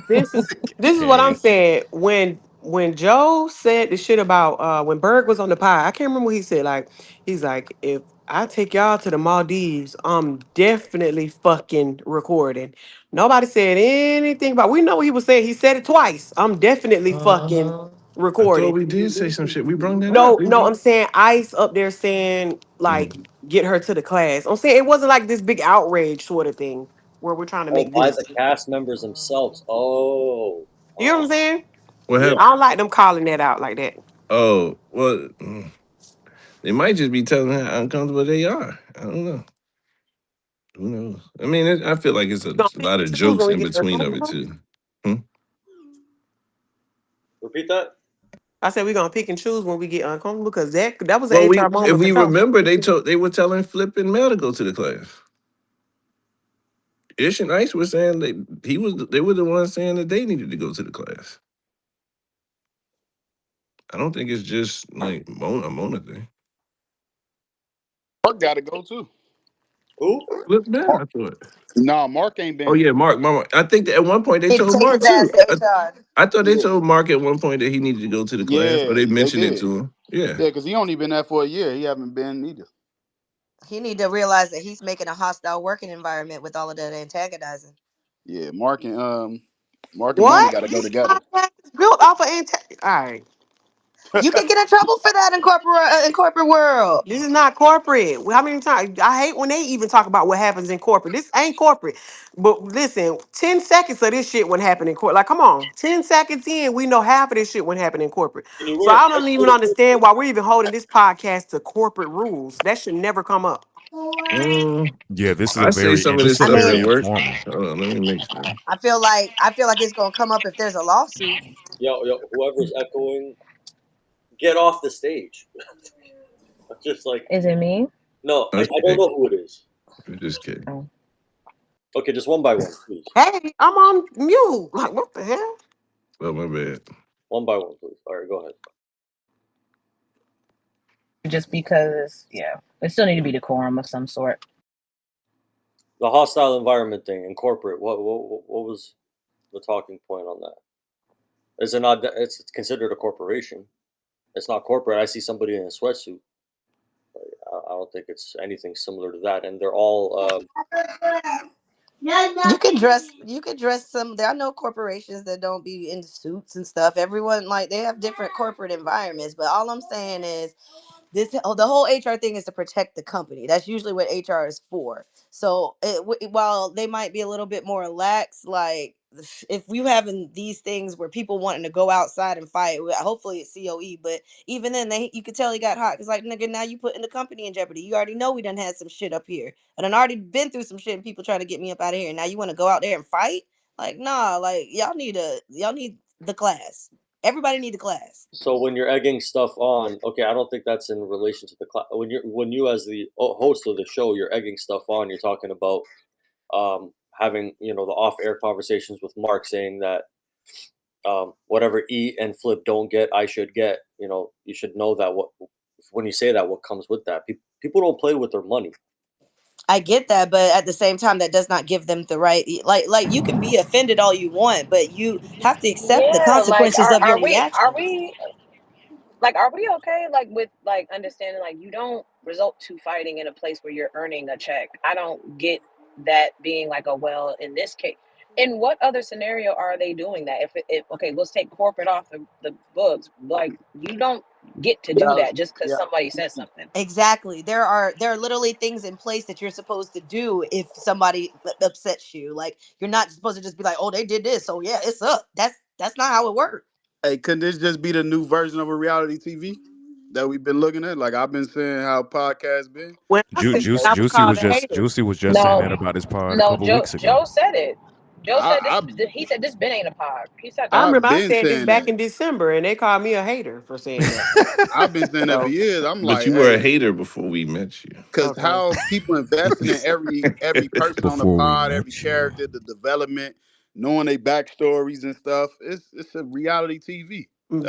this is what I'm saying. When Joe said the shit about when Berg was on the pod, I can't remember what he said. Like he's like, if I take y'all to the Maldives, I'm definitely fucking recording. Nobody said anything about. We know what he was saying. He said it twice. I'm definitely fucking I thought recording. we did say some shit. We brung that up. No, I'm saying Ice up there saying like get her to the class. I'm saying it wasn't like this big outrage sort of thing where we're trying to Oh, make by this. the cast members themselves. Oh, You know what I'm saying? What yeah. happened? I don't like them calling that out like that. Oh, well, they might just be telling her how uncomfortable they are. I don't know. Who knows? I mean, I feel like it's a lot of Choose jokes when we in get between of it uncomfortable. too. Repeat that. I said we're gonna pick and choose when we get uncomfortable because that was Well, an HR if moment for we sure. remember, they were telling Flip and Mel to go to the class. Ish and Ice were saying they were the ones saying that they needed to go to the class. I don't think it's just like a Mona thing. Mark got to go too. Who? Flip down, I thought. No, Mark ain't Oh been. yeah, Mark. I think that at one point they Need to told take Mark his ass too. to HR. I thought they Yeah, told Mark at one point that he needed to go to the class, or yeah, they they mentioned it did. to him. Yeah. Yeah, because he only been there for a year. He haven't been either. He need to realize that he's making a hostile working environment with all of that antagonizing. Yeah, Mark and Mona What? got to go This together. podcast is built off of all right. You can get in trouble for that in corporate world. This is not corporate. How many times I hate when they even talk about what happens in corporate. This ain't corporate. But listen, 10 seconds of this shit wouldn't happen in corporate. Like, come on. 10 seconds in, we know half of this shit wouldn't happen in corporate. Can you So wear a I dress don't even code in understand why we're even holding this podcast to corporate rules. That should never come up. Yeah, this is a I say very some of this this is I stuff very at mean, work. informal. Hold on, let me make sure. I feel like it's gonna come up if there's a lawsuit. Yo, whoever's echoing, get off the stage. Just like Is it me? no, I Okay, don't know who it is. just kidding. Oh. Okay, just one by one, please. Hey, I'm on mute. Like, what the hell? Oh my bad. One by one, please. All right, go ahead. Just because, yeah, there still need to be decorum of some sort. The hostile environment thing in corporate. What was the talking point on that? Is it not? It's considered a corporation. It's not corporate. I see somebody in a sweatsuit. I don't think it's anything similar to that. And they're all. You could dress some. There are no corporations that don't be in suits and stuff. Everyone like they have different corporate environments. But all I'm saying is the whole HR thing is to protect the company. That's usually what HR is for. So while they might be a little bit more lax, like if you having these things where people wanting to go outside and fight, hopefully it's COE, but even then you could tell he got hot because like nigga, now you putting the company in jeopardy. You already know we done had some shit up here, and I already been through some shit and people trying to get me up out of here. Now you want to go out there and fight? Like nah, like y'all need the class. Everybody need the class. So when you're egging stuff on, okay, I don't think that's in relation to the class. When you as the host of the show, you're egging stuff on. You're talking about having the off-air conversations with Mark, saying that whatever E and Flip don't get, I should get. You should know that when you say that, what comes with that. People don't play with their money. I get that, but at the same time, that does not give them the right. Like you can be offended all you want, but you have to accept the Yeah, like consequences of your are reactions. we are we okay like with like understanding like you don't result to fighting in a place where you're earning a check? I don't get that being like a well in this case. In what other scenario are they doing that? If okay, let's take corporate off the books. Like you don't get to do Yeah, that just because yeah. somebody says something. Exactly. There are literally things in place that you're supposed to do if somebody upsets you. Like you're not supposed to just be like, oh, they did this, so yeah, it's up. That's not how it works. Hey, couldn't this just be the new version of a reality TV that we've been looking at? Like I've been saying how podcasts been. When I say I would Juicy call was the just haters. Juicy was just saying No, that about his pod a no, couple Joe weeks ago. Joe said it. Joe said this. He said this Ben ain't a pod. He said I that. remember I've I been said this saying back that. in December, and they called me a hater for saying that. I've been saying that for So years. I'm But like, you were a hey, hater before we met you. because okay. how people investing in every person on the Before we pod, every met you. character, the development, knowing their backstories and stuff. It's a reality TV.